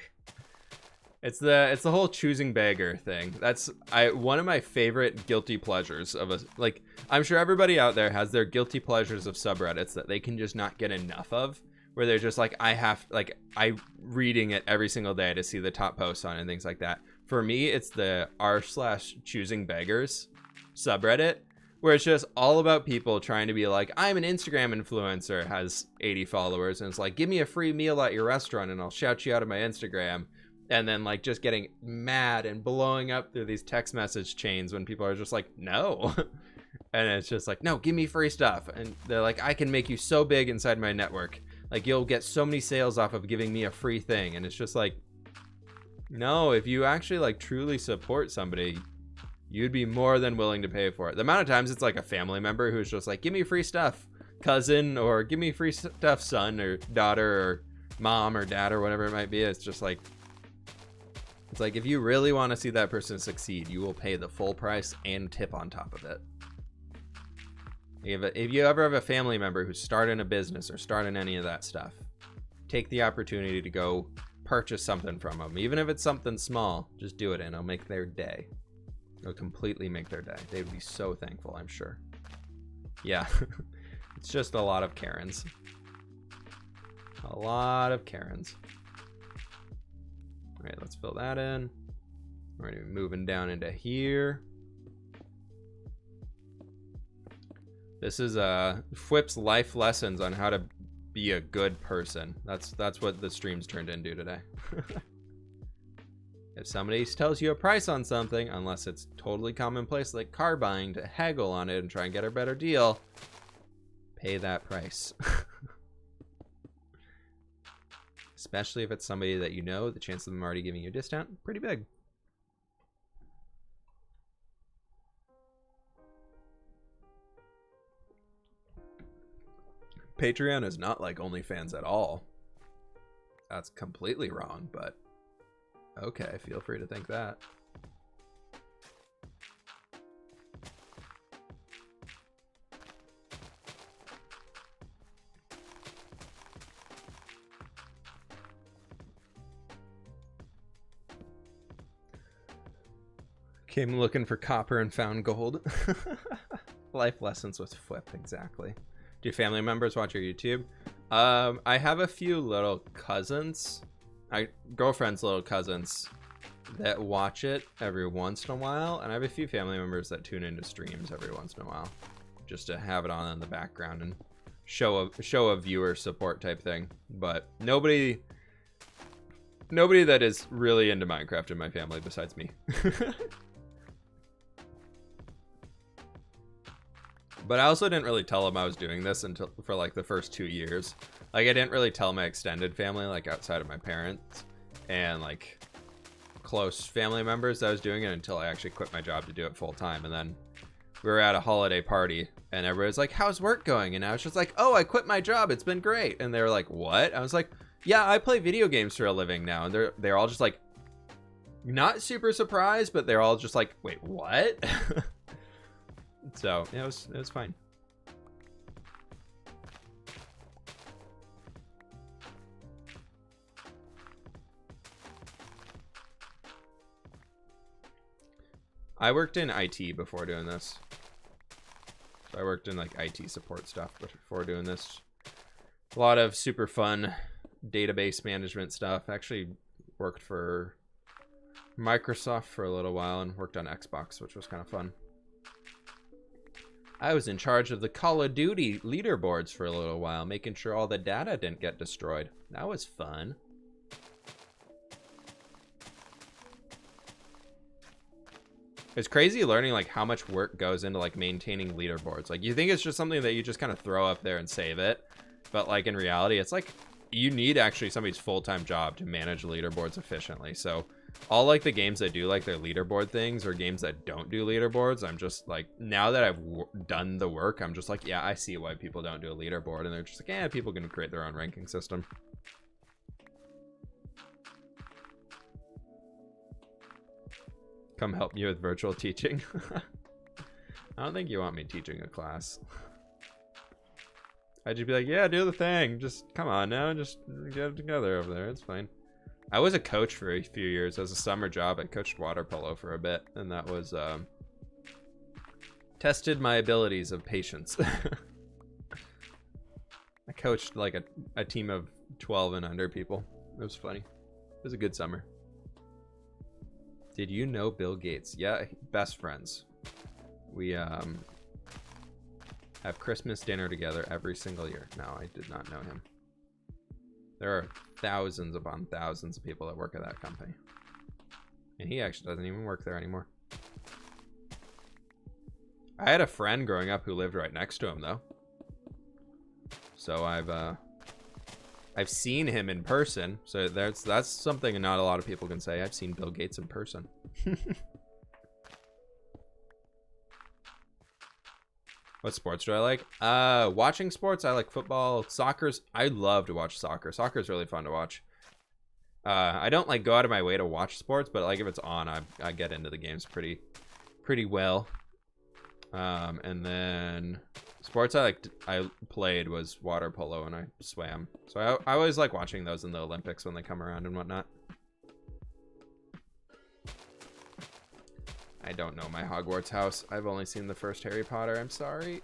It's the whole choosing beggar thing. That's one of my favorite guilty pleasures of like, I'm sure everybody out there has their guilty pleasures of subreddits that they can just not get enough of, where they're just like, I reading it every single day to see the top posts on it and things like that. For me, it's the r/choosing beggars subreddit, where it's just all about people trying to be like, I'm an Instagram influencer, has 80 followers, and it's like, give me a free meal at your restaurant and I'll shout you out of my Instagram. And then like just getting mad and blowing up through these text message chains when people are just like, no. And it's just like, no, give me free stuff. And they're like, I can make you so big inside my network. Like, you'll get so many sales off of giving me a free thing. And it's just like, no, if you actually like truly support somebody, you'd be more than willing to pay for it. The amount of times it's like a family member who's just like, give me free stuff, cousin, or give me free stuff, son or daughter or mom or dad or whatever it might be. It's just like, it's like, if you really want to see that person succeed, you will pay the full price and tip on top of it. If you ever have a family member who's starting a business or starting any of that stuff, take the opportunity to go purchase something from them. Even if it's something small, just do it and it'll make their day. It'll completely make their day. They'd be so thankful, I'm sure. Yeah, it's just a lot of Karens. A lot of Karens. All right, let's fill that in. We're gonna be moving down into here. This is fWhip's life lessons on how to be a good person. That's what the stream's turned into today. If somebody tells you a price on something, unless it's totally commonplace like car buying, to haggle on it and try and get a better deal, pay that price. Especially if it's somebody that you know, the chance of them already giving you a discount, pretty big. Patreon is not like OnlyFans at all. That's completely wrong, but okay, feel free to think that. Came looking for copper and found gold. Life lessons with fWhip, exactly. Do family members watch your YouTube? I have a few little cousins, girlfriend's little cousins, that watch it every once in a while, and I have a few family members that tune into streams every once in a while, just to have it on in the background and show a viewer support type thing. But nobody that is really into Minecraft in my family besides me. But I also didn't really tell them I was doing this until for like the first 2 years. Like, I didn't really tell my extended family, like outside of my parents and like close family members, that I was doing it until I actually quit my job to do it full time. And then we were at a holiday party and everybody was like, how's work going? And I was just like, oh, I quit my job, it's been great. And they were like, what? I was like, yeah, I play video games for a living now. And they're all just like, not super surprised, but they're all just like, wait, what? So yeah, it was fine. I worked in IT before doing this. So I worked in like IT support stuff before doing this. A lot of super fun database management stuff. I actually worked for Microsoft for a little while and worked on Xbox, which was kind of fun. I was in charge of the Call of Duty leaderboards for a little while, making sure all the data didn't get destroyed. That was fun. It's crazy learning like how much work goes into like maintaining leaderboards. Like you think it's just something that you just kind of throw up there and save it, but like in reality, it's like you need actually somebody's full-time job to manage leaderboards efficiently. So all like the games that do like their leaderboard things or games that don't do leaderboards, I'm just like, now that I've done the work, I'm just like, yeah, I see why people don't do a leaderboard. And they're just like, yeah, people can create their own ranking system. Come help me with virtual teaching. I don't think you want me teaching a class. I'd just be like, yeah, do the thing. Just come on now, just get it together over there. It's fine. I was a coach for a few years as a summer job. I coached water polo for a bit, and that was tested my abilities of patience. I coached like a team of 12 and under people. It was funny. It was a good summer. Did you know Bill Gates? Yeah, best friends. We have Christmas dinner together every single year. No, I did not know him. There are thousands upon thousands of people that work at that company. And he actually doesn't even work there anymore. I had a friend growing up who lived right next to him though. So I've seen him in person. So that's something not a lot of people can say. I've seen Bill Gates in person. What sports do I like? Watching sports, I like football. I love to watch soccer. Soccer is really fun to watch. I don't like go out of my way to watch sports, but like if it's on, I get into the games pretty well. And then sports I played was water polo, and I swam. So I always like watching those in the Olympics when they come around and whatnot. I don't know my Hogwarts house. I've only seen the first Harry Potter. I'm sorry.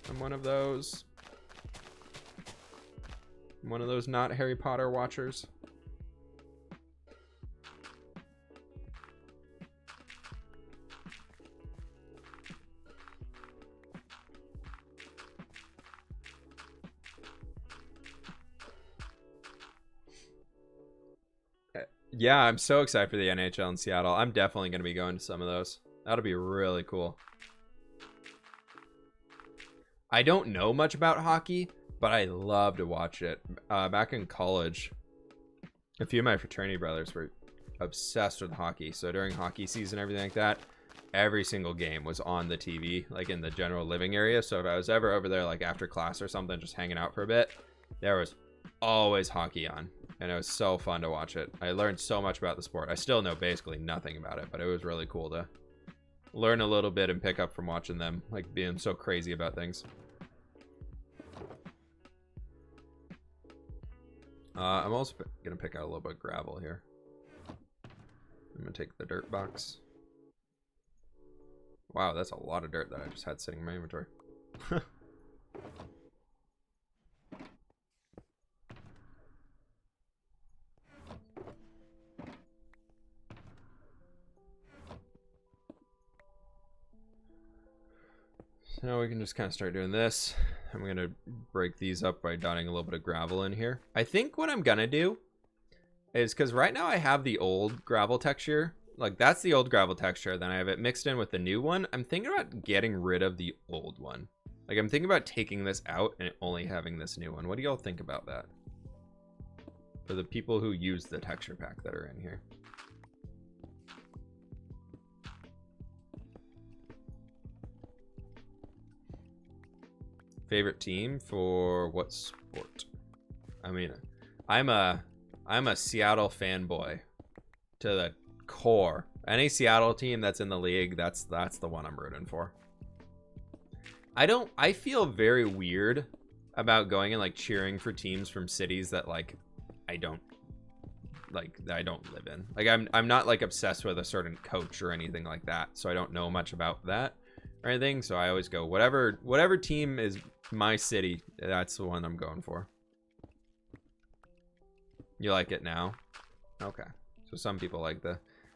I'm one of those. I'm one of those not Harry Potter watchers. Yeah, I'm so excited for the NHL in Seattle. I'm definitely going to be going to some of those. That'll be really cool. I don't know much about hockey, but I love to watch it. Back in college, a few of my fraternity brothers were obsessed with hockey. So during hockey season, everything like that, every single game was on the TV, like in the general living area. So if I was ever over there, like after class or something, just hanging out for a bit, there was always hockey on. And it was so fun to watch it. I learned so much about the sport. I still know basically nothing about it, but it was really cool to learn a little bit and pick up from watching them, like being so crazy about things. I'm also gonna pick out a little bit of gravel here. I'm gonna take the dirt box. Wow, that's a lot of dirt that I just had sitting in my inventory. So now we can just kind of start doing this. I'm going to break these up by dotting a little bit of gravel in here. I think what I'm going to do is, because right now I have the old gravel texture. Like that's the old gravel texture. Then I have it mixed in with the new one. I'm thinking about getting rid of the old one. Like I'm thinking about taking this out and only having this new one. What do y'all think about that? For the people who use the texture pack that are in here. Favorite team for what sport? I mean, I'm a Seattle fanboy to the core. Any Seattle team that's in the league, that's the one I'm rooting for. I feel very weird about going and like cheering for teams from cities that like I don't like that I don't live in. Like I'm not like obsessed with a certain coach or anything like that, so I don't know much about that or anything. So I always go whatever team is my city, that's the one I'm going for. You like it now? Okay. So some people like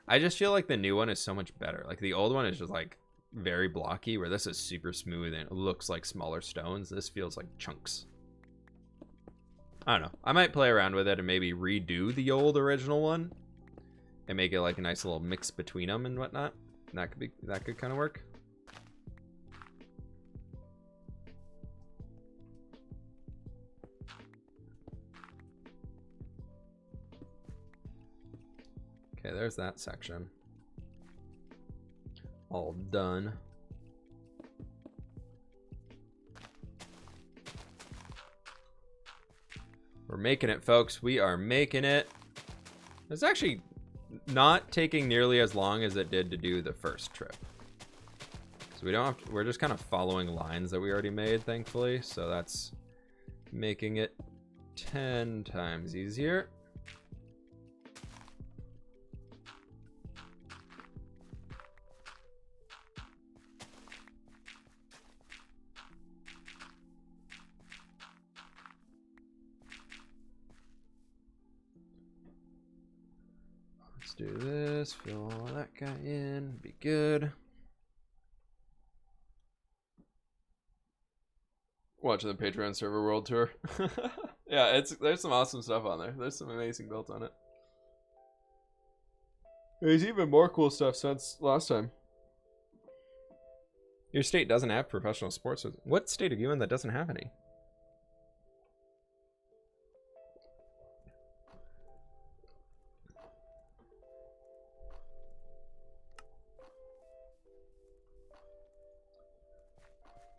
I just feel like the new one is so much better. Like the old one is just like very blocky, where this is super smooth and it looks like smaller stones. This feels like chunks. I don't know. I might play around with it and maybe redo the old original one and make it like a nice little mix between them and whatnot. That could kind of work. Okay, there's that section. All done. We're making it, folks. We are making it. It's actually not taking nearly as long as it did to do the first trip. So we don't have to, we're just kind of following lines that we already made, thankfully. So that's making it 10 times easier. Do this, fill all that guy in, be good. Watching the Patreon server world tour. Yeah, there's some awesome stuff on there. There's some amazing builds on it. There's even more cool stuff since last time. Your state doesn't have professional sports. What state are you in that doesn't have any?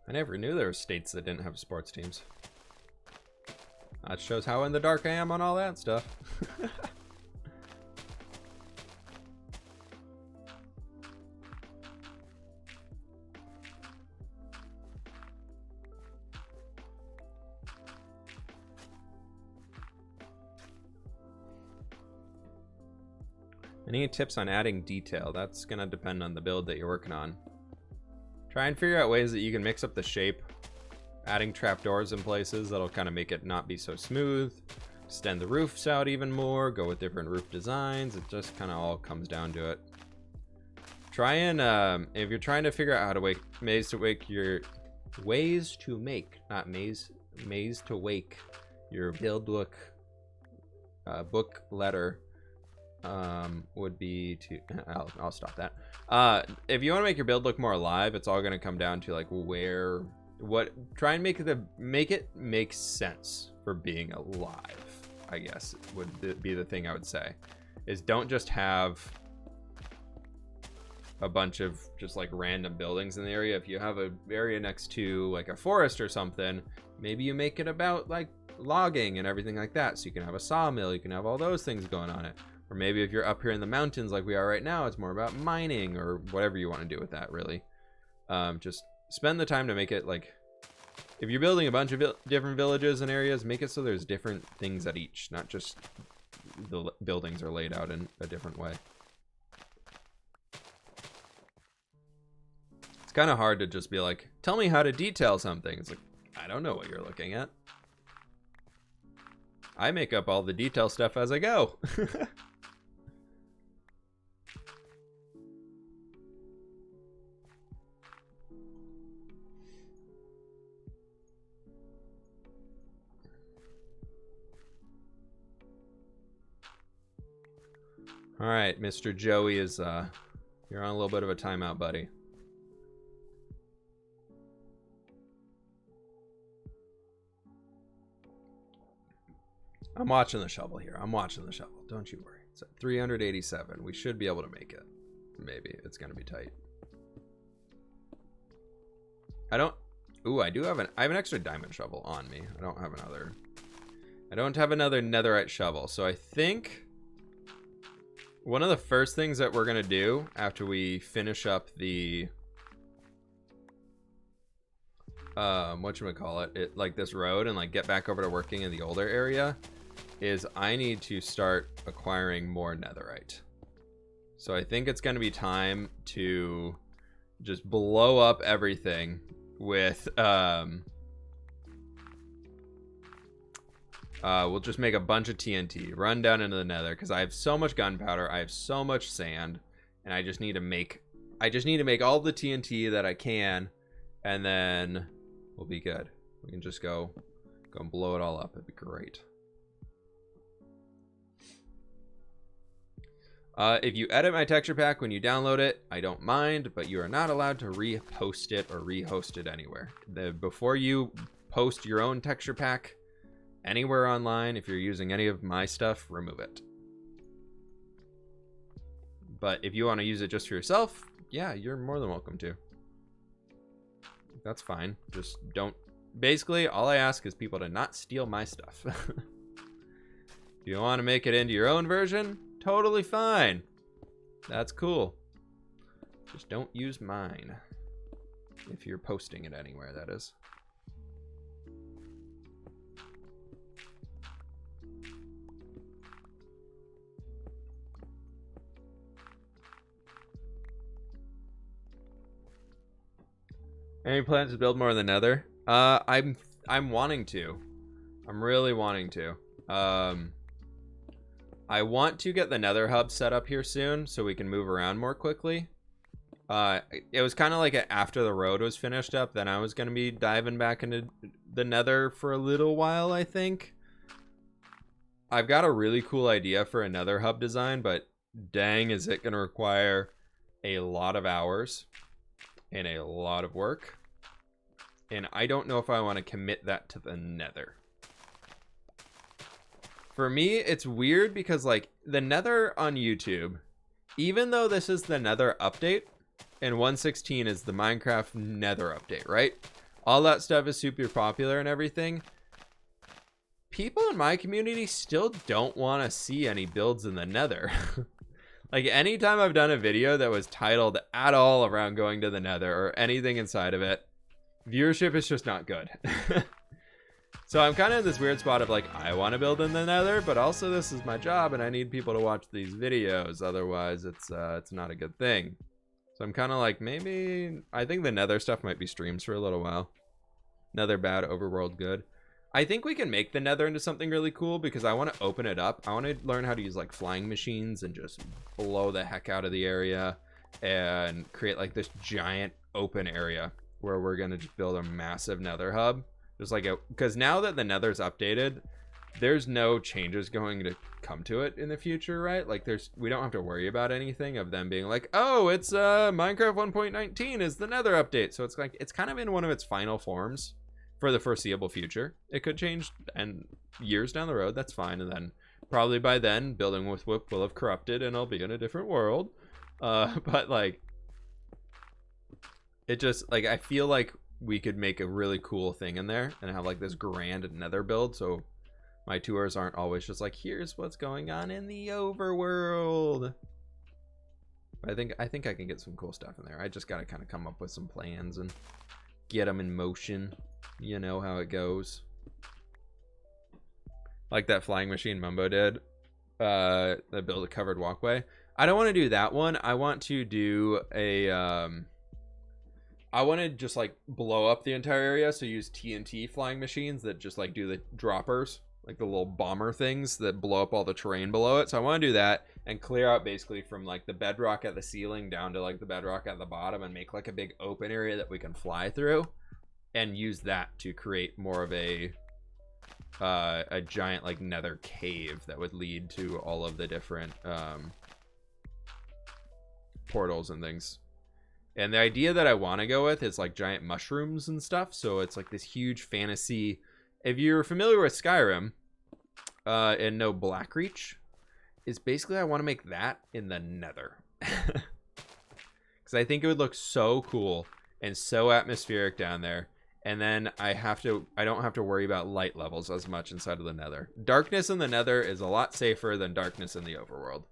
I never knew there were states that didn't have sports teams. That shows how in the dark I am on all that stuff. Any tips on adding detail? That's gonna depend on the build that you're working on. Try and figure out ways that you can mix up the shape. Adding trapdoors in places that'll kind of make it not be so smooth. Extend the roofs out even more. Go with different roof designs. It just kind of all comes down to it. Try and, if you're trying to figure out how to make ways to make your your build look book letter would be to I'll stop that. If you want to make your build look more alive, it's all going to come down to like try and make it make sense for being alive, I guess would be the thing I would say. Is don't just have a bunch of just like random buildings in the area. If you have an area next to like a forest or something, maybe you make it about like logging and everything like that, so you can have a sawmill, you can have all those things going on it. Or maybe if you're up here in the mountains like we are right now, it's more about mining or whatever you want to do with that, really. Just spend the time to make it like, if you're building a bunch of different villages and areas, make it so there's different things at each, not just the buildings are laid out in a different way. It's kind of hard to just be like, tell me how to detail something. It's like, I don't know what you're looking at. I make up all the detail stuff as I go. All right, Mr. Joey is you're on a little bit of a timeout, buddy. I'm watching the shovel here. I'm watching the shovel. Don't you worry. It's at 387. We should be able to make it. Maybe. It's going to be tight. I don't... Ooh, I do have I have an extra diamond shovel on me. I don't have another netherite shovel. So I think one of the first things that we're going to do after we finish up the... whatchamacallit, like this road and like get back over to working in the older area is I need to start acquiring more netherite. So I think it's going to be time to just blow up everything with we'll just make a bunch of TNT, run down into the nether, because I have so much gunpowder, I have so much sand, and I just need to make all the TNT that I can, and then we'll be good. We can just go and blow it all up. It'd be great. If you edit my texture pack when you download it, I don't mind, but you are not allowed to repost it or rehost it anywhere. Before you post your own texture pack anywhere online, if you're using any of my stuff, remove it. But if you want to use it just for yourself, yeah, you're more than welcome to. That's fine. Just don't. Basically, all I ask is people to not steal my stuff. If you want to make it into your own version, totally fine. That's cool. Just don't use mine. If you're posting it anywhere, that is. Any plans to build more in the nether? I'm wanting to. I'm really wanting to. I want to get the nether hub set up here soon so we can move around more quickly. It was kind of like after the road was finished up, then I was going to be diving back into the nether for a little while, I think. I've got a really cool idea for a nether hub design, but dang, is it going to require a lot of hours and a lot of work. And I don't know if I want to commit that to the nether. For me, it's weird because like the nether on YouTube, even though this is the nether update and 1.16 is the Minecraft nether update, right? All that stuff is super popular and everything. People in my community still don't want to see any builds in the nether. Like anytime I've done a video that was titled at all around going to the nether or anything inside of it, viewership is just not good. So I'm kind of in this weird spot of like, I want to build in the nether, but also this is my job and I need people to watch these videos. Otherwise it's not a good thing. So I'm kind of like, maybe I think the nether stuff might be streams for a little while. Nether bad, overworld good. I think we can make the nether into something really cool because I want to open it up. I want to learn how to use like flying machines and just blow the heck out of the area and create like this giant open area where we're going to just build a massive nether hub. Just like because now that the nether's updated, there's no changes going to come to it in the future, right? Like we don't have to worry about anything of them being like, oh, it's Minecraft 1.19 is the nether update. So it's like, it's kind of in one of its final forms for the foreseeable future. It could change and years down the road, that's fine. And then probably by then building with fWhip will have corrupted and I'll be in a different world. But like, it just like, I feel like we could make a really cool thing in there and have like this grand nether build. So my tours aren't always just like, here's what's going on in the overworld. I think I can get some cool stuff in there. I just got to kind of come up with some plans and get them in motion. You know how it goes. Like that flying machine Mumbo did. That build a covered walkway. I don't want to do that one. I want to do a I want to just like blow up the entire area. So use TNT flying machines that just like do the droppers, like the little bomber things that blow up all the terrain below it. So I want to do that and clear out basically from like the bedrock at the ceiling down to like the bedrock at the bottom and make like a big open area that we can fly through and use that to create more of a giant like nether cave that would lead to all of the different portals and things. And the idea that I want to go with is like giant mushrooms and stuff. So it's like this huge fantasy. If you're familiar with Skyrim and know Blackreach, is basically I want to make that in the nether. Because I think it would look so cool and so atmospheric down there. And then I don't have to worry about light levels as much inside of the nether. Darkness in the nether is a lot safer than darkness in the overworld.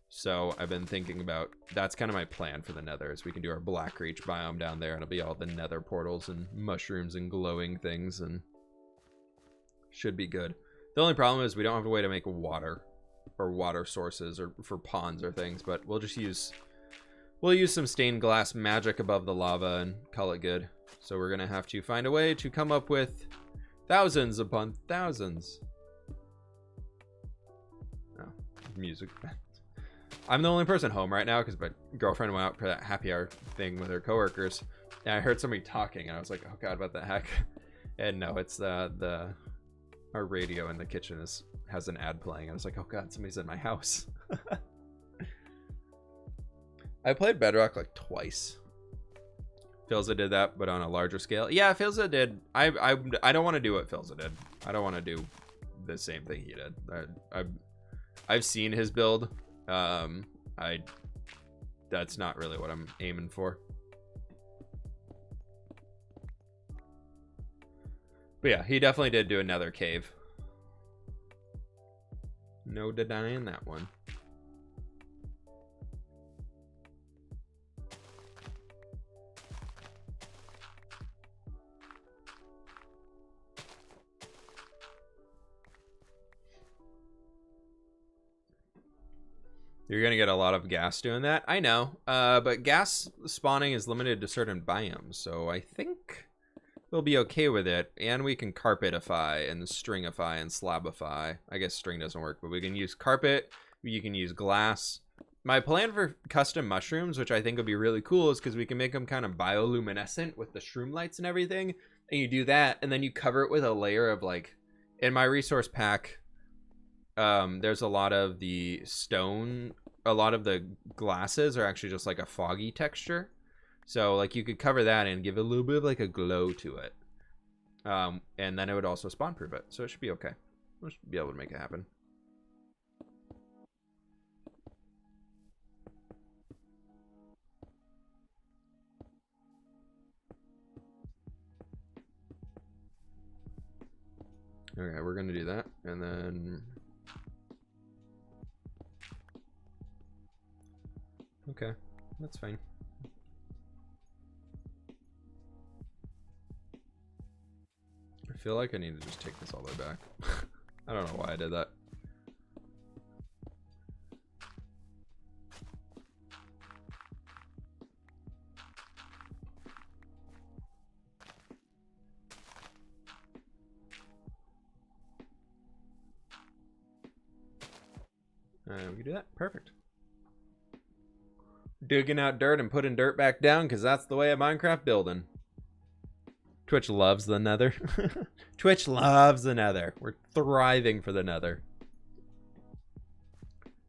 So I've been thinking about, that's kind of my plan for the nether, is we can do our Blackreach biome down there and it'll be all the nether portals and mushrooms and glowing things and should be good. The only problem is we don't have a way to make water or water sources or for ponds or things, but we'll use some stained glass magic above the lava and call it good. So we're gonna have to find a way to come up with thousands upon thousands. Oh, music. I'm the only person home right now because my girlfriend went out for that happy hour thing with her coworkers, and I heard somebody talking, and I was like, "Oh God, what the heck?" And no, it's our radio in the kitchen has an ad playing. I was like, "Oh God, somebody's in my house." I played Bedrock like twice. Filza did that, but on a larger scale. Yeah, Filza did. I don't want to do what Filza did. I don't want to do the same thing he did. I've seen his build. That's not really what I'm aiming for. But yeah, he definitely did do another cave. No denying that one. You're gonna get a lot of gas doing that. I know, but gas spawning is limited to certain biomes, so I think we'll be okay with it. And we can carpetify and stringify and slabify. I guess string doesn't work, but we can use carpet. You can use glass. My plan for custom mushrooms, which I think would be really cool, is because we can make them kind of bioluminescent with the shroom lights and everything. And you do that, and then you cover it with a layer of, like, in my resource pack, there's a lot of the stone, a lot of the glasses are actually just like a foggy texture. So like you could cover that and give a little bit of like a glow to it. And then it would also spawn proof it. So it should be okay. We should be able to make it happen. Okay, we're gonna do that, and then okay, that's fine. I feel like I need to just take this all the way back. I don't know why I did that. We can do that. Perfect. Digging out dirt and putting dirt back down because that's the way of Minecraft building. Twitch loves the nether. Twitch loves the nether. We're thriving for the nether.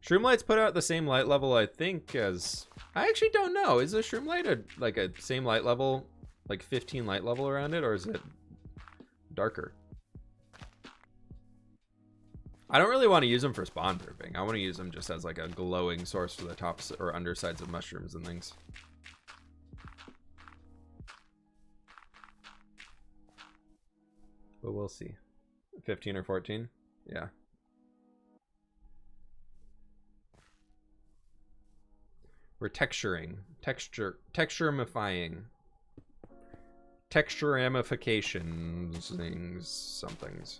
Shroomlights put out the same light level, I think, as... I actually don't know. Is a Shroomlight like a same light level, like 15 light level around it, or is it darker? I don't really want to use them for spawn proofing. I want to use them just as like a glowing source for the tops or undersides of mushrooms and things. But we'll see. 15 or 14? Yeah. We're texturing. Textureifying. Texture ramifications, things, somethings.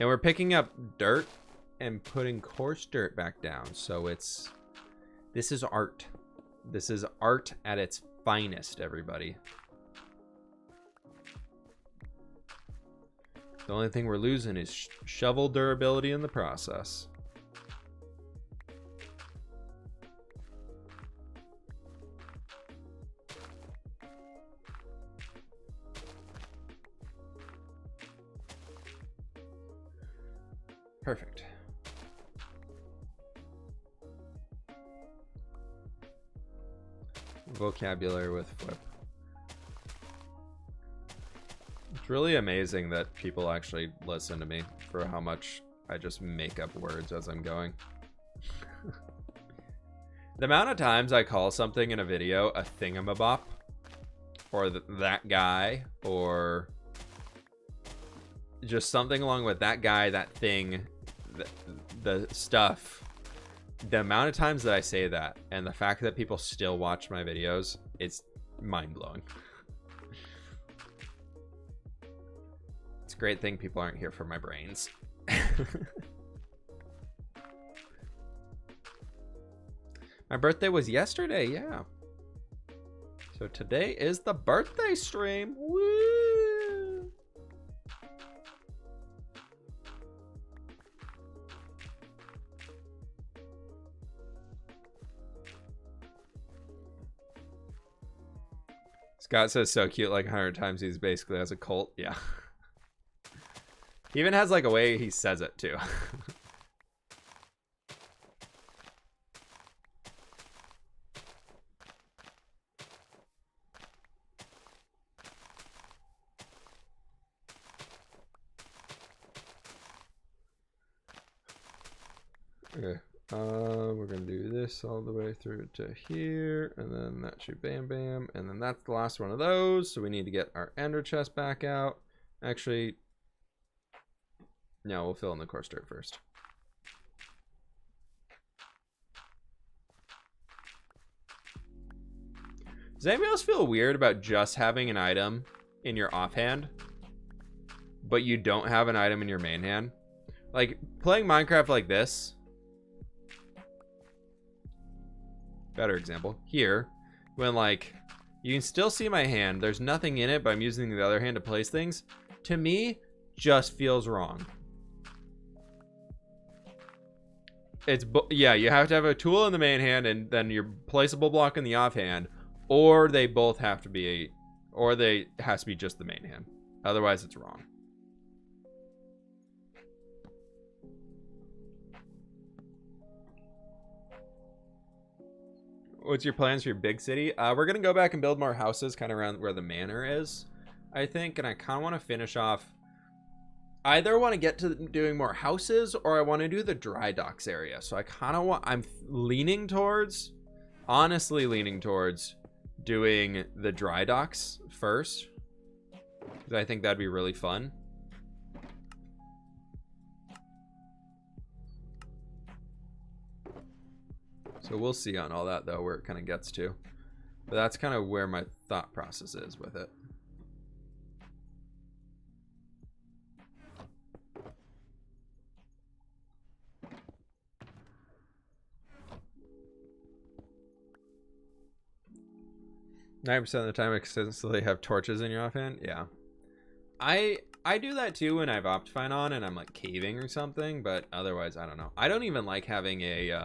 And we're picking up dirt and putting coarse dirt back down. So this is art. This is art at its finest, everybody. The only thing we're losing is shovel durability in the process. Perfect. Vocabulary with fWhip. It's really amazing that people actually listen to me for how much I just make up words as I'm going. The amount of times I call something in a video a thingamabop, or that guy, or just something along with that guy, that thing, the stuff. The amount of times that I say that, and the fact that people still watch my videos, it's mind-blowing. It's a great thing people aren't here for my brains. My birthday was yesterday, yeah. So today is the birthday stream. Woo! Scott says so cute like 100 times. He's basically has a cult. Yeah. He even has like a way he says it too. Okay, we're gonna do this all the way through to here, and then that should bam bam, and then that's the last one of those. So we need to get our ender chest back out. Actually, no, we'll fill in the coarse dirt first. Does anybody else feel weird about just having an item in your offhand, but you don't have an item in your main hand? Like playing Minecraft like this. Better example here, when like you can still see my hand, there's nothing in it, but I'm using the other hand to place things. To me, just feels wrong. It's yeah, you have to have a tool in the main hand and then your placeable block in the offhand, or they both have to be or they has to be just the main hand. Otherwise, it's wrong. What's your plans for your big city? We're gonna go back and build more houses kind of around where the manor is, I think, and I kind of want to finish off. Either want to get to doing more houses, or I want to do the dry docks area. So I kind of want. I'm leaning towards, honestly, leaning towards doing the dry docks first, because I think that'd be really fun. So we'll see on all that, though, where it kind of gets to. But that's kind of where my thought process is with it. %9 of the time, extensively have torches in your offhand. Yeah, I do that too when I have Optifine on and I'm like caving or something. But otherwise, I don't know. I don't even like having a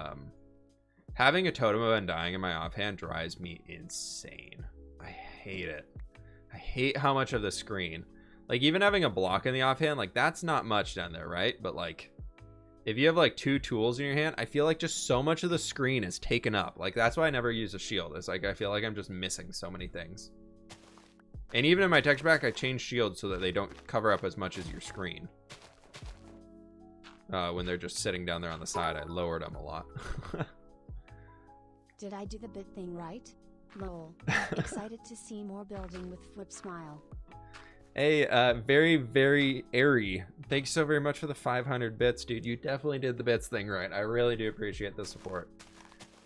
totem of undying in my offhand. Drives me insane. I hate it. I hate how much of the screen, like even having a block in the offhand, like that's not much down there, right? But like if you have like 2 tools in your hand, I feel like just so much of the screen is taken up. Like that's why I never use a shield. It's like I feel like I'm just missing so many things. And even in my texture pack, I changed shields so that they don't cover up as much as your screen. When they're just sitting down there on the side, I lowered them a lot. Did I do the bit thing right? Lol. Excited to see more building with fWhip smile. Hey, very, very airy. Thanks so very much for the 500 bits, dude. You definitely did the bits thing right. I really do appreciate the support.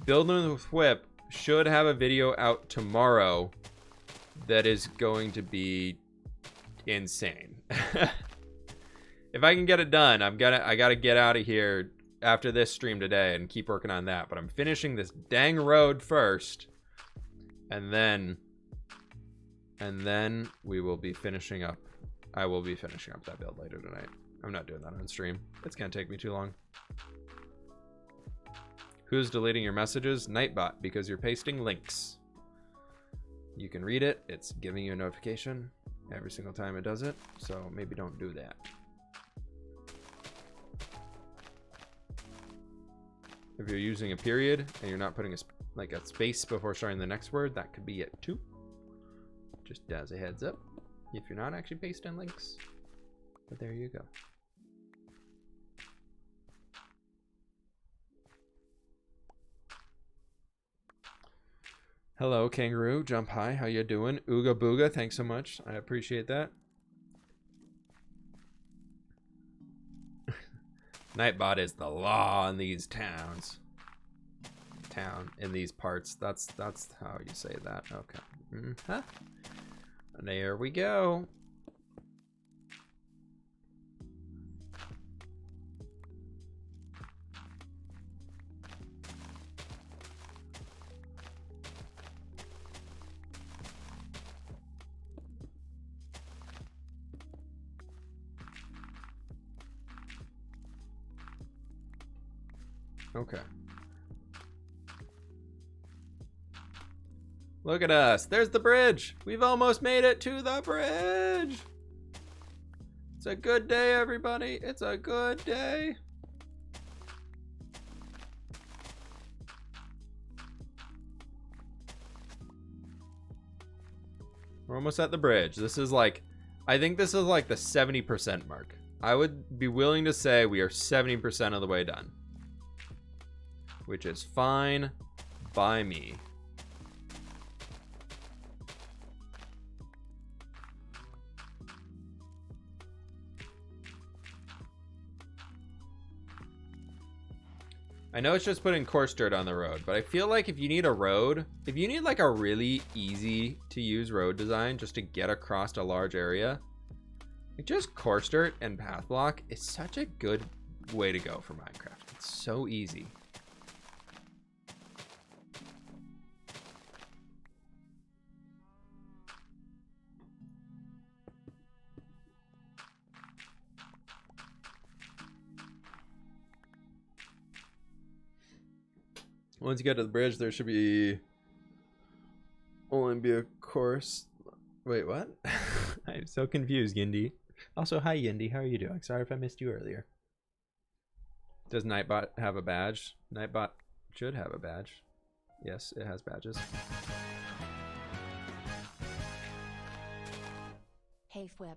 Building with fWhip should have a video out tomorrow that is going to be insane. If I can get it done, I gotta get out of here after this stream today and keep working on that. But I'm finishing this dang road first, and then we will be finishing up. I will be finishing up that build later tonight. I'm not doing that on stream. It's gonna take me too long. Who's deleting your messages? Nightbot, because you're pasting links. You can read it. It's giving you a notification every single time it does it. So maybe don't do that. If you're using a period and you're not putting a space before starting the next word, that could be it too. Just as a heads up, if you're not actually pasting links. But there you go. Hello, Kangaroo. Jump high. How you doing? Ooga booga. Thanks so much. I appreciate that. Nightbot is the law in these towns. In these parts. That's how you say that. Okay. There we go. Okay. Look at us. There's the bridge. We've almost made it to the bridge. It's a good day, everybody. It's a good day. We're almost at the bridge. This is like, I think this is like the 70% mark. I would be willing to say we are 70% of the way done, which is fine by me. I know it's just putting coarse dirt on the road, but I feel like if you need a road, if you need like a really easy to use road design just to get across a large area, like just coarse dirt and path block is such a good way to go for Minecraft. It's so easy. Once you get to the bridge, there should be only be a course. Wait, what? I'm so confused, Yindi. Also, hi, Yindi. How are you doing? Sorry if I missed you earlier. Does Nightbot have a badge? Nightbot should have a badge. Yes, it has badges. Hey fWhip,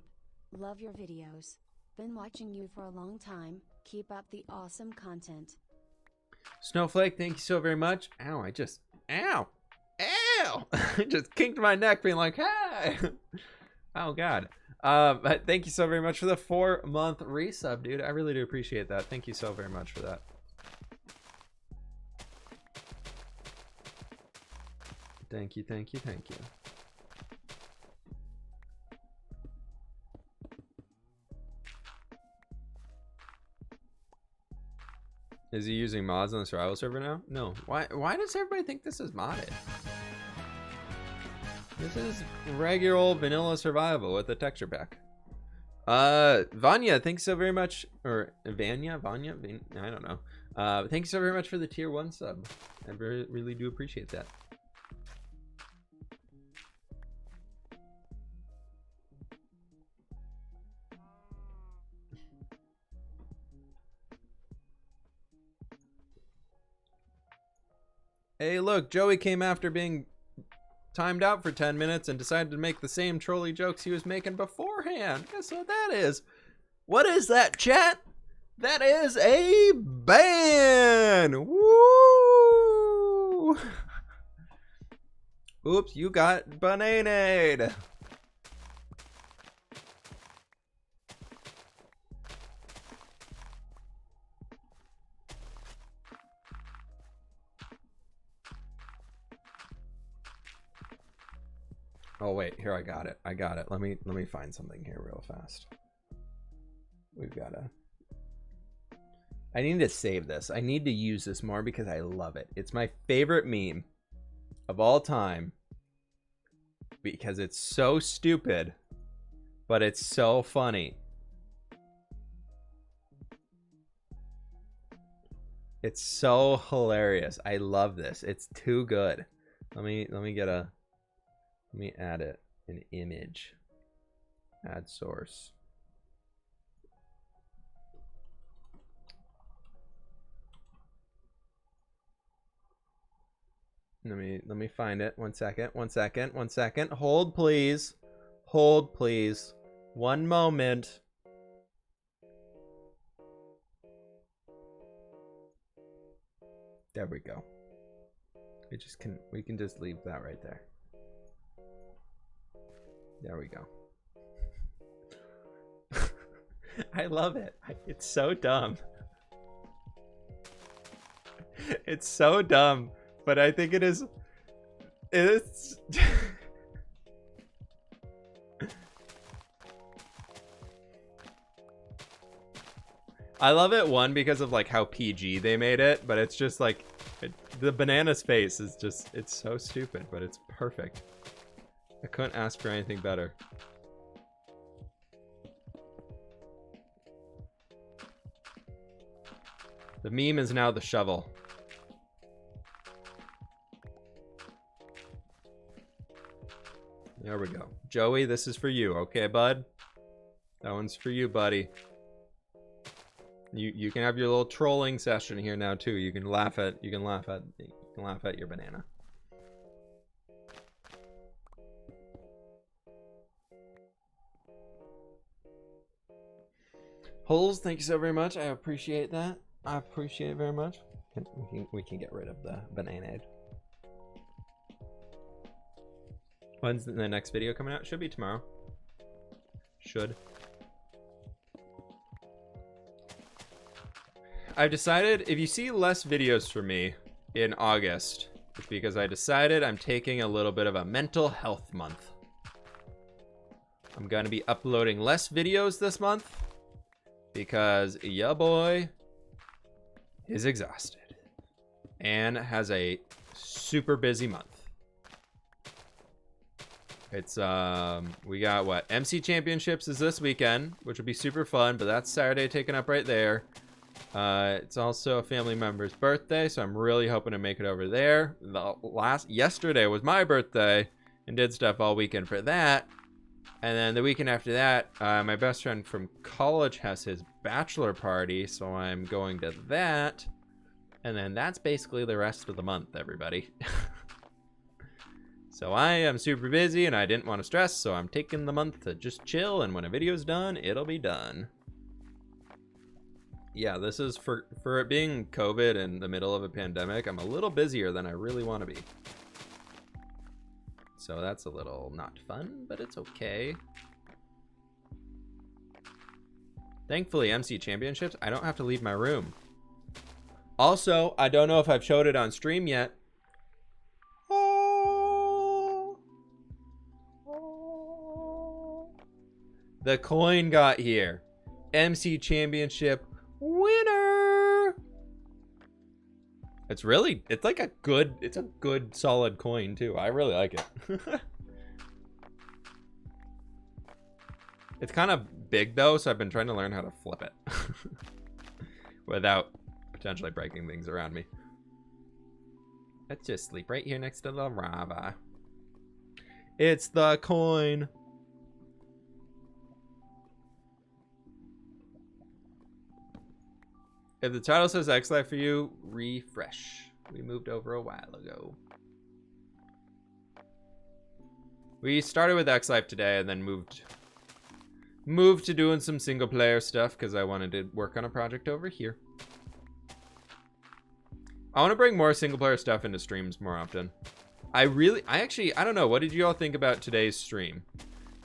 love your videos. Been watching you for a long time. Keep up the awesome content. Snowflake, thank you so very much. Ow, ow! I just kinked my neck being like, hey! Oh, God. But thank you so very much for the 4-month resub, dude. I really do appreciate that. Thank you so very much for that. Thank you, thank you, thank you. Is he using mods on the survival server now? No. Why does everybody think this is modded? This is regular old vanilla survival with a texture pack. Vanya, thanks so very much. Or Vanya? I don't know. Thank you so very much for the tier 1 sub. I really do appreciate that. Hey, look, Joey came after being timed out for 10 minutes and decided to make the same trolly jokes he was making beforehand. Guess what that is? What is that, chat? That is a ban! Woo! Oops, you got bananaed. Oh wait, here I got it. Let me find something here real fast. We've got to. I need to save this. I need to use this more because I love it. It's my favorite meme of all time because it's so stupid, but it's so funny. It's so hilarious. I love this. It's too good. Let me add it, an image, add source. Let me find it. One second. Hold please. One moment. There we go. We can just leave that right there. There we go. I love it. It's so dumb. It's so dumb, but I think it's I love it, one, because of like how PG they made it, but it's just like the banana's face is just, it's so stupid, but it's perfect. I couldn't ask for anything better. The meme is now the shovel. There we go. Joey, this is for you, okay, bud? That one's for you, buddy. You can have your little trolling session here now too. You can laugh at your banana. Holes, thank you so very much. I appreciate that. I appreciate it very much. We can get rid of the banana. When's the next video coming out? Should be tomorrow. Should. I've decided if you see less videos from me in August, it's because I decided I'm taking a little bit of a mental health month. I'm going to be uploading less videos this month because ya boy is exhausted and has a super busy month. It's we got what, MC Championships is this weekend, which would be super fun, but that's Saturday taken up right there. It's also a family member's birthday, so I'm really hoping to make it over there. Yesterday was my birthday and did stuff all weekend for that. And then the weekend after that, my best friend from college has his bachelor party, so I'm going to that. And then that's basically the rest of the month, everybody. So I am super busy and I didn't want to stress, so I'm taking the month to just chill, and when a video's done, it'll be done. Yeah, this is for it being COVID in the middle of a pandemic, I'm a little busier than I really want to be. So that's a little not fun, but it's okay. Thankfully, MC Championships, I don't have to leave my room. Also, I don't know if I've showed it on stream yet. The coin got here. MC Championship winner. It's like a good solid coin too. I really like it. It's kind of big though, so I've been trying to learn how to flip it without potentially breaking things around me. Let's just sleep right here next to the lava. It's the coin. If the title says X-Life for you, refresh. We moved over a while ago. We started with X-Life today and then moved to doing some single player stuff because I wanted to work on a project over here. I want to bring more single player stuff into streams more often. I don't know. What did you all think about today's stream?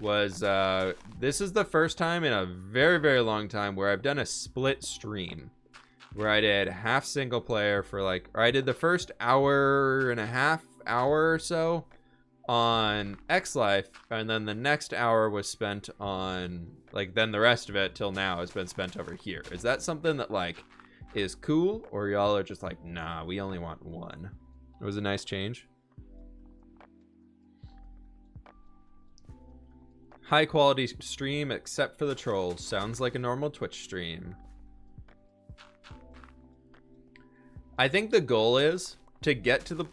This is the first time in a very, very long time where I've done a split stream. Where I did half single player for or I did the first hour and a half, hour or so on X-Life, and then the next hour was spent on, then the rest of it till now has been spent over here. Is that something that, is cool, or y'all are just nah, we only want one? It was a nice change. High quality stream, except for the trolls. Sounds like a normal Twitch stream. I think the goal is to get to the...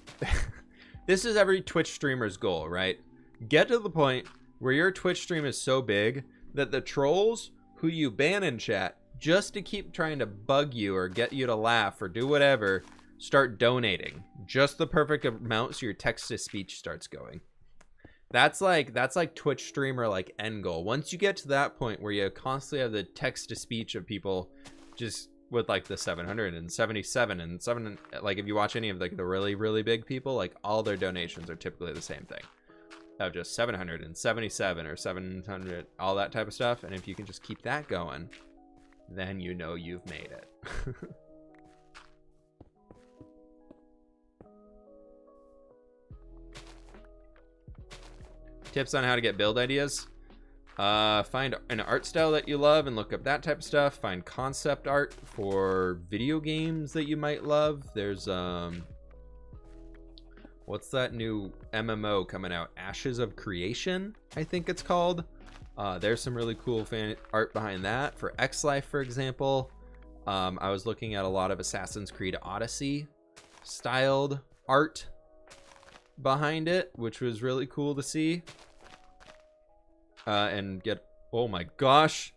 This is every Twitch streamer's goal, right? Get to the point where your Twitch stream is so big that the trolls who you ban in chat, just to keep trying to bug you or get you to laugh or do whatever, start donating. Just the perfect amount so your text-to-speech starts going. That's like Twitch streamer end goal. Once you get to that point where you constantly have the text-to-speech of people just... with the 777 and 7, if you watch any of the really, really big people, all their donations are typically the same thing of just 777 or 700, all that type of stuff. And if you can just keep that going, then you know you've made it. Tips on how to get build ideas. Find an art style that you love and look up that type of stuff. Find concept art for video games that you might love. There's what's that new MMO coming out? Ashes of Creation, I think it's called. There's some really cool fan art behind that. For X-Life, for example, I was looking at a lot of Assassin's Creed Odyssey styled art behind it, which was really cool to see. And get, oh my gosh,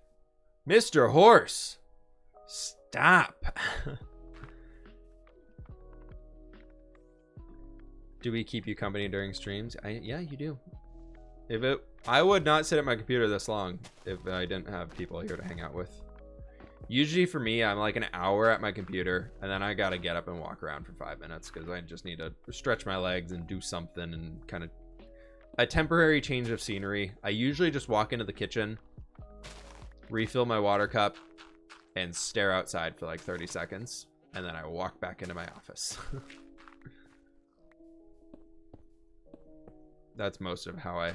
Mr. Horse, stop. Do we keep you company during streams? Yeah, you do. I would not sit at my computer this long if I didn't have people here to hang out with. Usually for me, I'm like an hour at my computer, and then I gotta get up and walk around for 5 minutes because I just need to stretch my legs and do something and kind of a temporary change of scenery. I usually just walk into the kitchen, refill my water cup, and stare outside for like 30 seconds, and then I walk back into my office. That's most of how I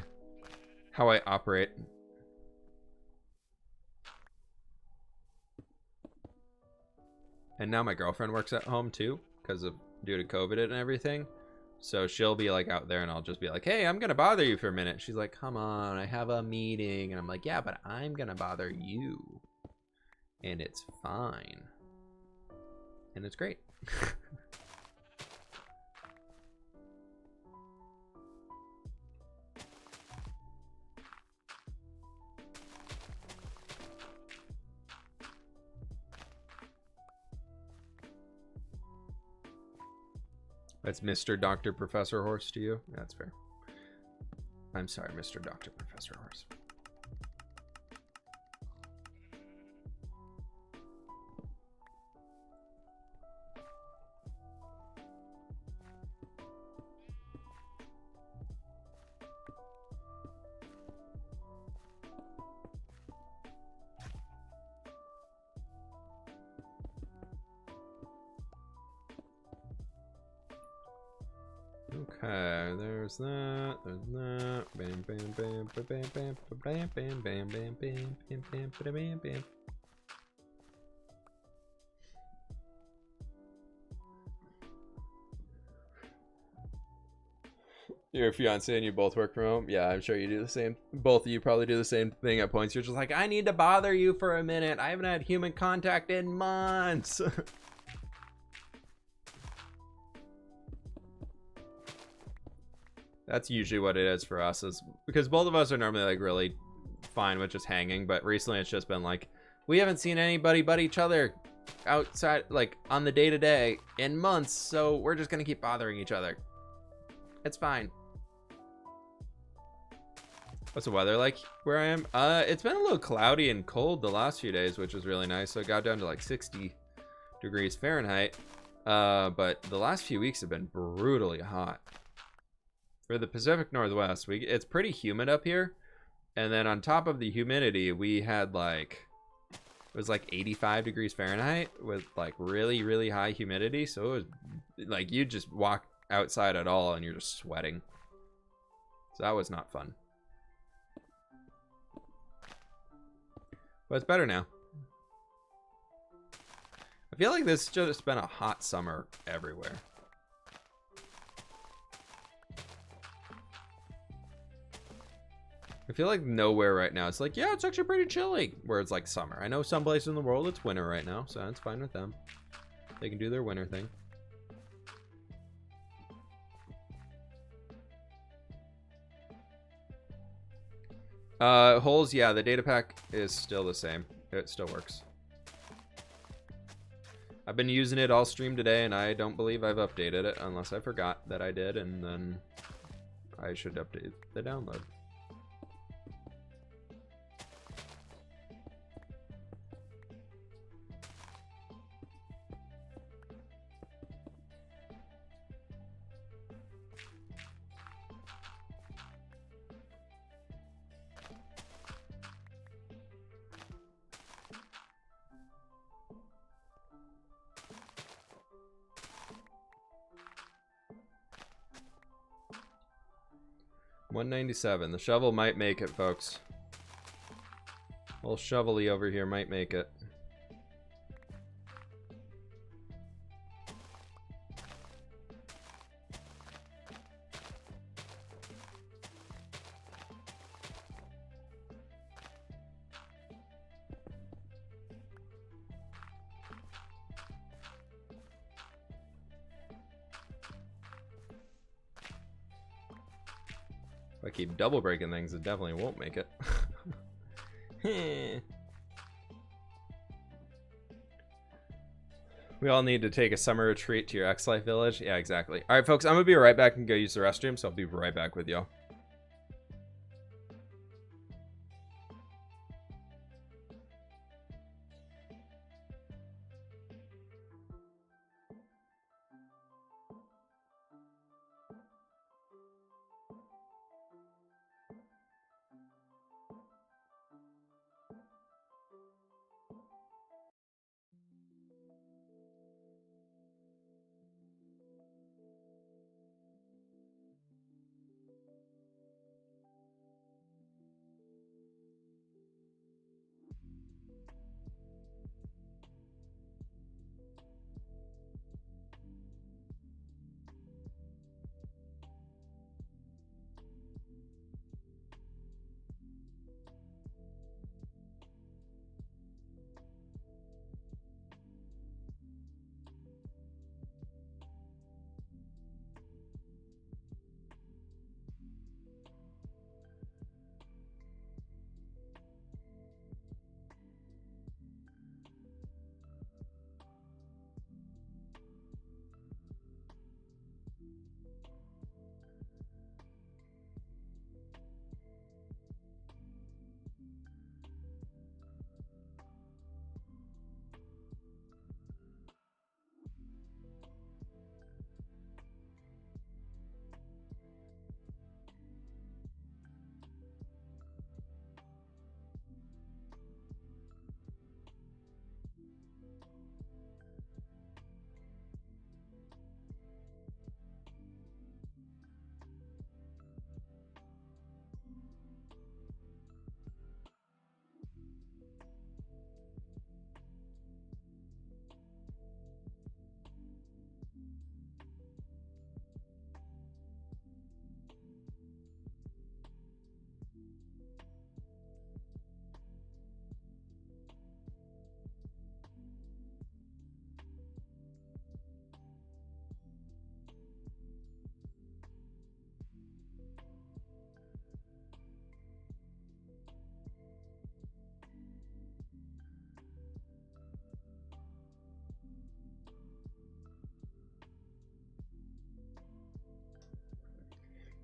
operate. And now my girlfriend works at home too, because of due to COVID and everything. So she'll be like out there and I'll just be like, hey, I'm gonna bother you for a minute. She's like, come on, I have a meeting. And I'm like, yeah, but I'm gonna bother you. And it's fine. And it's great. That's Mr. Dr. Professor Horse to you? That's fair. I'm sorry, Mr. Dr. Professor Horse. Okay, there's that. Bam, bam, bam, bam, bam, bam, bam, bam, bam, bam, bam, bam, bam, bam, bam. Your fiance and you both work from home? Yeah, I'm sure you do the same. Both of you probably do the same thing at points. You're just like, I need to bother you for a minute. I haven't had human contact in months. That's usually what it is for us, is because both of us are normally like really fine with just hanging, but recently it's just been like, we haven't seen anybody but each other outside, like on the day-to-day in months, so we're just gonna keep bothering each other. It's fine. What's the weather like where I am? It's been a little cloudy and cold the last few days, which is really nice. So it got down to like 60 degrees Fahrenheit. But the last few weeks have been brutally hot. For the Pacific Northwest, it's pretty humid up here. And then on top of the humidity, we had like, it was like 85 degrees Fahrenheit with like really, really high humidity. So it was like, you just walk outside at all and you're just sweating. So that was not fun. But it's better now. I feel like this has just been a hot summer everywhere. I feel like nowhere right now. It's like, yeah, it's actually pretty chilly. Where it's like summer. I know some places in the world it's winter right now, so that's fine with them. They can do their winter thing. Holes, yeah, the data pack is still the same. It still works. I've been using it all stream today, and I don't believe I've updated it, unless I forgot that I did, and then I should update the download. $197. The shovel might make it, folks. Old shovel-y over here might make it. If I keep double breaking things, it definitely won't make it. We all need to take a summer retreat to your X-Life village. Yeah, exactly. All right, folks, I'm going to be right back and go use the restroom, so I'll be right back with y'all.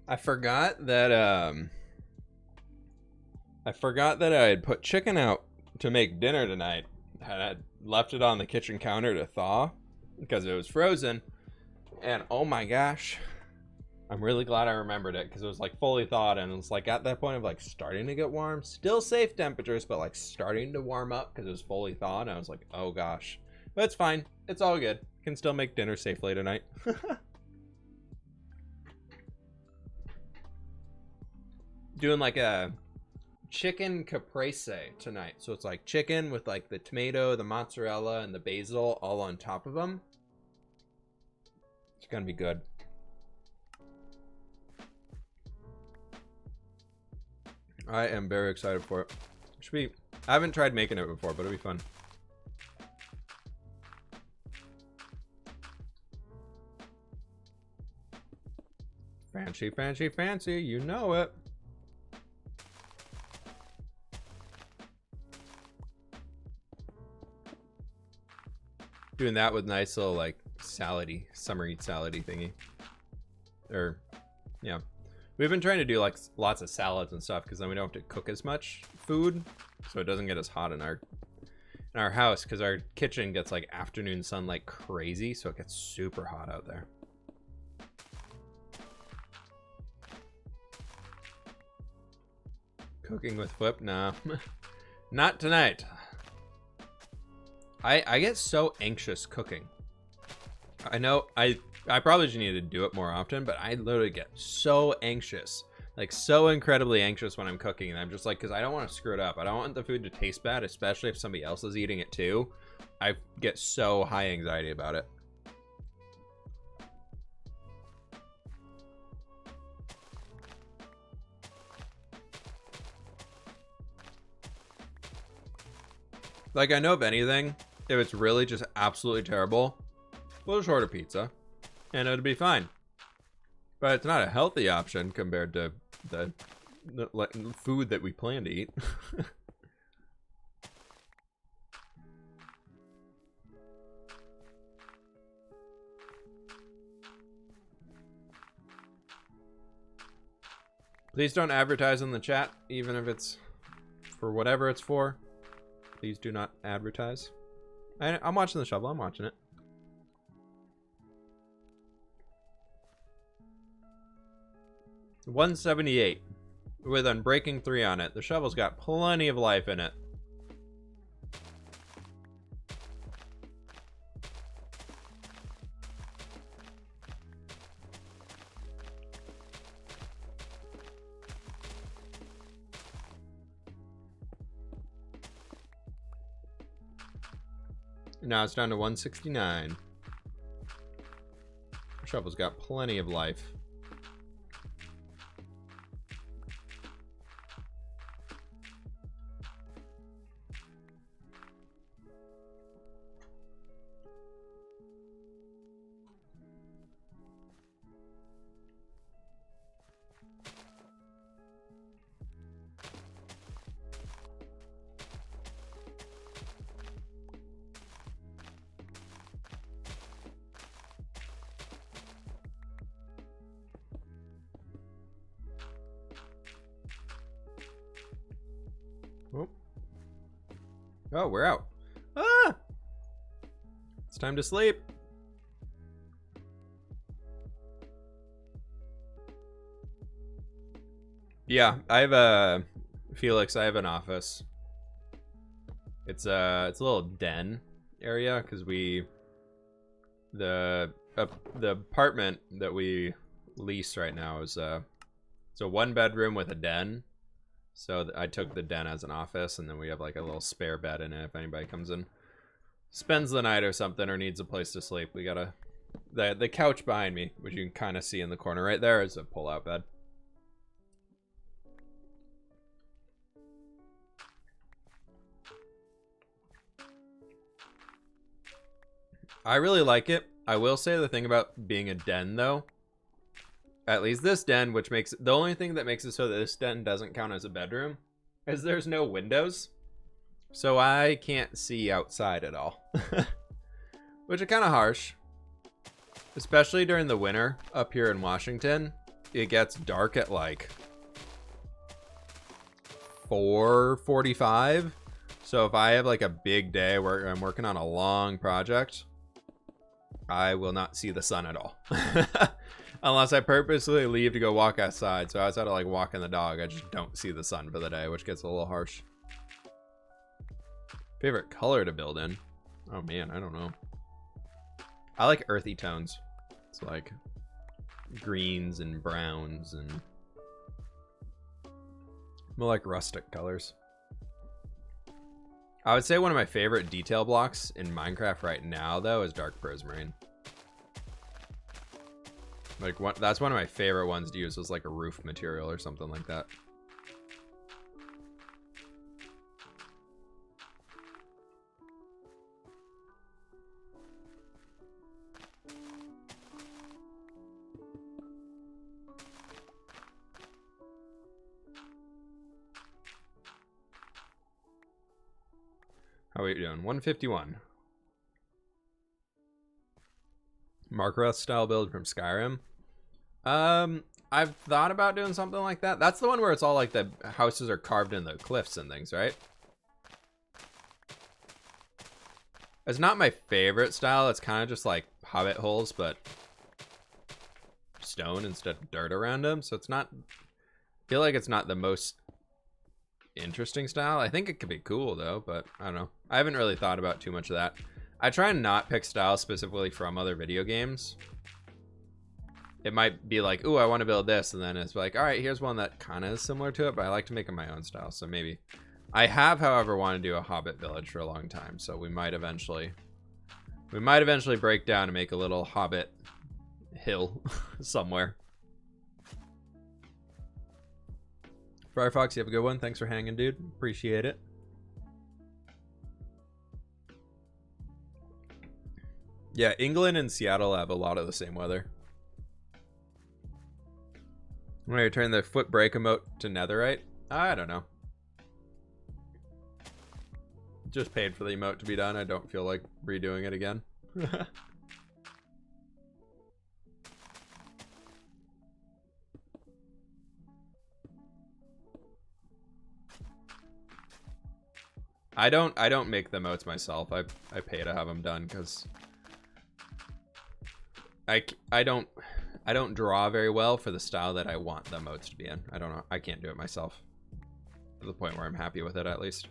I forgot that I had put chicken out to make dinner tonight. And I left it on the kitchen counter to thaw because it was frozen. And oh my gosh, I'm really glad I remembered it because it was like fully thawed and it was like at that point of like starting to get warm. Still safe temperatures, but like starting to warm up because it was fully thawed. And I was like, oh gosh. But it's fine. It's all good. Can still make dinner safely tonight. Doing like a chicken caprese tonight. So it's like chicken with like the tomato, the mozzarella, and the basil all on top of them. It's gonna be good. I am very excited for it. Should be. I haven't tried making it before, but it'll be fun. Fancy, fancy, fancy. You know it. Doing that with nice little like salady, summery salady thingy. Or, yeah. We've been trying to do like lots of salads and stuff because then we don't have to cook as much food, so it doesn't get as hot in our house because our kitchen gets like afternoon sun like crazy, so it gets super hot out there. Cooking with fWhip? Nah. Not tonight. I get so anxious cooking. I know I probably just need to do it more often, but I literally get so anxious, like so incredibly anxious when I'm cooking, and I'm just like, because I don't want to screw it up. I don't want the food to taste bad, especially if somebody else is eating it too. I get so high anxiety about it. Like, I know if anything, if it's really just absolutely terrible, we'll just order pizza and it'll be fine. But it's not a healthy option compared to the food that we plan to eat. Please don't advertise in the chat, even if it's for whatever it's for. Please do not advertise. I'm watching the shovel. I'm watching it. $178 with Unbreaking 3 on it. The shovel's got plenty of life in it. Now it's down to 169. The shovel's got plenty of life. Oh, we're out. Ah! It's time to sleep. Yeah, I have a Felix. I have an office. It's a little den area because the apartment that we lease right now is it's a 1-bedroom with a den. So I took the den as an office, and then we have like a little spare bed in it if anybody comes in, spends the night or something, or needs a place to sleep. We got the couch behind me, which you can kind of see in the corner right there, is a pull-out bed. I really like it. I will say the thing about being a den, though, at least this den, which makes the only thing that makes it so that this den doesn't count as a bedroom, is there's no windows, so I can't see outside at all. Which is kind of harsh, especially during the winter up here in Washington. It gets dark at like 4:45, so if I have like a big day where I'm working on a long project, I will not see the sun at all. Unless I purposely leave to go walk outside. So outside of like walking the dog, I just don't see the sun for the day, which gets a little harsh. Favorite color to build in? Oh man, I don't know. I like earthy tones. It's like greens and browns and more like rustic colors. I would say one of my favorite detail blocks in Minecraft right now, though, is dark prismarine. Like, that's one of my favorite ones to use as like a roof material or something like that. How are you doing? 151. Markareth style build from Skyrim. I've thought about doing something like that. That's the one where it's all like the houses are carved in the cliffs and things, right? It's not my favorite style. It's kind of just like hobbit holes, but stone instead of dirt around them. So it's not, I feel like it's not the most interesting style. I think it could be cool though, but I don't know. I haven't really thought about too much of that. I try and not pick styles specifically from other video games. It might be like, ooh, I want to build this, and then it's like, all right, here's one that kind of is similar to it, but I like to make it my own style. So maybe I have, however, wanted to do a Hobbit village for a long time. So we might eventually break down and make a little Hobbit hill somewhere. Firefox, you have a good one. Thanks for hanging, dude. Appreciate it. Yeah, England and Seattle have a lot of the same weather. I'm going to turn the foot brake emote to netherite. I don't know. Just paid for the emote to be done. I don't feel like redoing it again. I don't make the emotes myself. I pay to have them done because I don't draw very well for the style that I want the emotes to be in. I don't know. I can't do it myself to the point where I'm happy with it, at least.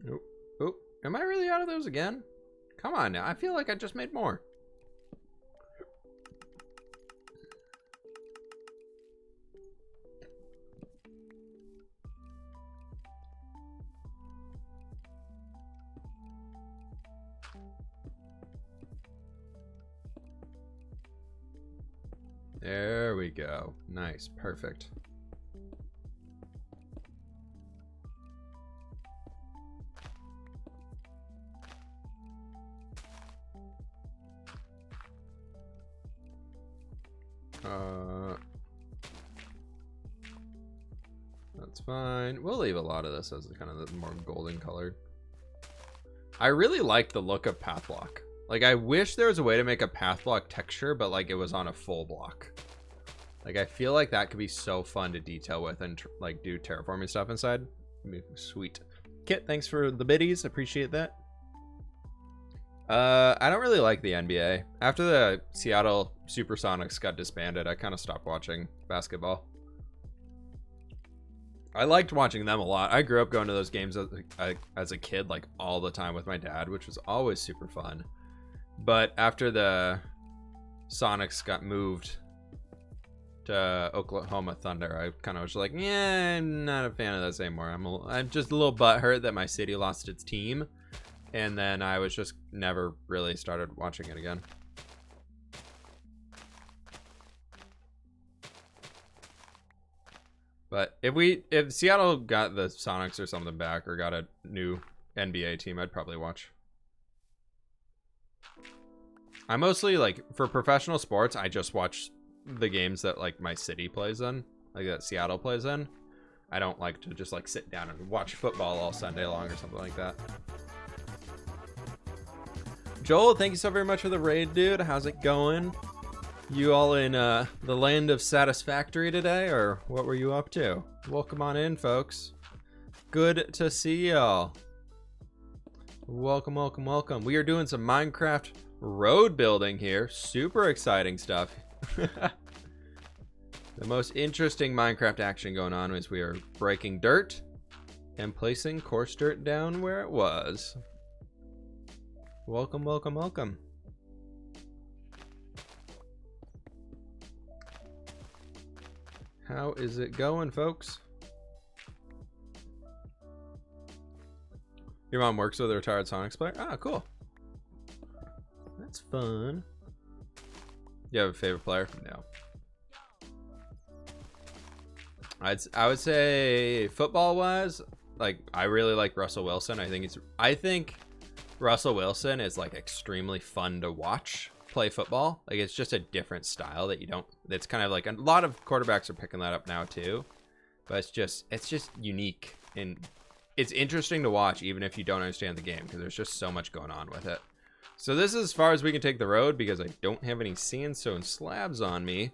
Oop. Oop. Am I really out of those again? Come on now. I feel like I just made more. There we go. Nice. Perfect. That's fine. We'll leave a lot of this as kind of the more golden colored. I really like the look of path block. Like, I wish there was a way to make a path block texture, but like it was on a full block. Like, I feel like that could be so fun to detail with and like do terraforming stuff inside. Sweet. Kit, thanks for the biddies. Appreciate that. I don't really like the NBA. After the Seattle Supersonics got disbanded, I kind of stopped watching basketball. I liked watching them a lot. I grew up going to those games as a kid, like all the time with my dad, which was always super fun. But after the Sonics got moved to Oklahoma Thunder, I kind of was like, yeah, I'm not a fan of this anymore. I'm just a little butthurt that my city lost its team. And then I was just never really started watching it again. But if Seattle got the Sonics or something back or got a new NBA team, I'd probably watch. I mostly, like, for professional sports, I just watch the games that like my city plays in, like that Seattle plays in. I don't like to just like sit down and watch football all Sunday long or something like that. Joel, thank you so very much for the raid, dude. How's it going? You all in the land of Satisfactory today, or what were you up to? Welcome on in, folks. Good to see y'all. Welcome, welcome, welcome. We are doing some Minecraft road building here. Super exciting stuff. The most interesting Minecraft action going on is we are breaking dirt and placing coarse dirt down where it was. Welcome, welcome, welcome. How is it going, folks? Your mom works with a retired Sonics player? Ah, cool. That's fun. You have a favorite player? No. I would say football-wise, like I really like Russell Wilson. I think Russell Wilson is like extremely fun to watch play football. Like it's just a different style that you don't. That's kind of like a lot of quarterbacks are picking that up now too, but it's just unique and it's interesting to watch even if you don't understand the game because there's just so much going on with it. So this is as far as we can take the road because I don't have any sandstone slabs on me.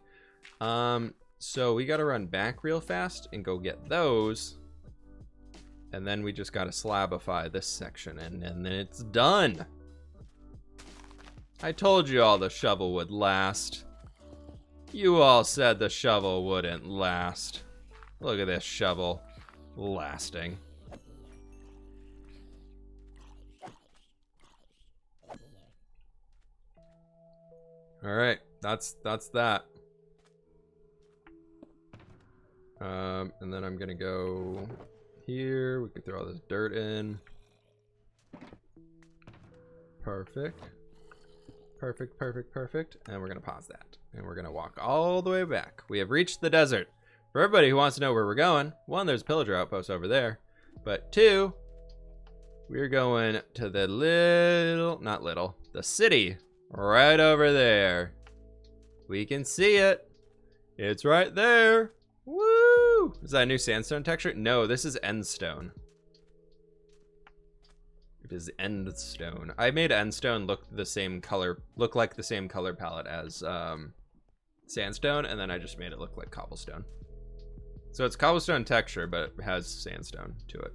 So we got to run back real fast and go get those. And then we just got to slabify this section and then it's done. I told you all the shovel would last. You all said the shovel wouldn't last. Look at this shovel lasting. All right, that's that. And then I'm gonna go here. We can throw all this dirt in. Perfect. Perfect, perfect, perfect. And we're going to pause that. And we're going to walk all the way back. We have reached the desert. For everybody who wants to know where we're going, one, there's a pillager outpost over there. But two, we're going to the the city right over there. We can see it. It's right there. Woo! Is that a new sandstone texture? No, this is endstone. It is endstone. I made endstone look like the same color palette as sandstone, and then I just made it look like cobblestone. So it's cobblestone texture, but it has sandstone to it.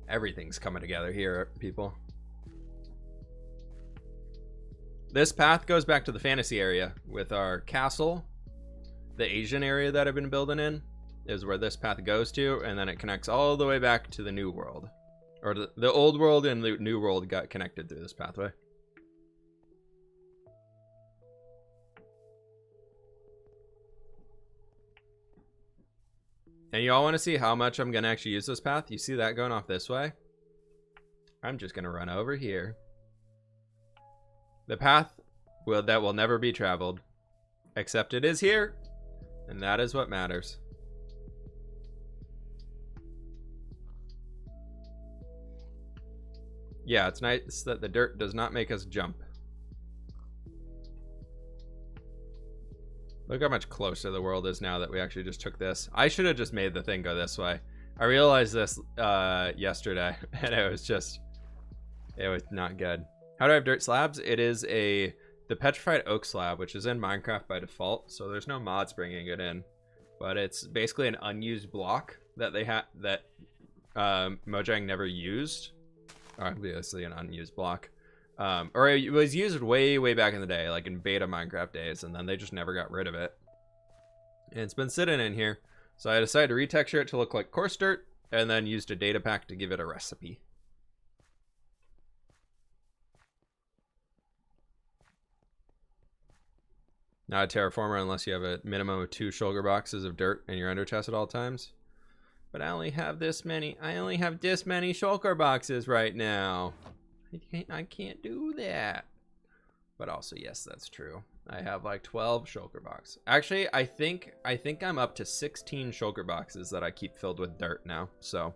Everything's coming together here, people. This path goes back to the fantasy area with our castle. The Asian area that I've been building in is where this path goes to, and then it connects all the way back to the new world. Or the old world and the new world got connected through this pathway. And y'all want to see how much I'm going to actually use this path? You see that going off this way? I'm just going to run over here. The path that will never be traveled. Except it is here. And that is what matters. Yeah, it's nice that the dirt does not make us jump. Look how much closer the world is now that we actually just took this. I should have just made the thing go this way. I realized this yesterday, and it was not good. How do I have dirt slabs? It is the petrified oak slab, which is in Minecraft by default, so there's no mods bringing it in. But it's basically an unused block that Mojang never used. Obviously an unused block. Or it was used way back in the day, like in beta Minecraft days, and then they just never got rid of it. And it's been sitting in here, so I decided to retexture it to look like coarse dirt, and then used a data pack to give it a recipe. Not a terraformer unless you have a minimum of 2 shulker boxes of dirt in your ender chest at all times. But I only have this many shulker boxes right now. I can't do that. But also, yes, that's true. I have like 12 shulker boxes. Actually, I think I'm up to 16 shulker boxes that I keep filled with dirt now. So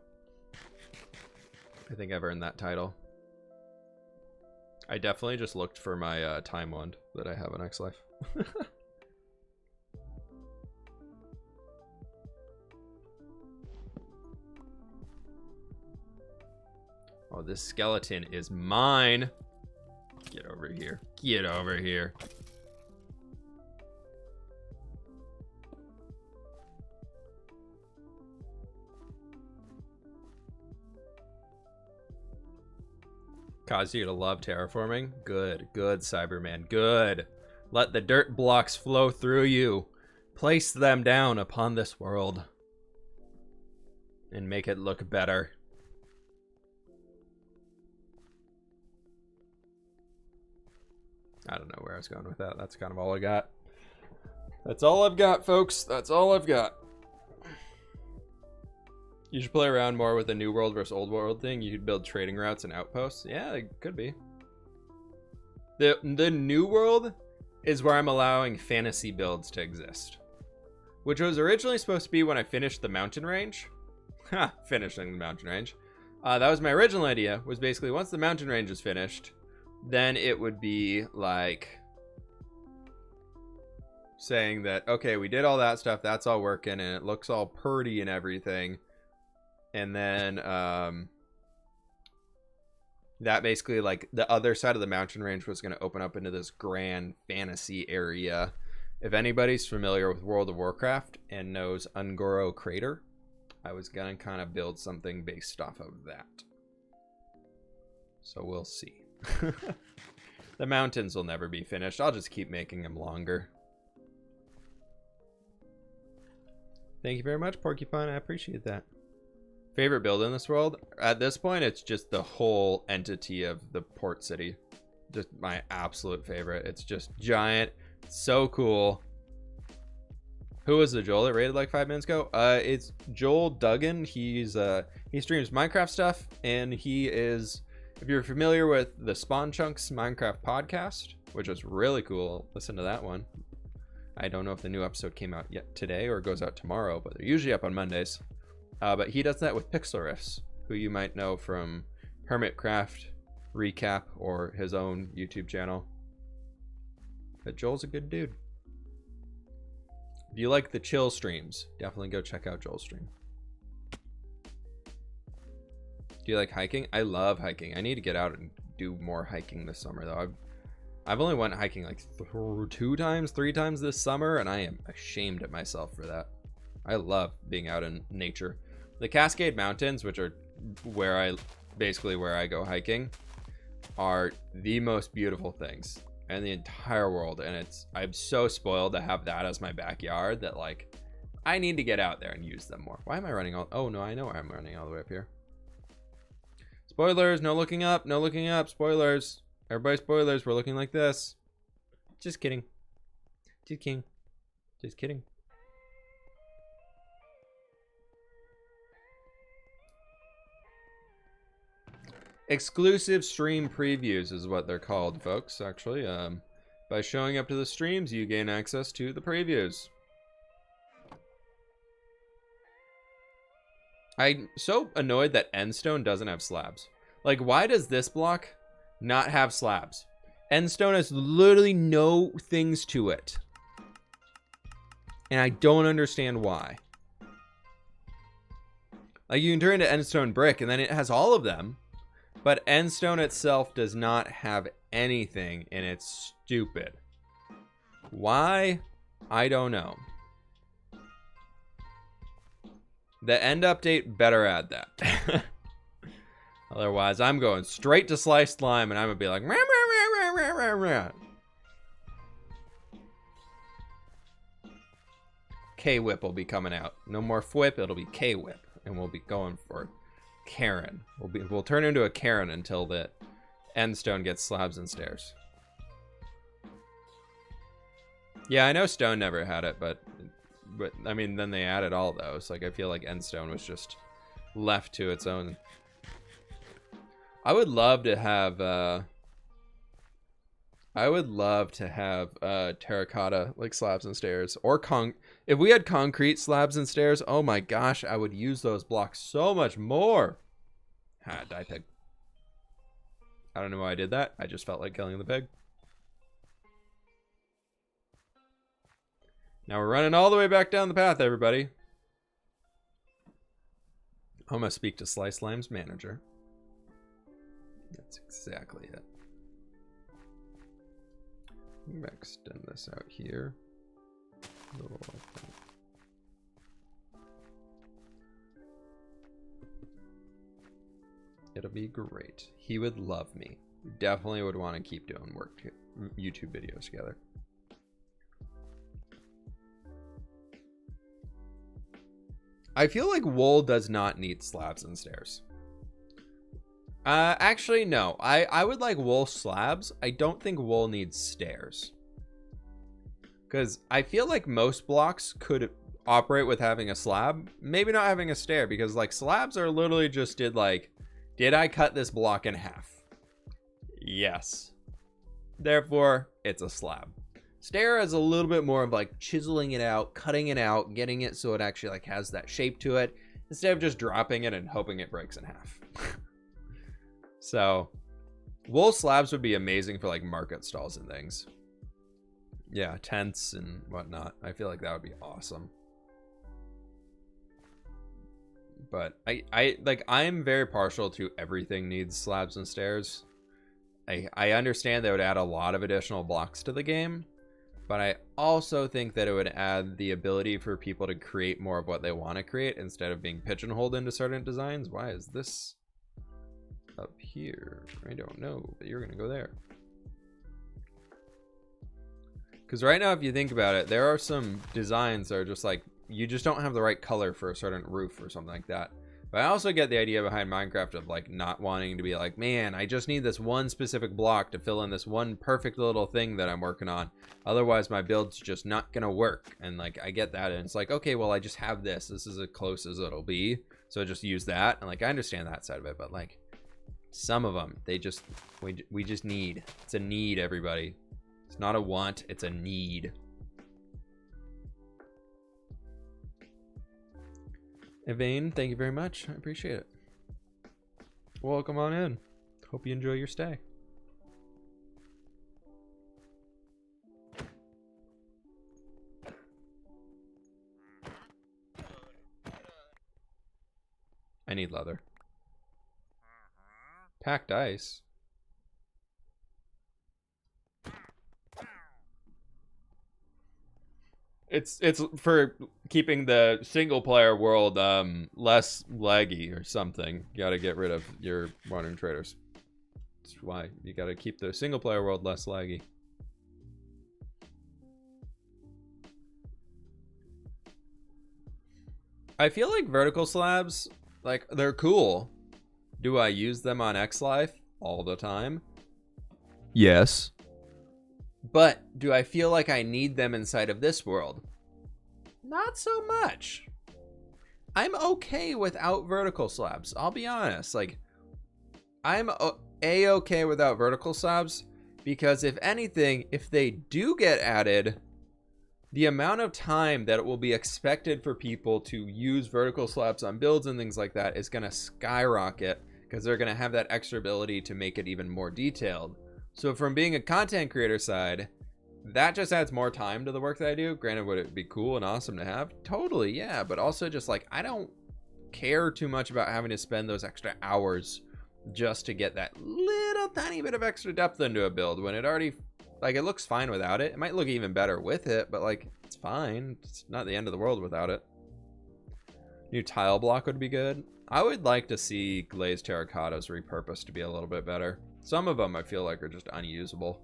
I think I've earned that title. I definitely just looked for my time wand that I have on X Life. Oh, this skeleton is mine. Get over here. Get over here. Cause you to love terraforming? Good, good, Cyberman, good. Let the dirt blocks flow through you. Place them down upon this world. And make it look better. I don't know where I was going with that. That's kind of all I got. That's all I've got, folks. That's all I've got. You should play around more with the new world versus old world thing. You could build trading routes and outposts. Yeah, it could be. The new world is where I'm allowing fantasy builds to exist. Which was originally supposed to be when I finished the mountain range. Ha! Finishing the mountain range. That was my original idea, was basically once the mountain range is finished, then it would be like saying that, okay, we did all that stuff, that's all working, and it looks all pretty and everything. And then that basically, like, the other side of the mountain range was going to open up into this grand fantasy area. If anybody's familiar with World of Warcraft and knows Ungoro Crater, I was going to kind of build something based off of that. So we'll see. The mountains will never be finished. I'll just keep making them longer. Thank you very much, Porcupine. I appreciate that. Favorite build in this world? At this point, it's just the whole entity of the port city. Just my absolute favorite. It's just giant. So cool. Who was the Joel that rated like 5 minutes ago? It's Joel Duggan. He streams Minecraft stuff, and he is, if you're familiar with the Spawn Chunks Minecraft podcast, which is really cool, listen to that one. I don't know if the new episode came out yet today or goes out tomorrow, but they're usually up on Mondays. But he does that with Pixel Riffs, who you might know from Hermitcraft Recap or his own YouTube channel. But Joel's a good dude. If you like the chill streams, definitely go check out Joel's stream. Do you like hiking? I love hiking. I need to get out and do more hiking this summer, though. I've only went hiking like 3 times this summer, and I am ashamed at myself for that. I love being out in nature. The Cascade Mountains, which are where I go hiking, are the most beautiful things in the entire world, and I'm so spoiled to have that as my backyard that like I need to get out there and use them more. Why am I running all? Oh no, I know why I'm running all the way up here. Spoilers, no looking up, no looking up. Spoilers, everybody, spoilers. We're looking like this. Just kidding. Just kidding. Just kidding. Exclusive stream previews is what they're called, folks. Actually, by showing up to the streams, you gain access to the previews. I'm so annoyed that Endstone doesn't have slabs. Like, why does this block not have slabs? Endstone has literally no things to it. And I don't understand why. Like, you can turn into Endstone brick, and then it has all of them. But Endstone itself does not have anything, and it's stupid. Why? I don't know. The end update better add that. Otherwise, I'm going straight to sliced lime, and I'm going to be like... Rah, rah, rah, rah, rah, rah. K-Whip will be coming out. No more fWhip, it'll be K-Whip. And we'll be going for Karen. We'll turn into a Karen until the Endstone gets slabs and stairs. Yeah, I know Stone never had it, but I mean, then they added all those. Like, I feel like Endstone was just left to its own. I would love to have terracotta like slabs and stairs, or if we had concrete slabs and stairs. Oh my gosh, I would use those blocks so much more. Die pig. I don't know why I did that. I just felt like killing the pig. Now we're running all the way back down the path, everybody. I'm gonna speak to Slice Lime's manager. That's exactly it. I'm gonna extend this out here. A little like that. It'll be great. He would love me. We definitely would want to keep doing YouTube videos together. I feel like wool does not need slabs and stairs. Actually, no. I would like wool slabs. I don't think wool needs stairs. Because I feel like most blocks could operate with having a slab. Maybe not having a stair, because like slabs are literally just did I cut this block in half? Yes. Therefore, it's a slab. Stair is a little bit more of like chiseling it out, cutting it out, getting it so it actually like has that shape to it, instead of just dropping it and hoping it breaks in half. So wool slabs would be amazing for like market stalls and things. Yeah, tents and whatnot. I feel like that would be awesome. But I'm very partial to everything needs slabs and stairs. I understand they would add a lot of additional blocks to the game, but I also think that it would add the ability for people to create more of what they want to create instead of being pigeonholed into certain designs. Why is this up here? I don't know, but you're gonna go there. Because right now, if you think about it, there are some designs that are just like, you just don't have the right color for a certain roof or something like that. But I also get the idea behind Minecraft of like not wanting to be like, man, I just need this one specific block to fill in this one perfect little thing that I'm working on. Otherwise my build's just not gonna work. And like I get that, and it's like, okay, well I just have this. This is as close as it'll be. So just use that. And like I understand that side of it, but like some of them, they just we just need. It's a need, everybody. It's not a want, it's a need. Evane, thank you very much. I appreciate it. Welcome on in. Hope you enjoy your stay. I need leather. Packed ice. It's for keeping the single player world less laggy or something. You gotta get rid of your modern traders. That's why you gotta keep the single player world less laggy. I feel like vertical slabs, like, they're cool. Do I use them on XLife all the time? Yes. But do I feel like I need them inside of this world? Not so much. I'm okay without vertical slabs. I'll be honest. Like, I'm a-okay without vertical slabs because if anything, if they do get added, the amount of time that it will be expected for people to use vertical slabs on builds and things like that is going to skyrocket because they're going to have that extra ability to make it even more detailed. So from being a content creator side, that just adds more time to the work that I do. Granted, would it be cool and awesome to have? Totally, yeah. But also just like, I don't care too much about having to spend those extra hours just to get that little tiny bit of extra depth into a build when it already, like, it looks fine without it. It might look even better with it, but like, it's fine. It's not the end of the world without it. New tile block would be good. I would like to see glazed terracottas repurposed to be a little bit better. Some of them I feel like are just unusable.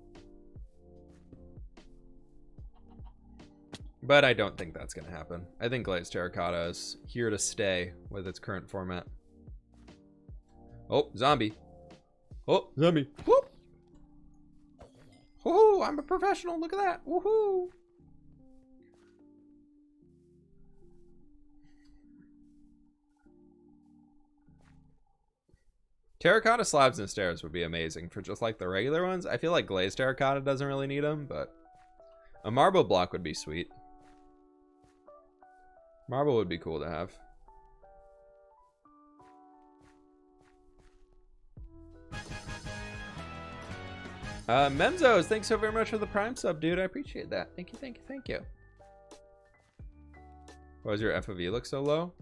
But I don't think that's going to happen. I think glazed terracotta is here to stay with its current format. Oh, zombie. Oh, zombie. Whoop. Woohoo, I'm a professional. Look at that. Woohoo. Terracotta slabs and stairs would be amazing for just like the regular ones. I feel like glazed terracotta doesn't really need them, but a marble block would be sweet. Marble would be cool to have. Memzos, thanks so very much for the Prime sub, dude. I appreciate that. Thank you, thank you, thank you. Why does your FOV look so low?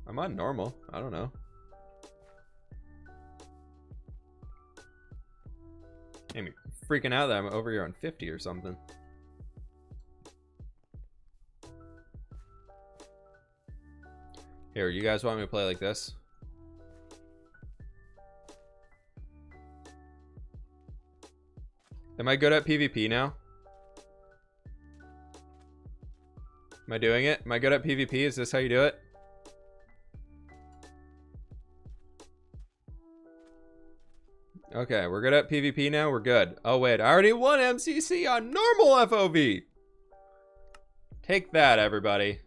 I'm on normal. I don't know. I'm freaking out that I'm over here on 50 or something. Here, you guys want me to play like this? Am I good at PvP now? Am I doing it? Am I good at PvP? Is this how you do it? Okay, we're good at PvP now. We're good. Oh, wait. I already won MCC on normal FOV. Take that, everybody.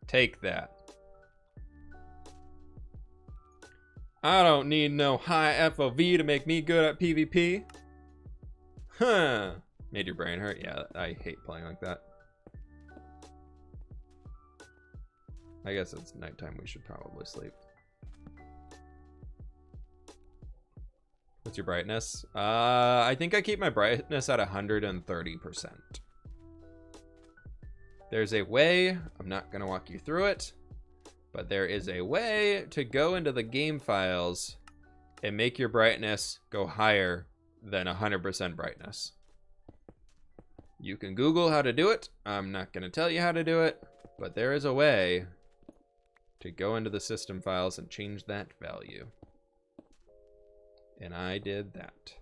Take that. I don't need no high FOV to make me good at PvP. Huh. Made your brain hurt? Yeah, I hate playing like that. I guess it's nighttime. We should probably sleep. What's your brightness? I think I keep my brightness at 130%. There's a way, I'm not gonna walk you through it, but there is a way to go into the game files and make your brightness go higher than 100% brightness. You can Google how to do it. I'm not gonna tell you how to do it, but there is a way to go into the system files and change that value. And I did that.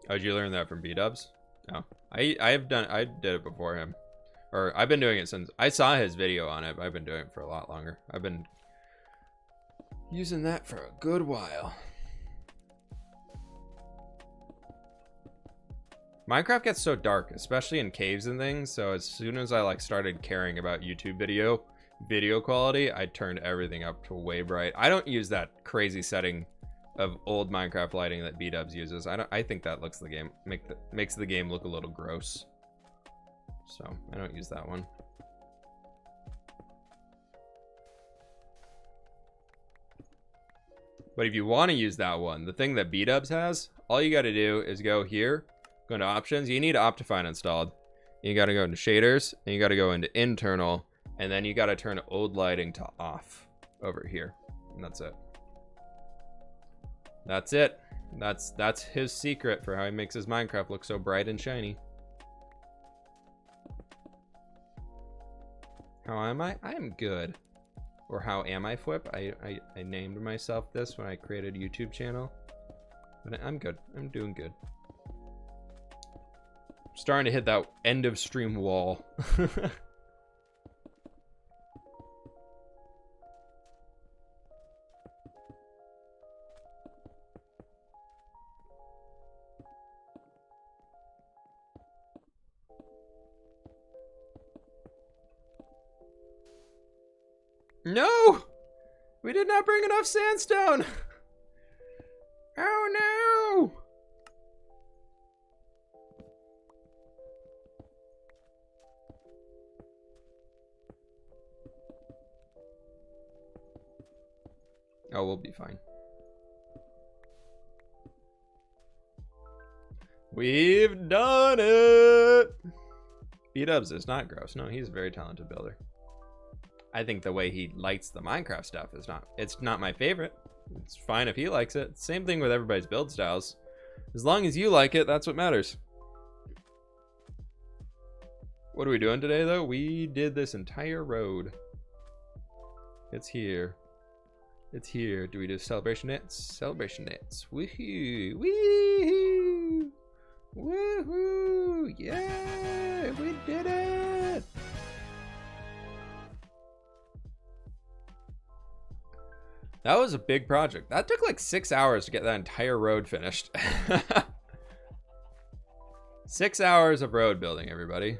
Oh, did you learn that from B-dubs? No. I did it before him. Or I've been doing it since I saw his video on it, but I've been doing it for a lot longer. I've been using that for a good while. Minecraft gets so dark, especially in caves and things, so as soon as I like started caring about YouTube video quality, I turned everything up to way bright. I don't use that crazy setting of old Minecraft lighting that B-dubs uses. I think that looks the game makes the game look a little gross. So I don't use that one. But if you want to use that one, the thing that B-dubs has, all you got to do is go here, go into options. You need Optifine installed. You got to go into shaders, and you got to go into internal, and then you got to turn old lighting to off over here, and that's it. That's it. That's his secret for how he makes his Minecraft look so bright and shiny. How am I? I'm good. Or how am I, fWhip? I named myself this when I created a YouTube channel. But I'm good. I'm doing good. Starting to hit that end of stream wall. No! We did not bring enough sandstone! Oh no! Oh, we'll be fine. We've done it! B-dubs is not gross. No, he's a very talented builder. I think the way he lights the Minecraft stuff is it's not my favorite. It's fine if he likes it. Same thing with everybody's build styles. As long as you like it, that's what matters. What are we doing today, though? We did this entire road. It's here. It's here. Do we do celebration dance? Celebration dance. Woohoo! Woohoo! Woohoo! Yeah! We did it! That was a big project. That took like 6 hours to get that entire road finished. 6 hours of road building, everybody.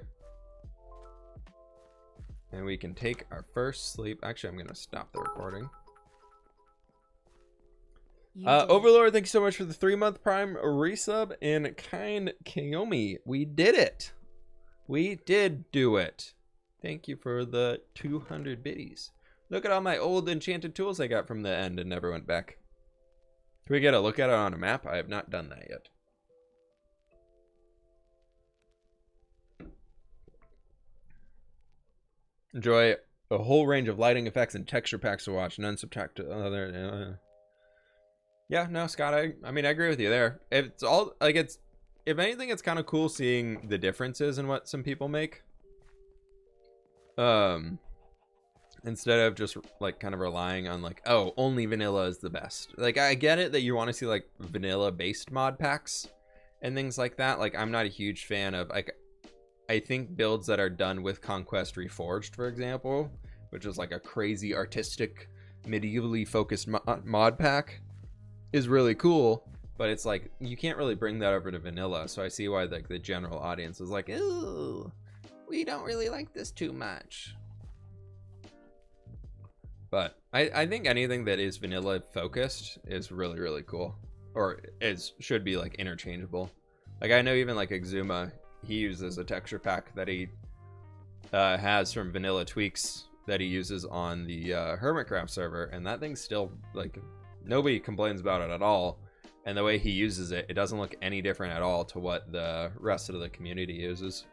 And we can take our first sleep. Actually, I'm going to stop the recording. Overlord, thank you so much for the 3-month Prime resub. And Kind Kayomi, we did it. We did do it. Thank you for the 200 biddies. Look at all my old enchanted tools I got from the end and never went back. Can we get a look at it on a map? I have not done that yet. Enjoy a whole range of lighting effects and texture packs to watch. None subtract to other. Yeah, no, Scott, I mean, I agree with you there. It's all, like, if anything, it's kind of cool seeing the differences in what some people make. Instead of just like kind of relying on like, oh, only vanilla is the best. Like, I get it that you want to see like vanilla based mod packs and things like that. Like, I'm not a huge fan of, like, I think builds that are done with Conquest Reforged, for example, which is like a crazy artistic medievally focused mod pack, is really cool, but it's like you can't really bring that over to vanilla. So I see why like the general audience is like, ooh, we don't really like this too much. But I think anything that is vanilla focused is really, really cool, or should be like interchangeable. Like, I know even like Exuma, he uses a texture pack that he has from Vanilla Tweaks that he uses on the Hermitcraft server, and that thing's still like, nobody complains about it at all. And the way he uses it, it doesn't look any different at all to what the rest of the community uses.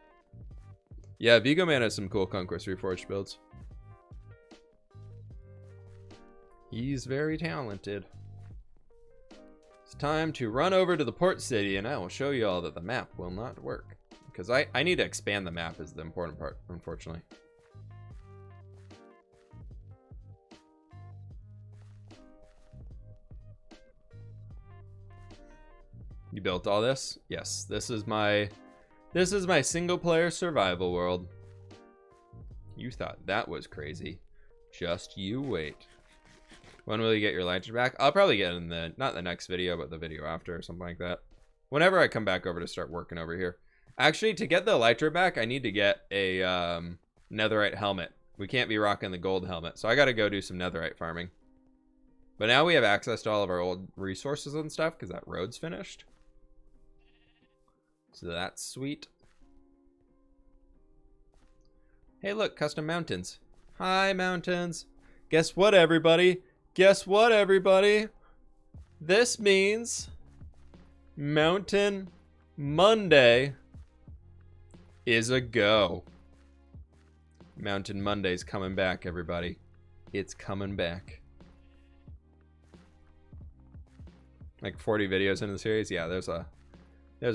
Yeah, Vigo Man has some cool Conquest Reforged builds. He's very talented. It's time to run over to the port city, and I will show you all that the map will not work. Because I need to expand the map is the important part, unfortunately. You built all this? Yes, this is my single player survival world. You thought that was crazy. Just you wait. When will you get your elytra back? I'll probably get in the, not the next video, but the video after or something like that. Whenever I come back over to start working over here. Actually, to get the elytra back, I need to get a netherite helmet. We can't be rocking the gold helmet, so I gotta go do some netherite farming. But now we have access to all of our old resources and stuff because that road's finished. So that's sweet. Hey, look, custom mountains. Hi, mountains. Guess what, everybody? Guess what, everybody? This means Mountain Monday is a go. Mountain Monday's coming back, everybody. It's coming back. Like 40 videos into the series. Yeah, there's a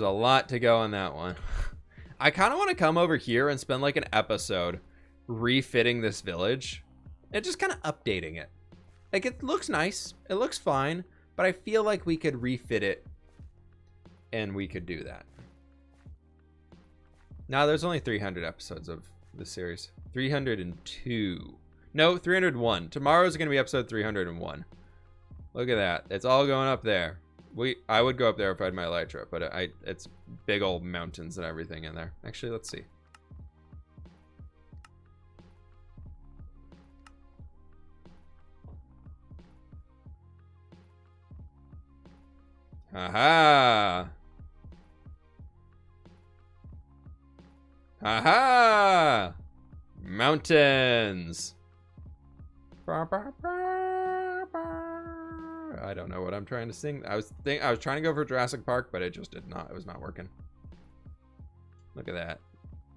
lot to go on that one. I kind of want to come over here and spend like an episode refitting this village and just kind of updating it. Like, it looks nice, it looks fine, but I feel like we could refit it and we could do that. Now, there's only 300 episodes of this series. 302. No, 301. Tomorrow's going to be episode 301. Look at that. It's all going up there. I would go up there if I had my elytra, but it's big old mountains and everything in there. Actually, let's see. Aha! Aha! Mountains! I don't know what I'm trying to sing. I was trying to go for Jurassic Park, but it just did not. It was not working. Look at that.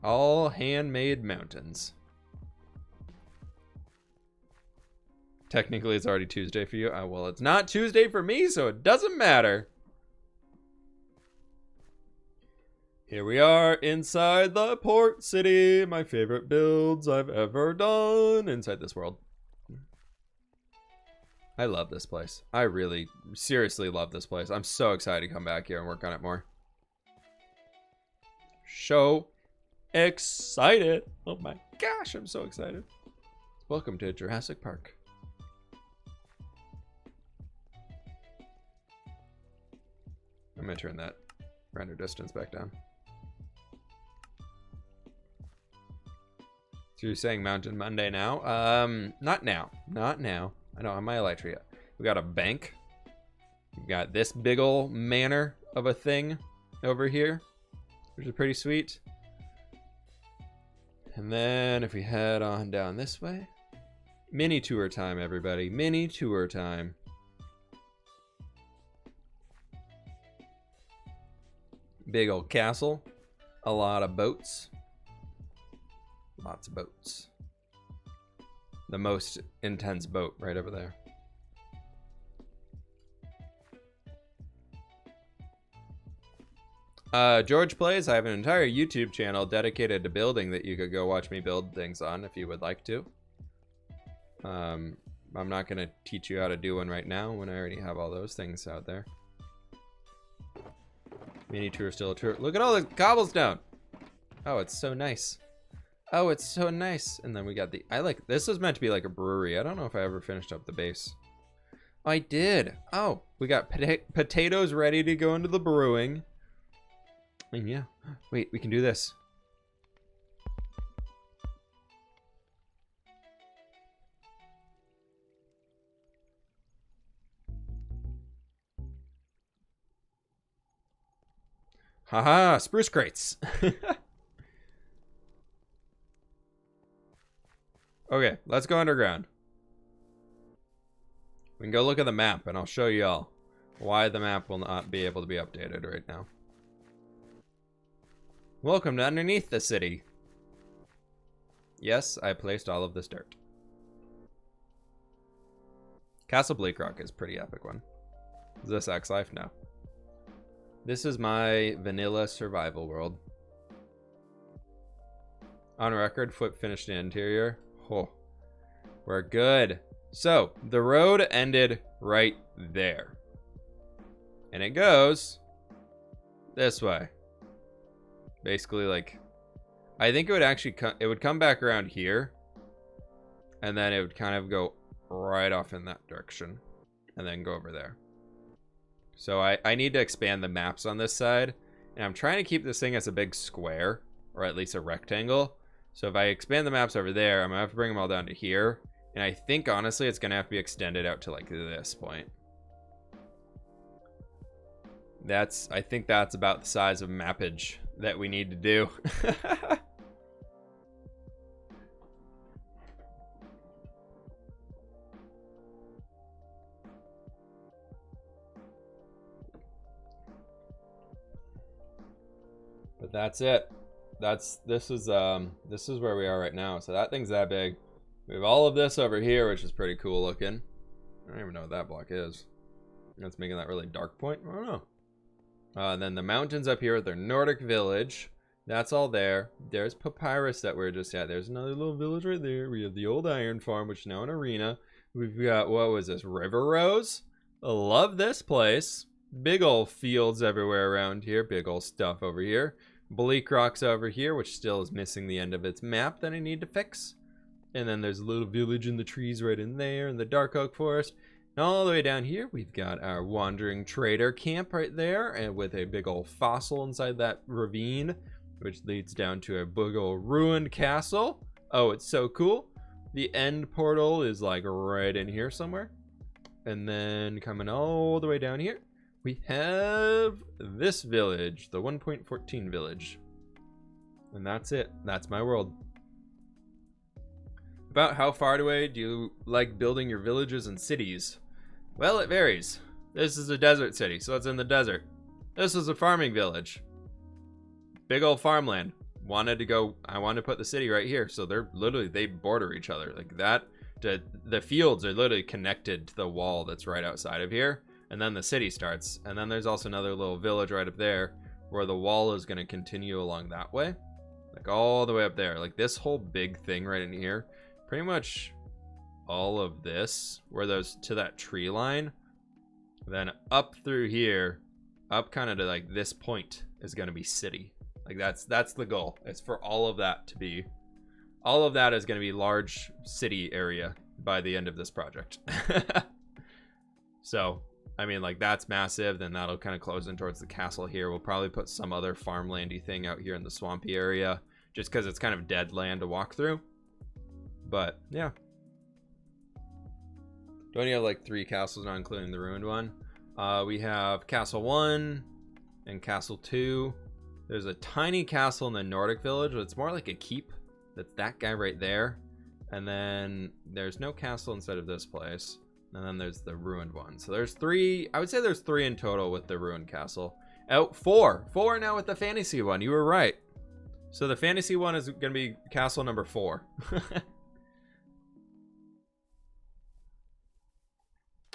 All handmade mountains. Technically, it's already Tuesday for you. Well, it's not Tuesday for me, so it doesn't matter. Here we are inside the port city. My favorite builds I've ever done inside this world. I love this place. I really, seriously love this place. I'm so excited to come back here and work on it more. So excited. Oh my gosh, I'm so excited. Welcome to Jurassic Park. I'm going to turn that render distance back down. So you're saying Mountain Monday now? Not now. Not now. I don't have my elytra yet. We got a bank. We got this big ol' manor of a thing over here, which is pretty sweet. And then if we head on down this way, mini tour time, everybody. Mini tour time. Big old castle. A lot of boats. Lots of boats. The most intense boat right over there. George Plays, I have an entire YouTube channel dedicated to building that you could go watch me build things on if you would like to. I'm not going to teach you how to do one right now when I already have all those things out there. Mini tour still a tour. Look at all the cobblestone. Oh, it's so nice. Oh, it's so nice. And then we got the, this is meant to be like a brewery. I don't know if I ever finished up the base. I did. Oh, we got potatoes ready to go into the brewing. And yeah, wait, we can do this. Haha, spruce crates. Okay, let's go underground. We can go look at the map and I'll show you all why the map will not be able to be updated right now. Welcome to underneath the city. Yes, I placed all of this dirt. Castle Bleak Rock is a pretty epic one. Is this X Life? No. This is my vanilla survival world. On record, fWhip finished the interior. Oh, we're good. So, the road ended right there. And it goes this way. Basically, like, I think it would actually it would come back around here, and then it would kind of go right off in that direction, and then go over there. So I need to expand the maps on this side, and I'm trying to keep this thing as a big square, or at least a rectangle. So if I expand the maps over there, I'm gonna have to bring them all down to here, and I think honestly it's gonna have to be extended out to like this point. I think that's about the size of mappage that we need to do. But that's it. This is where we are right now. So that thing's that big. We have all of this over here, which is pretty cool looking. I don't even know what that block is. That's making that really dark point. I don't know. And then the mountains up here with their Nordic village. That's all there. There's Papyrus that we're just at. There's another little village right there. We have the old iron farm, which is now an arena. We've got, what was this? River Rose? I love this place. Big old fields everywhere around here. Big old stuff over here. Bleak Rocks over here, which still is missing the end of its map that I need to fix. And then there's a little village in the trees right in there in the Dark Oak Forest. And all the way down here, we've got our wandering trader camp right there, and with a big old fossil inside that ravine, which leads down to a big old ruined castle. Oh, it's so cool. The end portal is like right in here somewhere. And then coming all the way down here, we have this village, the 1.14 village. And that's it. That's my world. About how far away do you like building your villages and cities? Well, it varies. This is a desert city, so it's in the desert. This is a farming village. Big old farmland. I wanted to put the city right here, so they border each other. Like that, the fields are literally connected to the wall that's right outside of here, and then the city starts. And then there's also another little village right up there where the wall is going to continue along that way. Like all the way up there. Like this whole big thing right in here. Pretty much all of this, where those to that tree line, then up through here, up kind of to like this point is going to be city. Like that's the goal. It's for all of that is going to be large city area by the end of this project. So, I mean, like that's massive. Then that'll kind of close in towards the castle here. We'll probably put some other farmlandy thing out here in the swampy area, just because it's kind of dead land to walk through. But yeah, don't you have like 3 castles, not including the ruined one? We have Castle 1 and Castle 2. There's a tiny castle in the Nordic village, but it's more like a keep. That's that guy right there. And then there's no castle inside of this place. And then there's the ruined one. So there's 3. I would say there's 3 in total with the ruined castle. Oh, 4 now with the fantasy one. You were right. So the fantasy one is going to be castle number 4.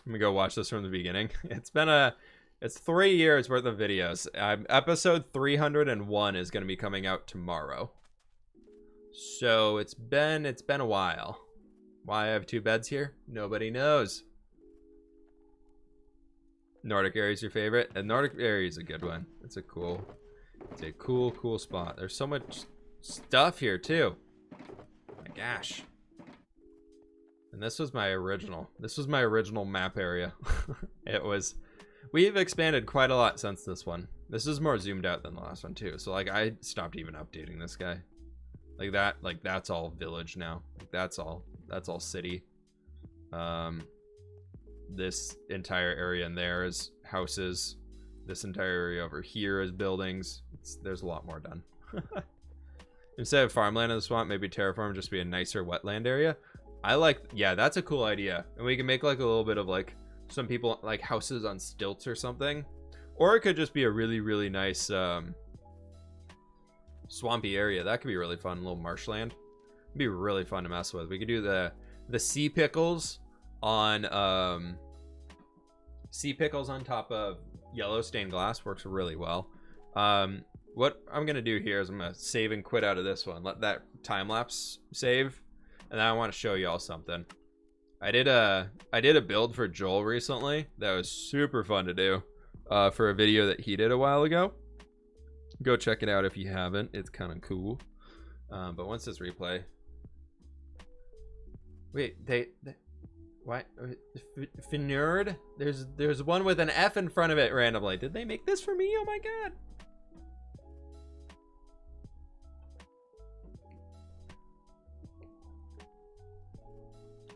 Let me go watch this from the beginning. It's 3 years worth of videos. Episode 301 is going to be coming out tomorrow. So it's been a while. Why I have 2 beds here? Nobody knows. Nordic area is your favorite? The Nordic area is a good one. It's a cool spot. There's so much stuff here too. My gosh. And this was my original map area. We've expanded quite a lot since this one. This is more zoomed out than the last one too. So like I stopped even updating this guy. Like that's all village now. Like that's all city. This entire area in there is houses. This entire area over here is buildings. There's a lot more done. Instead of farmland in the swamp, maybe terraform just be a nicer wetland area. Yeah, that's a cool idea. And we can make like a little bit of like some people like houses on stilts or something. Or it could just be a really, really nice swampy area. That could be really fun. A little marshland. It'd be really fun to mess with. We could do the sea pickles on top of yellow stained glass. Works really well. What I'm gonna do here is I'm gonna save and quit out of this one. Let that time lapse save. And then I want to show y'all something. I did a build for Joel recently that was super fun to do for a video that he did a while ago. Go check it out if you haven't. It's kind of cool. But once this replay... Wait, they what? Finerd? There's one with an F in front of it randomly. Did they make this for me? Oh my god.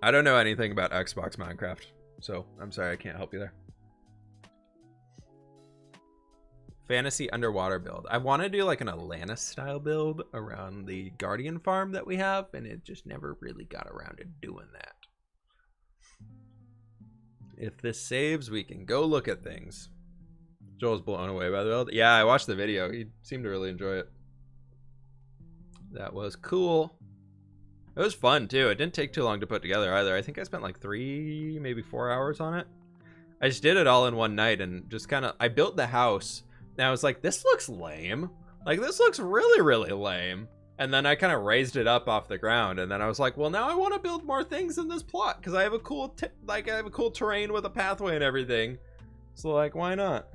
I don't know anything about Xbox Minecraft, so I'm sorry I can't help you there. Fantasy underwater build. I want to do like an Atlantis style build around the Guardian farm that we have, and it just never really got around to doing that. If this saves, we can go look at things. Joel's blown away by the build. Yeah, I watched the video. He seemed to really enjoy it. That was cool. It was fun too. It didn't take too long to put together either. I think I spent like 3, maybe 4 hours on it. I just did it all in one night and just kind of, I built the house. And I was like, this looks lame. Like, this looks really, really lame. And then I kind of raised it up off the ground. And then I was like, well, now I want to build more things in this plot. Because I have a cool, I have a cool terrain with a pathway and everything. So, like, why not?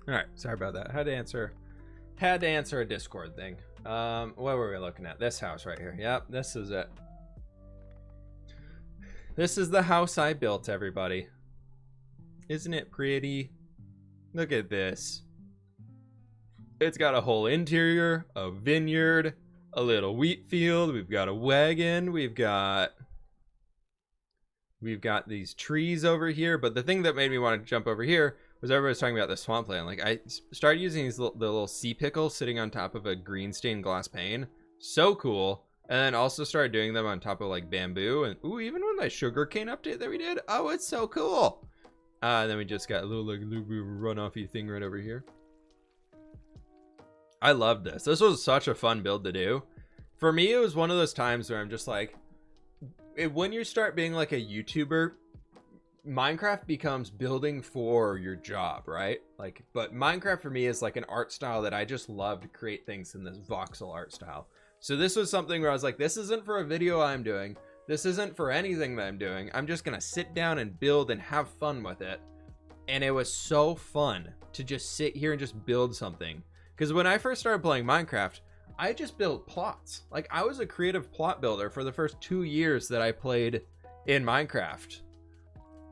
All right, sorry about that. Had to answer a Discord thing. What were we looking at? This house right here. Yep, this is it. This is the house I built, everybody. Isn't it pretty? Look at this. It's got a whole interior, a vineyard, a little wheat field. We've got a wagon. We've got these trees over here. But the thing that made me want to jump over here was everybody was talking about the swampland. Like, I started using these the little sea pickles sitting on top of a green stained glass pane. So cool. And then also started doing them on top of like bamboo. And ooh, even with my sugarcane update that we did. Oh, it's so cool. And then we just got a little runoffy thing right over here. I loved this. This was such a fun build to do. For me, it was one of those times where I'm just like, when you start being like a YouTuber, Minecraft becomes building for your job, right? Like, but Minecraft for me is like an art style that I just love to create things in this voxel art style. So this was something where I was like, this isn't for a video I'm doing. This isn't for anything that I'm doing. I'm just gonna sit down and build and have fun with it. And it was so fun to just sit here and just build something. Because when I first started playing Minecraft, I just built plots. Like, I was a creative plot builder for the first 2 years that I played in Minecraft.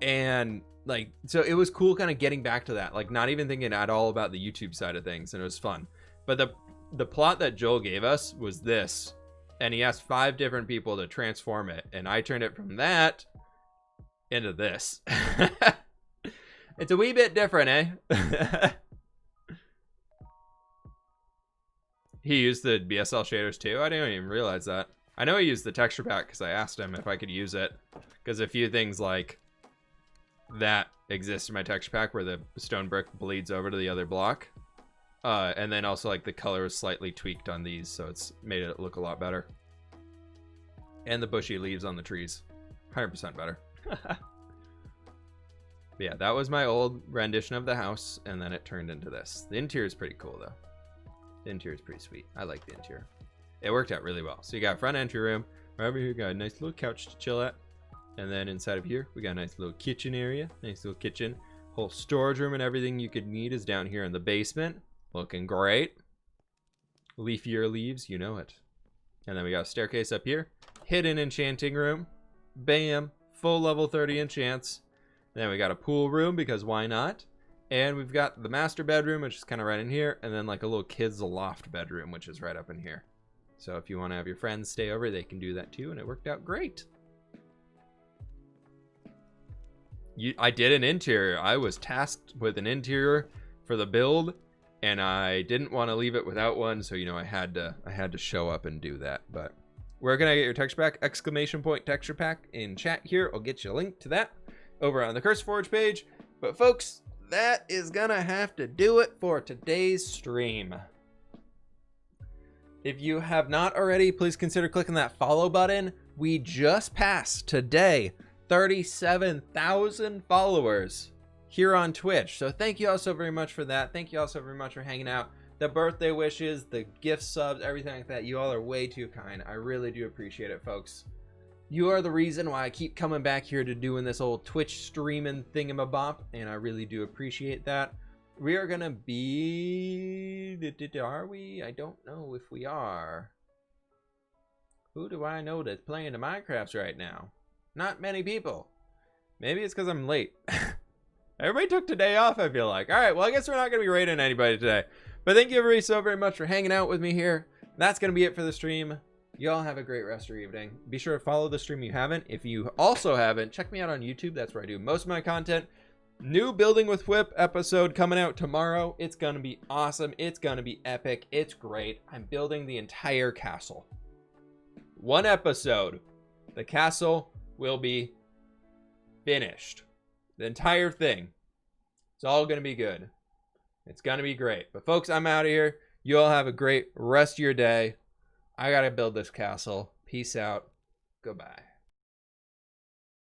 And like, so it was cool kind of getting back to that, like not even thinking at all about the YouTube side of things, and it was fun. But the plot that Joel gave us was this, and he asked 5 different people to transform it, and I turned it from that into this. It's a wee bit different, eh? He used the BSL shaders too? I didn't even realize that. I know he used the texture pack because I asked him if I could use it, because a few things like that exist in my texture pack where the stone brick bleeds over to the other block, and then also like the color is slightly tweaked on these, so it's made it look a lot better. And the bushy leaves on the trees, 100% better. But yeah, that was my old rendition of the house, and then it turned into this. The interior is pretty cool though. The interior is pretty sweet. I like the interior. It worked out really well. So you got front entry room. Right over here, got a nice little couch to chill at. And then inside of here, we got a nice little kitchen area. Nice little kitchen. Whole storage room and everything you could need is down here in the basement. Looking great. Leafier leaves, you know it. And then we got a staircase up here. Hidden enchanting room. Bam. Full level 30 enchants. Then we got a pool room because why not? And we've got the master bedroom, which is kind of right in here. And then like a little kid's loft bedroom, which is right up in here. So if you want to have your friends stay over, they can do that too. And it worked out great. I did an interior. I was tasked with an interior for the build, and I didn't want to leave it without one, so I had to show up and do that. But where can I get your texture pack? Exclamation point texture pack in chat here. I'll get you a link to that over on the Curse Forge page. But folks, that is gonna have to do it for today's stream. If you have not already, please consider clicking that follow button. We just passed today 37,000 followers here on Twitch. So thank you all so very much for that. Thank you all so very much for hanging out. The birthday wishes, the gift subs, everything like that. You all are way too kind. I really do appreciate it, folks. You are the reason why I keep coming back here to doing this old Twitch streaming thingamabop, and I really do appreciate that. We are gonna be... Are we? I don't know if we are. Who do I know that's playing the Minecrafts right now? Not many people. Maybe it's because I'm late. Everybody took today off, I feel like. All right, well, I guess we're not gonna be raiding anybody today. But thank you everybody so very much for hanging out with me here. That's gonna be it for the stream. Y'all have a great rest of your evening. Be sure to follow the stream if you haven't. If you also haven't, check me out on YouTube. That's where I do most of my content. New Building with fWhip episode coming out tomorrow. It's gonna be awesome. It's gonna be epic. It's great. I'm building the entire castle. One episode, the castle will be finished. The entire thing. It's all gonna be good. It's gonna be great. But folks, I'm out of here. You all have a great rest of your day. I gotta build this castle. Peace out. Goodbye.